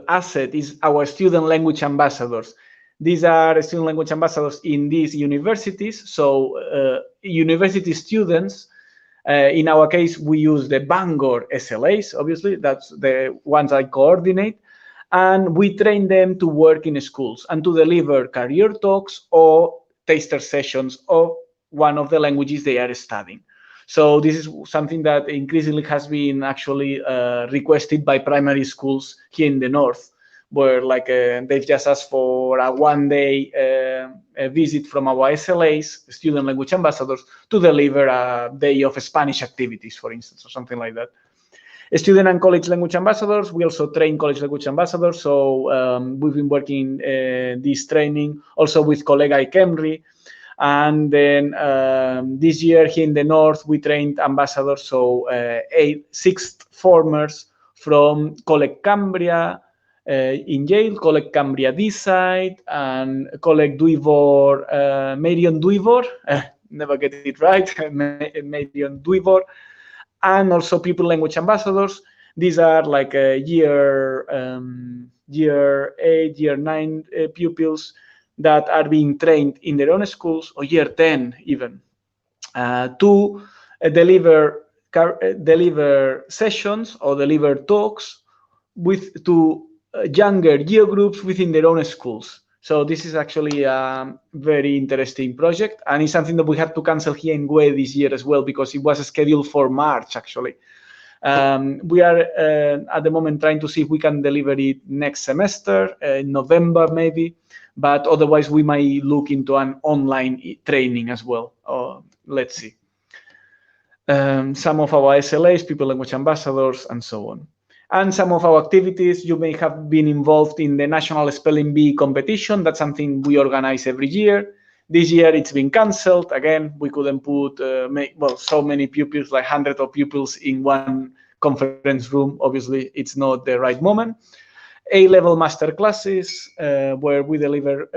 asset is our student language ambassadors. These are student language ambassadors in these universities. So university students, in our case, we use the Bangor SLAs, obviously, that's the ones I coordinate. And we train them to work in schools and to deliver career talks or taster sessions of one of the languages they are studying. So this is something that increasingly has been actually requested by primary schools here in the north, where they've just asked for a one-day visit from our SLAs, student language ambassadors, to deliver a day of Spanish activities, for instance, or something like that. Student and college language ambassadors, we also train college language ambassadors. So we've been working this training also with Llygaid Gymru. And then this year here in the north, we trained ambassadors, so 6 formers from Coleg Cambria in Yale, Coleg Cambria this side, and Coleg Dwyfor, Marion Dwyfor, never get it right, Marion Dwyfor, and also pupil language ambassadors. These are like year 8, year 9 pupils that are being trained in their own schools, or year 10 even, to deliver sessions or deliver talks to younger year groups within their own schools. So this is actually a very interesting project, and it's something that we had to cancel here in GUE this year as well, because it was scheduled for March, actually. We are at the moment trying to see if we can deliver it next semester, in November maybe, but otherwise we might look into an online training as well. Let's see. Some of our SLAs, people language ambassadors, and so on. And some of our activities, you may have been involved in the National Spelling Bee competition. That's something we organize every year. This year it's been cancelled. Again, we couldn't put so many pupils, like hundreds of pupils in one conference room. Obviously, it's not the right moment. A-level master classes, where we deliver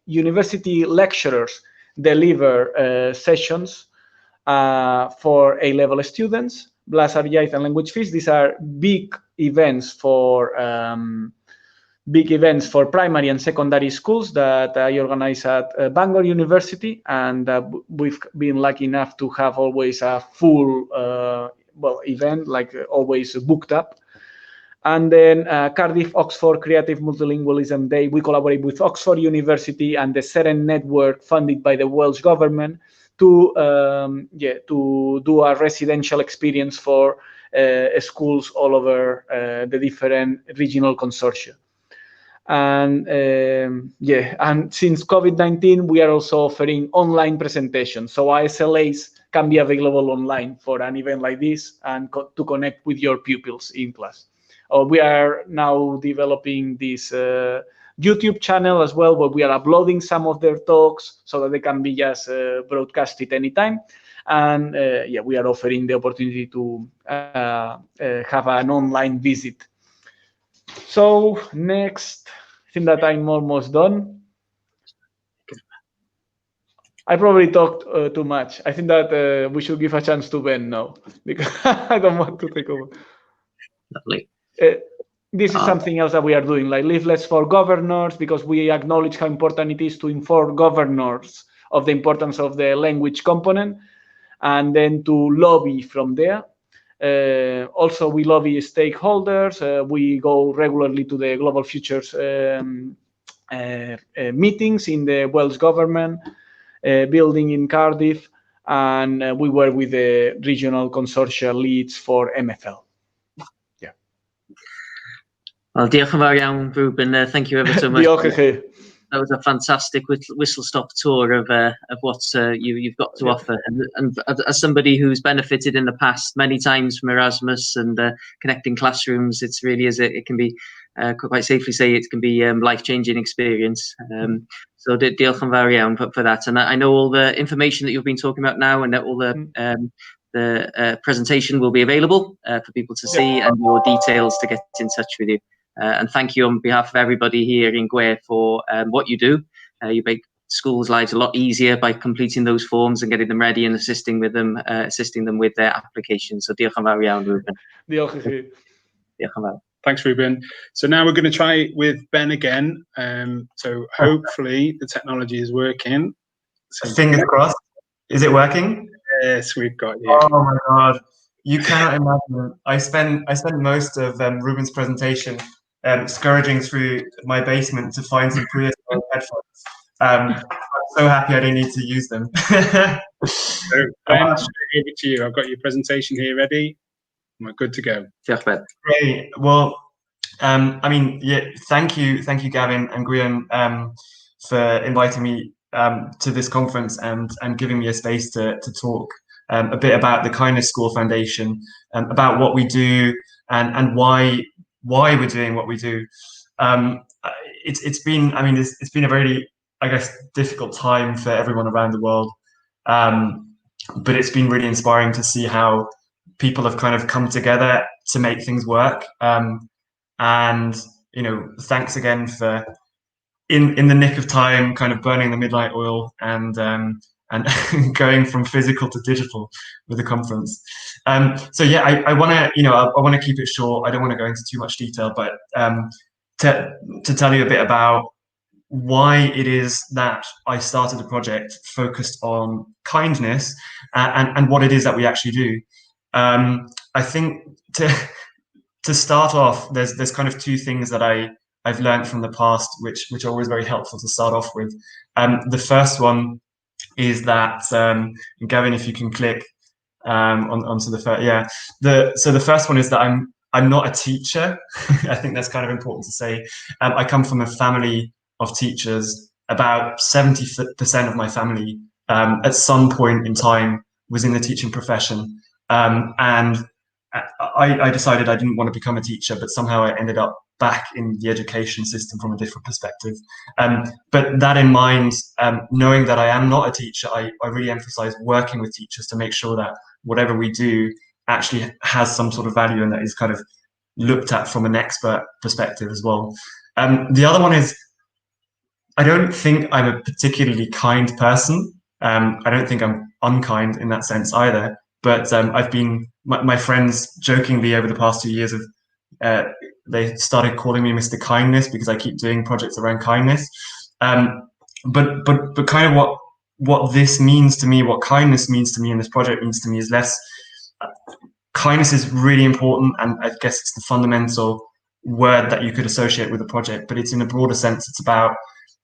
university lecturers deliver sessions for A-level students. Blas Arjaiz and Language Feast. These are big events for primary and secondary schools that I organize at Bangor University, and we've been lucky enough to have always a full event, like always booked up. And then Cardiff Oxford Creative Multilingualism Day, we collaborate with Oxford University and the Seren Network, funded by the Welsh government, to do a residential experience for schools all over the different regional consortia. And and since COVID-19, we are also offering online presentations. So SLAs can be available online for an event like this and to connect with your pupils in class. We are now developing this YouTube channel as well, where we are uploading some of their talks so that they can be just broadcasted anytime. And we are offering the opportunity to have an online visit. So next, I think that I'm almost done. I probably talked too much. I think that we should give a chance to Ben now, because I don't want to take over. Lovely. This is something else that we are doing, like leaflets for governors, because we acknowledge how important it is to inform governors of the importance of the language component, and then to lobby from there. Also, we lobby stakeholders. We go regularly to the Global Futures meetings in the Welsh government building in Cardiff, and we work with the regional consortia leads for MFL. Wel, diolch yn fawr iawn, Ruben. Thank you ever so much. Diolch i chi. That was a fantastic whistle-stop tour of what you've got to offer. And as somebody who's benefited in the past many times from Erasmus and connecting classrooms, it's really it can be quite safely say it can be life-changing experience. So diolch yn fawr iawn for that. And I know all the information that you've been talking about now and that all the presentation will be available for people to see and your details to get in touch with you. And thank you on behalf of everybody here in Gwe for what you do. You make schools' lives a lot easier by completing those forms and getting them ready and assisting them with their applications. So diolch yn fawr iawn, Ruben. Diolch i chi. Diolch yn fawr. Thanks, Ruben. So now we're going to try with Ben again. So hopefully the technology is working. So fingers crossed. Is it working? Yes, we've got you. Oh my God. You cannot imagine. I spent most of Ruben's presentation scourging through my basement to find some prehistoric headphones. I'm so happy I didn't need to use them. So Ben, straight over to you. I've got your presentation here ready. We're good to go. Diolch, Ben. Great. Well, I mean, yeah, thank you, Gavin and Guillaume, for inviting me to this conference and giving me a space to talk a bit about the Kindness School Foundation, about what we do and why we're doing what we do. It's been a very, I guess, difficult time for everyone around the world, but it's been really inspiring to see how people have kind of come together to make things work. And thanks again for in the nick of time, kind of burning the midnight oil and going from physical to digital with the conference. So yeah, I want to keep it short. I don't want to go into too much detail, but to tell you a bit about why it is that I started a project focused on kindness and what it is that we actually do. I think to start off, there's kind of two things that I've learned from the past, which are always very helpful to start off with. The first one is that, Gavin, if you can click onto the first, yeah. So the first one is that I'm not a teacher. I think that's kind of important to say. I come from a family of teachers. About 70% of my family at some point in time was in the teaching profession. And I decided I didn't want to become a teacher, but somehow I ended up back in the education system from a different perspective. But that in mind, knowing that I am not a teacher, I really emphasize working with teachers to make sure that whatever we do actually has some sort of value and that is kind of looked at from an expert perspective as well. The other one is, I don't think I'm a particularly kind person. I don't think I'm unkind in that sense either. But I've been, my friends jokingly over the past 2 years they started calling me Mr. Kindness because I keep doing projects around kindness. But kind of what this means to me, what kindness means to me and this project means to me is less, kindness is really important, and I guess it's the fundamental word that you could associate with the project, but it's in a broader sense, it's about,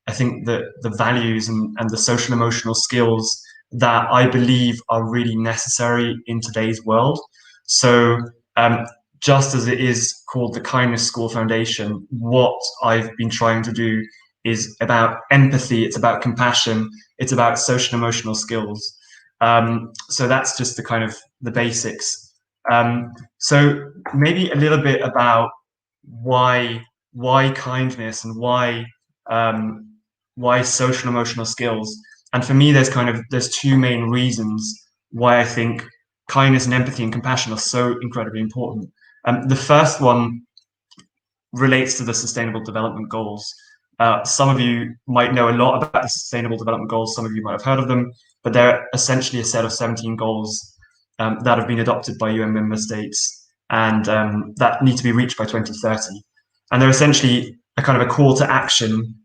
I think, the values and the social emotional skills that I believe are really necessary in today's world. So just as it is called the Kindness School Foundation, what I've been trying to do is about empathy, it's about compassion, it's about social emotional skills. So that's just the kind of the basics. So maybe a little bit about why kindness and why social emotional skills. And for me, there's two main reasons why I think kindness and empathy and compassion are so incredibly important. The first one relates to the Sustainable Development Goals. Some of you might know a lot about the Sustainable Development Goals. Some of you might have heard of them, but they're essentially a set of 17 goals that have been adopted by UN member states and that need to be reached by 2030. And they're essentially a kind of a call to action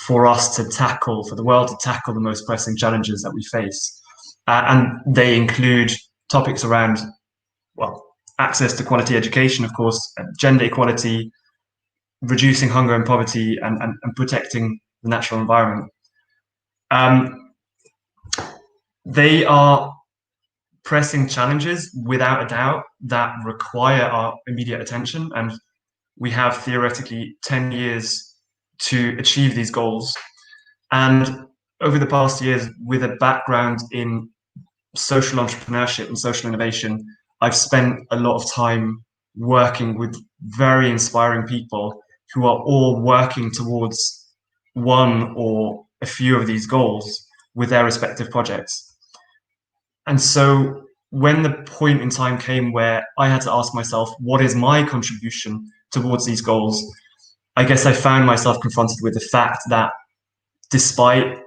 for us to tackle, for the world to tackle the most pressing challenges that we face. And they include topics around, well, access to quality education, of course, gender equality, reducing hunger and poverty, and protecting the natural environment. They are pressing challenges, without a doubt, that require our immediate attention. And we have theoretically 10 years to achieve these goals. And over the past years, with a background in social entrepreneurship and social innovation, I've spent a lot of time working with very inspiring people who are all working towards one or a few of these goals with their respective projects. And so when the point in time came where I had to ask myself, what is my contribution towards these goals? I guess I found myself confronted with the fact that despite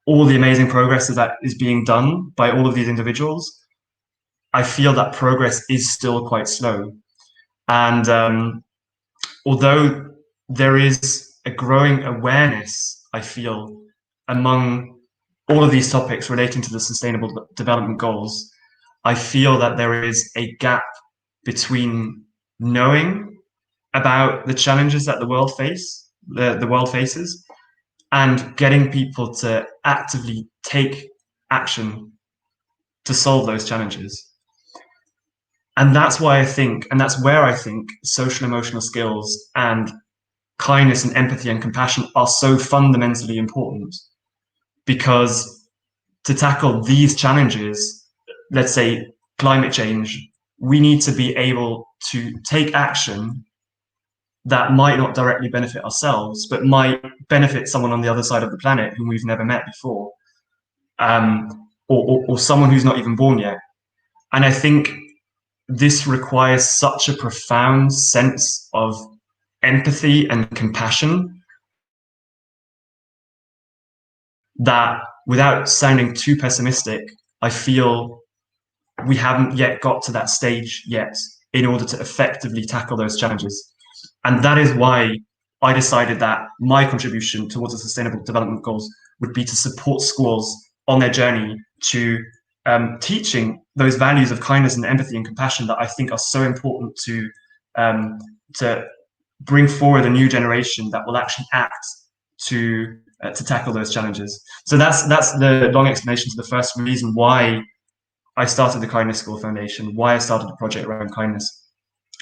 all the amazing progress that is being done by all of these individuals, I feel that progress is still quite slow. And although there is a growing awareness, I feel, among all of these topics relating to the Sustainable Development Goals, I feel that there is a gap between knowing about the challenges that the world faces, and getting people to actively take action to solve those challenges. And that's why I think, and that's where I think social emotional skills and kindness and empathy and compassion are so fundamentally important. Because to tackle these challenges, let's say climate change, we need to be able to take action that might not directly benefit ourselves, but might benefit someone on the other side of the planet whom we've never met before, or someone who's not even born yet. And I think this requires such a profound sense of empathy and compassion that, without sounding too pessimistic, I feel we haven't yet got to that stage yet in order to effectively tackle those challenges. And that is why I decided that my contribution towards the Sustainable Development Goals would be to support schools on their journey to teaching those values of kindness and empathy and compassion that I think are so important to bring forward a new generation that will actually act to tackle those challenges. So that's the long explanation to the first reason why I started the Kindness School Foundation, why I started a project around kindness.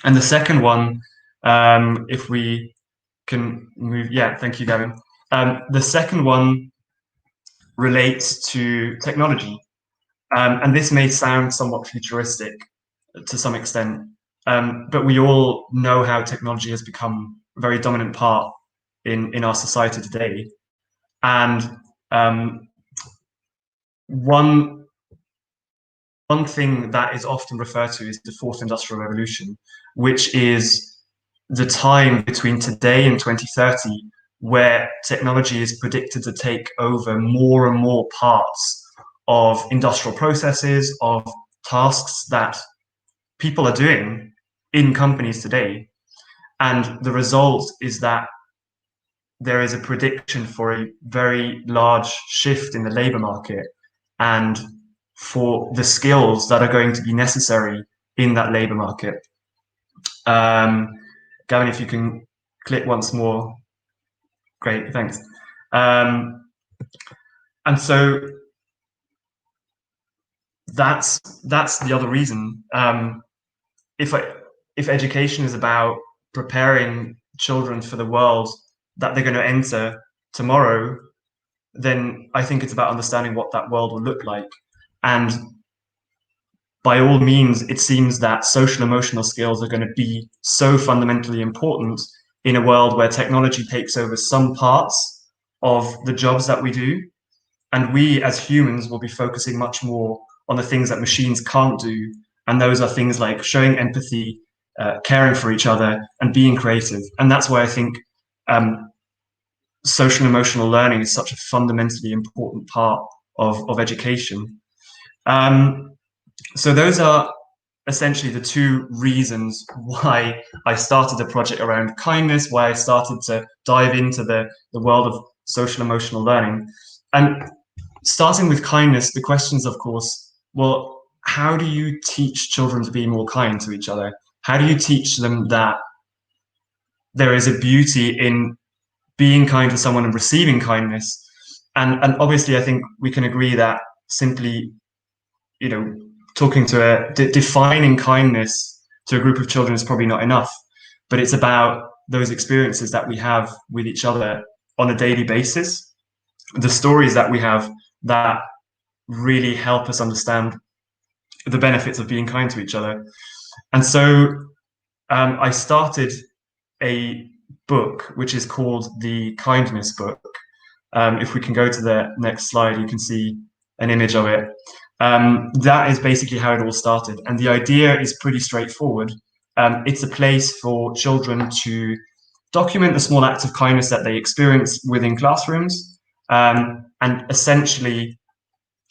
And the second one, if we can move, yeah, thank you, Gavin. The second one relates to technology. And this may sound somewhat futuristic to some extent, but we all know how technology has become a very dominant part in our society today. And one thing that is often referred to is the fourth industrial revolution, which is the time between today and 2030 where technology is predicted to take over more and more parts of industrial processes, of tasks that people are doing in companies today. And the result is that there is a prediction for a very large shift in the labor market and for the skills that are going to be necessary in that labor market. Gavin, if you can click once more. Great, thanks. And so that's the other reason. If education is about preparing children for the world that they're going to enter tomorrow, then I think it's about understanding what that world will look like. And by all means, it seems that social emotional skills are going to be so fundamentally important in a world where technology takes over some parts of the jobs that we do. And we as humans will be focusing much more on the things that machines can't do. And those are things like showing empathy, caring for each other, and being creative. And that's why I think social emotional learning is such a fundamentally important part of education. So those are essentially the two reasons why I started a project around kindness, why I started to dive into the world of social emotional learning. And starting with kindness, the question is, of course, well, how do you teach children to be more kind to each other? How do you teach them that there is a beauty in being kind to someone and receiving kindness? And obviously, I think we can agree that simply, talking to defining kindness to a group of children is probably not enough. but it's about those experiences that we have with each other on a daily basis, the stories that we have that really help us understand the benefits of being kind to each other. And so I started a book which is called the Kindness Book. If we can go to the next slide, you can see an image of it. That is basically how it all started. And the idea is pretty straightforward. It's a place for children to document the small acts of kindness that they experience within classrooms. And essentially,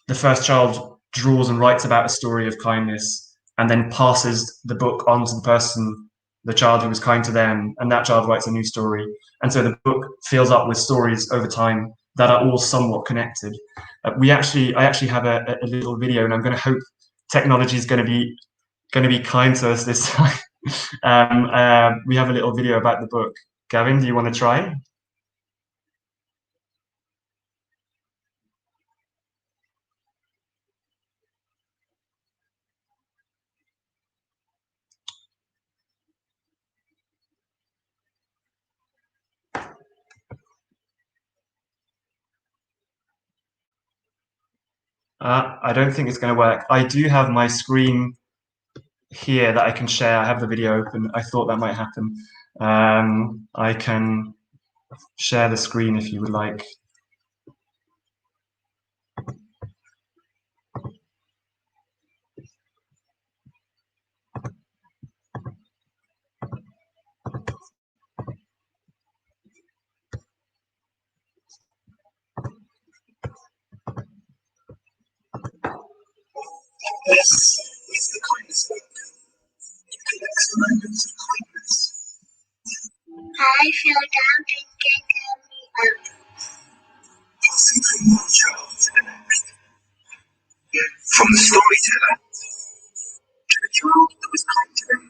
the first child draws and writes about a story of kindness and then passes the book on to the person, the child who was kind to them, and that child writes a new story. And so the book fills up with stories over time that are all somewhat connected. I actually have a little video, and I'm going to hope technology is going to be kind to us this time. We have a little video about the book. Gavin, do you want to try? I don't think it's going to work. I do have my screen here that I can share. I have the video open. I thought that might happen. I can share the screen if you would like. This is the Kindness Book. It collects moments of kindness. I feel down and get me up. Passing from one child to the next. From the storyteller to the child that was kind to them.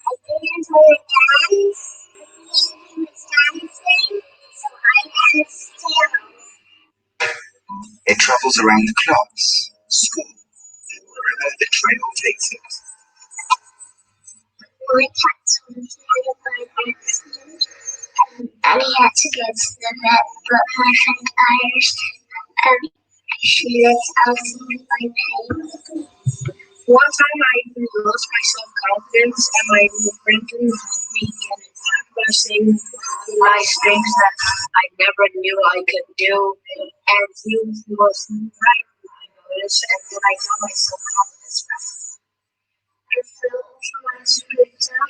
I didn't want to dance. He was dancing, so I danced too. It travels around the class, school, wherever the trail takes it. My cat was murdered by accident, and he had to get to the vet, but my friend Iris, she lets outside my pain. One time I lost my self-confidence, and my friend helped me get it back by saying nice things that I never knew I could do, and he was right. And then I got my self-confidence back. I felt my spirits up,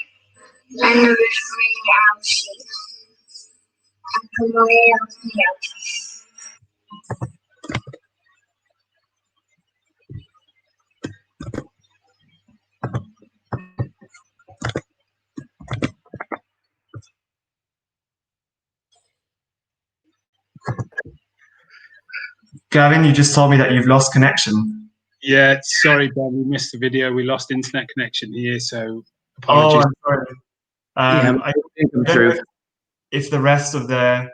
and the refrain out sheet. I put my out here. Gavin, you just told me that you've lost connection. Yeah, sorry, Ben, we missed the video. We lost internet connection here, so apologies. Oh, I'm sorry. I don't know if the rest of the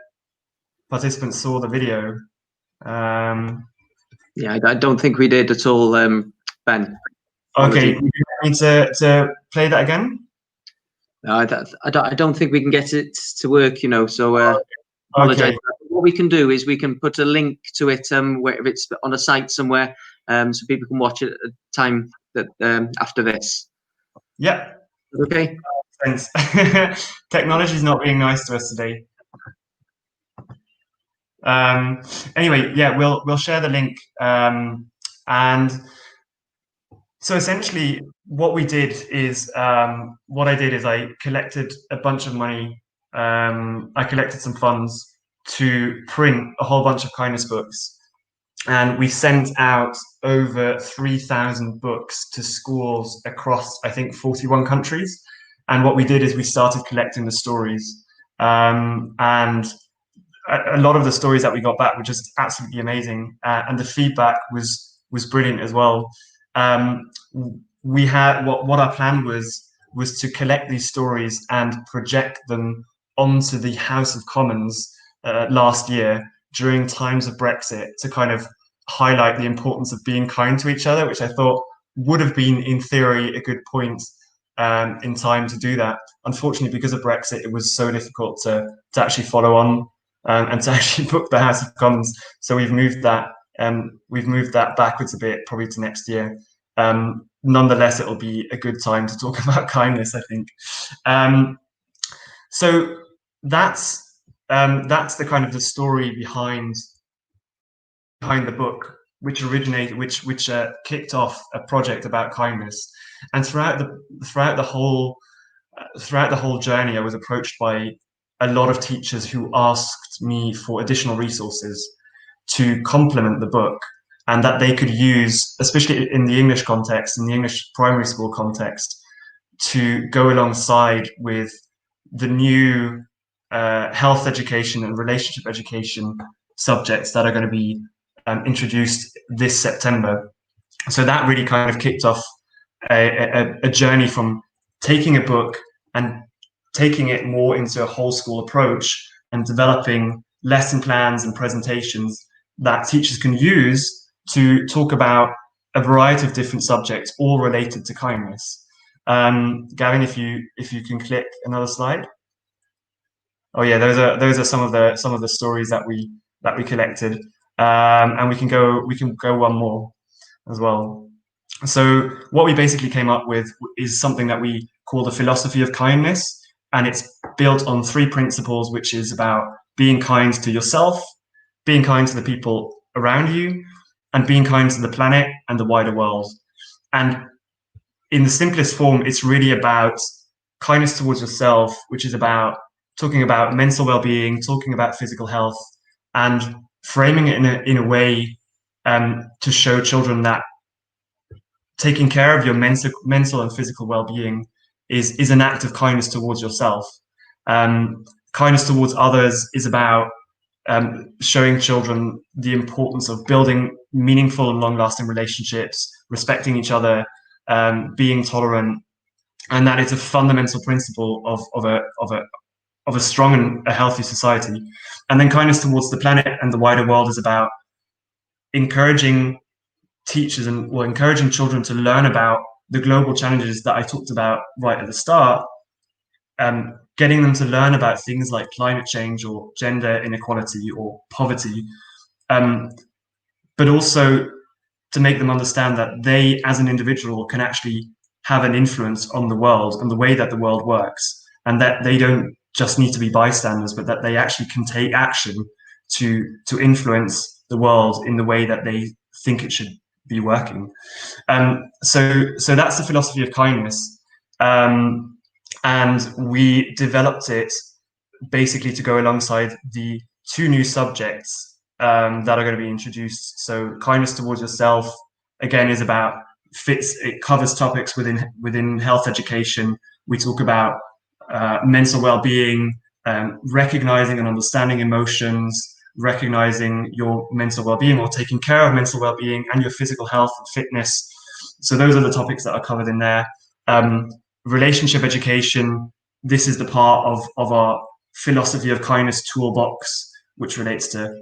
participants saw the video. Yeah, I don't think we did at all, Ben. Okay, would you like me to play that again? No, I don't think we can get it to work, you know, so apologize. Okay. What we can do is we can put a link to it where it's on a site somewhere, so people can watch it at a time that after this. Yeah. Okay. Thanks. Technology is not being nice to us today. Anyway, yeah, we'll share the link, and so essentially what we did is what I did is I collected a bunch of money. I collected some funds to print a whole bunch of kindness books, and we sent out over 3,000 books to schools across, I think, 41 countries. And what we did is we started collecting the stories, and a lot of the stories that we got back were just absolutely amazing, and the feedback was brilliant as well. We had what our plan was to collect these stories and project them onto the House of Commons last year during times of Brexit to kind of highlight the importance of being kind to each other, which I thought would have been, in theory, a good point in time to do that. Unfortunately, because of Brexit, it was so difficult to actually follow on and to actually book the House of Commons. So we've moved that backwards a bit, probably to next year. Nonetheless, it'll be a good time to talk about kindness, I think. So that's the kind of the story behind the book, which originated, which kicked off a project about kindness. And throughout the whole journey, I was approached by a lot of teachers who asked me for additional resources to complement the book, and that they could use, especially in the English context, in the English primary school context, to go alongside with the new health education and relationship education subjects that are going to be introduced this September. So that really kind of kicked off a journey from taking a book and taking it more into a whole school approach and developing lesson plans and presentations that teachers can use to talk about a variety of different subjects, all related to kindness. Gavin, if you can click another slide. Oh yeah, those are some of the stories that we collected, and we can go one more as well. So what we basically came up with is something that we call the philosophy of kindness, and it's built on 3 principles, which is about being kind to yourself, being kind to the people around you, and being kind to the planet and the wider world. And in the simplest form, it's really about kindness towards yourself, which is about talking about mental well-being, talking about physical health, and framing it in a way to show children that taking care of your mental and physical well-being is an act of kindness towards yourself. Kindness towards others is about showing children the importance of building meaningful and long-lasting relationships, respecting each other, being tolerant, and that is a fundamental principle of a strong and a healthy society. And then kindness towards the planet and the wider world is about encouraging teachers and encouraging children to learn about the global challenges that I talked about right at the start, getting them to learn about things like climate change or gender inequality or poverty, but also to make them understand that they as an individual can actually have an influence on the world and the way that the world works, and that they don't just need to be bystanders, but that they actually can take action to influence the world in the way that they think it should be working. So that's the philosophy of kindness, and we developed it basically to go alongside the 2 new subjects that are going to be introduced. So kindness towards yourself, again, is about it covers topics within health education. We talk about mental well-being, recognizing and understanding emotions, recognizing your mental well-being or taking care of mental well-being, and your physical health and fitness. So those are the topics that are covered in there. Relationship education, this is the part of our philosophy of kindness toolbox, which relates to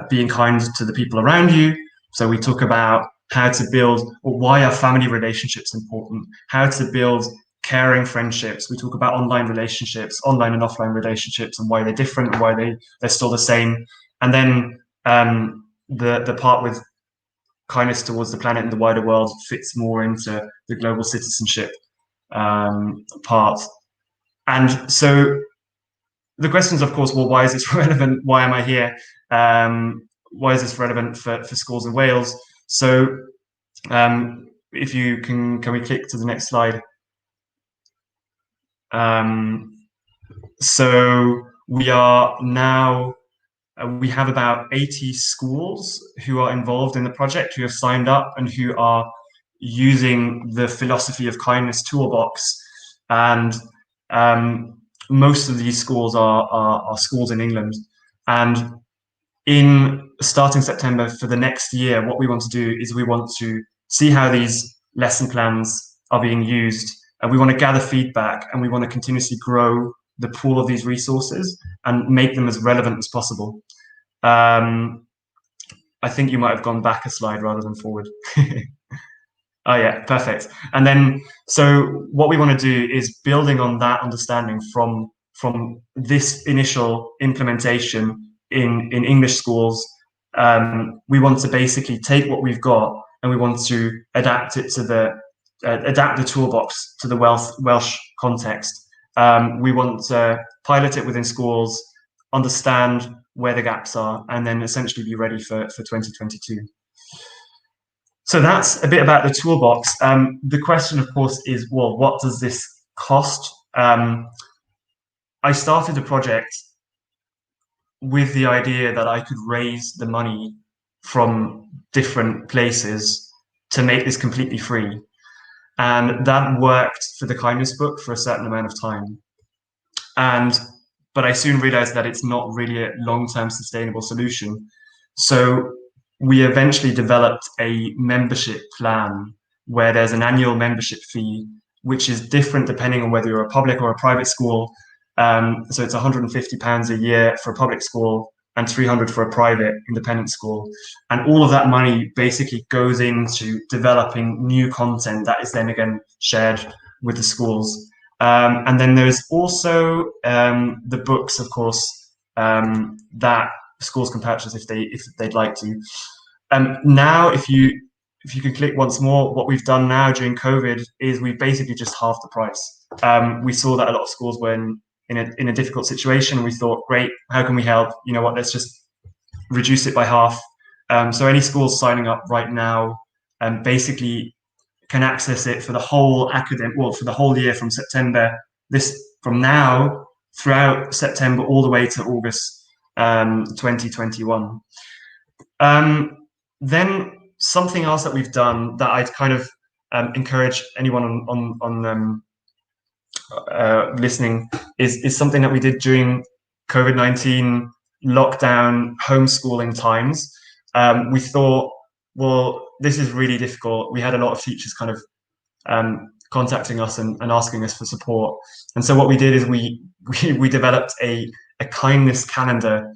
being kind to the people around you. So we talk about how to build, or why are family relationships important, how to build caring friendships. We talk about online relationships, online and offline relationships, and why they're different and why they're still the same. And then the part with kindness towards the planet and the wider world fits more into the global citizenship part. And so the question is, of course, well, why is this relevant? Why am I here? Why is this relevant for schools in Wales? So if you can we click to the next slide? So we are now, we have about 80 schools who are involved in the project, who have signed up and who are using the philosophy of kindness toolbox. And most of these schools are schools in England. And in starting September for the next year, what we want to do is we want to see how these lesson plans are being used, and we want to gather feedback, and we want to continuously grow the pool of these resources and make them as relevant as possible. I think you might have gone back a slide rather than forward. Oh yeah, perfect. And then, so what we want to do is building on that understanding from this initial implementation in English schools. We want to basically take what we've got and we want to adapt it to adapt the toolbox to the Welsh context. We want to pilot it within schools, understand where the gaps are, and then essentially be ready for 2022. So that's a bit about the toolbox. The question, of course, is, well, what does this cost? I started the project with the idea that I could raise the money from different places to make this completely free. And that worked for the kindness book for a certain amount of time. But I soon realized that it's not really a long-term sustainable solution. So we eventually developed a membership plan where there's an annual membership fee, which is different depending on whether you're a public or a private school. So it's £150 a year for a public school and 300 for a private independent school. And all of that money basically goes into developing new content that is then again shared with the schools. And then there's also the books, of course, that schools can purchase if they'd like to. Now, if you can click once more, what we've done now during COVID is we've basically just halved the price. We saw that a lot of schools were in a difficult situation. We thought, great, how can we help? You know what? Let's just reduce it by half. So any schools signing up right now, basically can access it for the whole for the whole year from September, from now throughout September all the way to August 2021. Then something else that we've done that I'd kind of encourage anyone on listening is something that we did during COVID-19 lockdown homeschooling times. We thought, well, this is really difficult. We had a lot of teachers kind of contacting us and asking us for support. And so what we did is we developed a kindness calendar,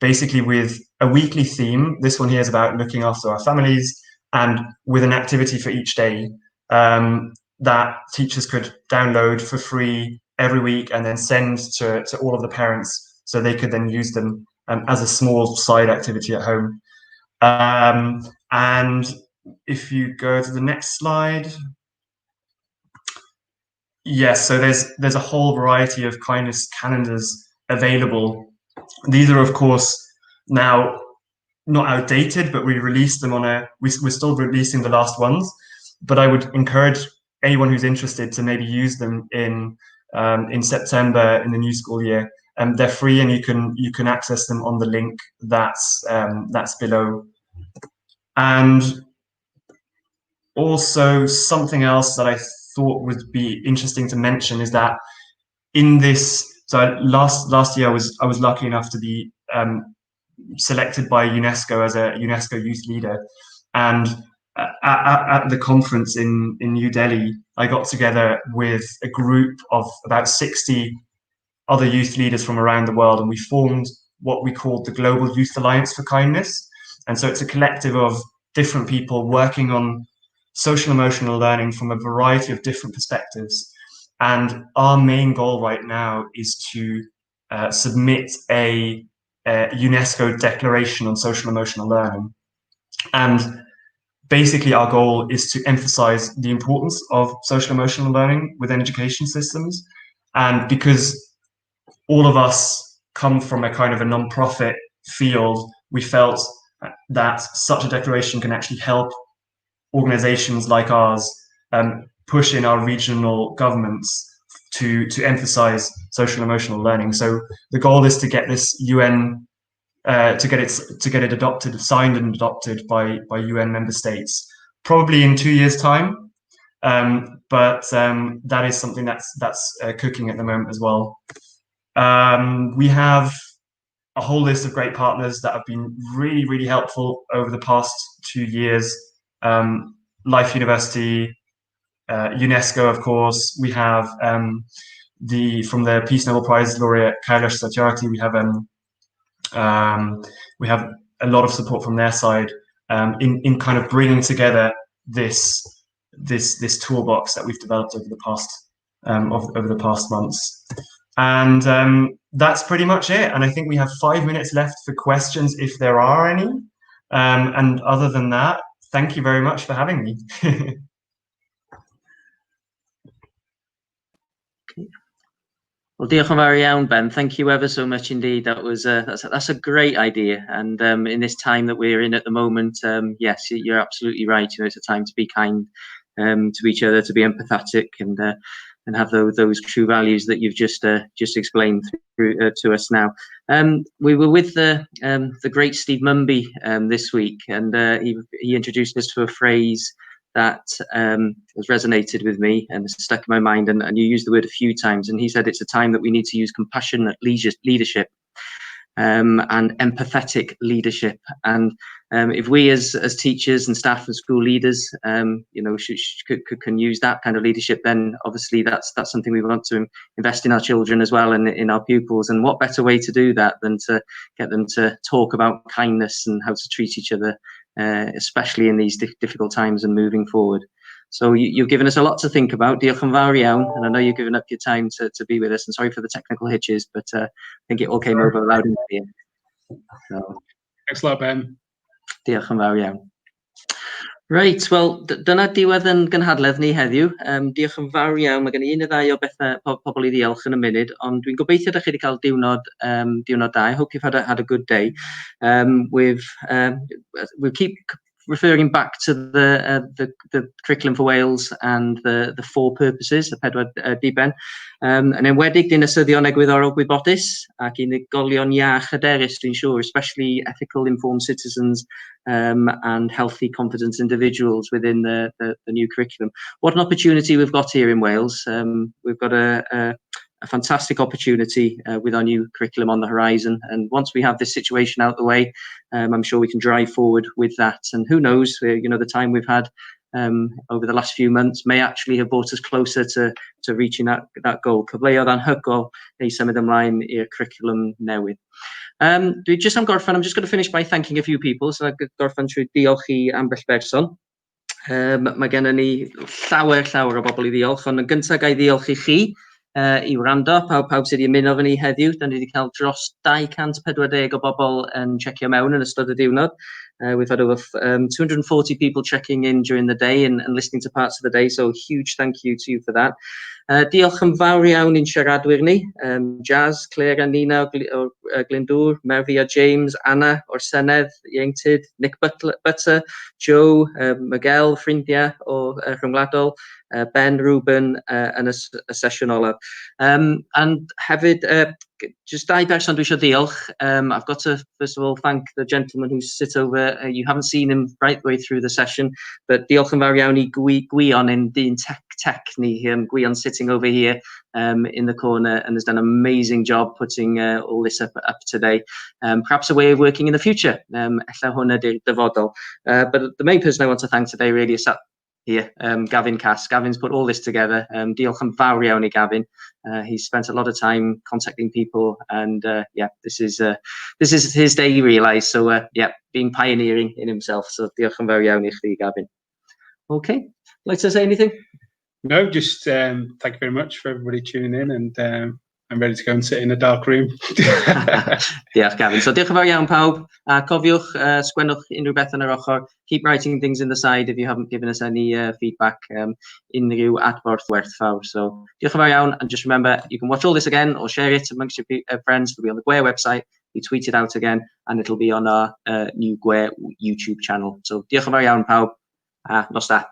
basically with a weekly theme. This one here is about looking after our families, and with an activity for each day that teachers could download for free every week and then send to all of the parents so they could then use them as a small side activity at home. And if you go to the next slide. Yes, so there's a whole variety of kindness calendars available. These are, of course, now not outdated, but we released them we're still releasing the last ones. But I would encourage anyone who's interested to maybe use them in September in the new school year. They're free, and you can access them on the link that's below. And also, something else that I thought would be interesting to mention is that in this, so last year I was lucky enough to be selected by UNESCO as a UNESCO youth leader, and at the conference in New Delhi, I got together with a group of about 60 other youth leaders from around the world, and we formed what we called the Global Youth Alliance for Kindness. And so it's a collective of different people working on social emotional learning from a variety of different perspectives. And our main goal right now is to submit a UNESCO declaration on social emotional learning. And basically our goal is to emphasize the importance of social emotional learning within education systems. And because all of us come from a kind of a non-profit field, we felt that such a declaration can actually help organizations like ours push in our regional governments to emphasize social emotional learning. So the goal is to get this UN to get it adopted, signed and adopted by UN member states, probably in 2 years' time. But that is something that's cooking at the moment as well. We have a whole list of great partners that have been really, really helpful over the past 2 years. Life University, UNESCO, of course. We have from the Peace Nobel Prize laureate Kailash Satyarthi. We have a lot of support from their side in kind of bringing together this toolbox that we've developed over the past months. And that's pretty much it. And I think we have 5 minutes left for questions if there are any. And other than that, thank you very much for having me. Well, diolch yn fawr iawn, Ben. Thank you ever so much indeed. That was that's a great idea. And in this time that we're in at the moment, yes, you're absolutely right. You know, it's a time to be kind to each other, to be empathetic, and have those true values that you've just explained through to us now. We were with the great Steve Mumby this week, and he introduced us to a phrase that has resonated with me and stuck in my mind, and you used the word a few times, and he said it's a time that we need to use compassionate leadership and empathetic leadership. And if we as teachers and staff and school leaders you know, can use that kind of leadership, then obviously that's something we want to invest in our children as well, and in our pupils. And what better way to do that than to get them to talk about kindness and how to treat each other, especially in these difficult times and moving forward. So you've given us a lot to think about. Diolch yn fawr iawn, and I know you've given up your time to be with us, and sorry for the technical hitches, but I think it all came over loud and clear. So, thanks a lot, Ben. Diolch yn fawr iawn. Right, well, dyna diwedd yn gynhadledd ni heddiw. Diolch yn fawr iawn. Mae gen i un neu ddau o bethau pobl i ddiolch yn y munud, ond dwi'n gobeithio ydych chi wedi cael diwrnod da. I hope you've had a good day. We'll keep referring back to the curriculum for Wales and the 4 purposes, y 4 diben. Yn enwedig dinasyddion egwyddorol gwybodus ac unigolion iach hyderus, dwi'n siŵr, especially ethical informed citizens and healthy confident individuals within the new curriculum. What an opportunity we've got here in Wales. We've got a fantastic opportunity with our new curriculum on the horizon, and once we have this situation out the way, I'm sure we can drive forward with that. And who knows, you know, the time we've had over the last few months may actually have brought us closer to reaching that goal. Cyfleoedd anhygoel i symud ymlaen i'r curriculum newydd. Dwi just am gorffen, I'm just going to finish by thanking a few people, so I'll gorffen trwy diolch i ambell berson. Mae gennym ni llawer o bobl i diolch, ond yn gyntaf gai diolch i chi i wrando, pawb sydd wedi ymuno fo ni heddiw. Da ni wedi cael dros 240 o bobl yn checio mewn yn ystod y diwrnod. We've had over 240 people checking in during the day and listening to parts of the day, so huge thank you to you for that. Diolch yn fawr iawn i'n siaradwyr ni, Jazz, Claire a Nina o Glyndŵr, Merfi a James, Anna o'r Senedd, Ieuenctid, Nick Butter, Joe, Miguel, ffrindiau o Rhyngwladol, Ben, Ruben yn y sesiwn olaf. And hefyd, just 2 person dwi eisiau diolch. I've got to first of all thank the gentleman who sit over. You haven't seen him right the way through the session, but diolch yn fawr iawn i Gwion in dyn tech ni. Gwion sitting over here in the corner and has done an amazing job putting all this up today. Perhaps a way of working in the future. Ella hwnna di'r dyfodol. But the main person I want to thank today really is here, Gavin Cass. Gavin's put all this together. Diolch yn fawr iawn i Gavin. He's spent a lot of time contacting people, and yeah, this is his day, he realised. So yeah, being pioneering in himself. So diolch yn fawr iawn i chdi, Gavin. Okay, like to say anything? No, just thank you very much for everybody tuning in, and I'm ready to go and sit in a dark room. Diolch, Gavin. So diolch yn fawr iawn pawb. A cofiwch, sgwennwch unrhyw beth yn yr ochr. Keep writing things in the side if you haven't given us any feedback. Unrhyw adborth werthfawr. So diolch yn fawr iawn, and just remember, you can watch all this again or share it amongst your friends. It'll be on the GWER website. We tweet it out again, and it'll be on our new GWER YouTube channel. So diolch yn fawr iawn pawb. Nos da.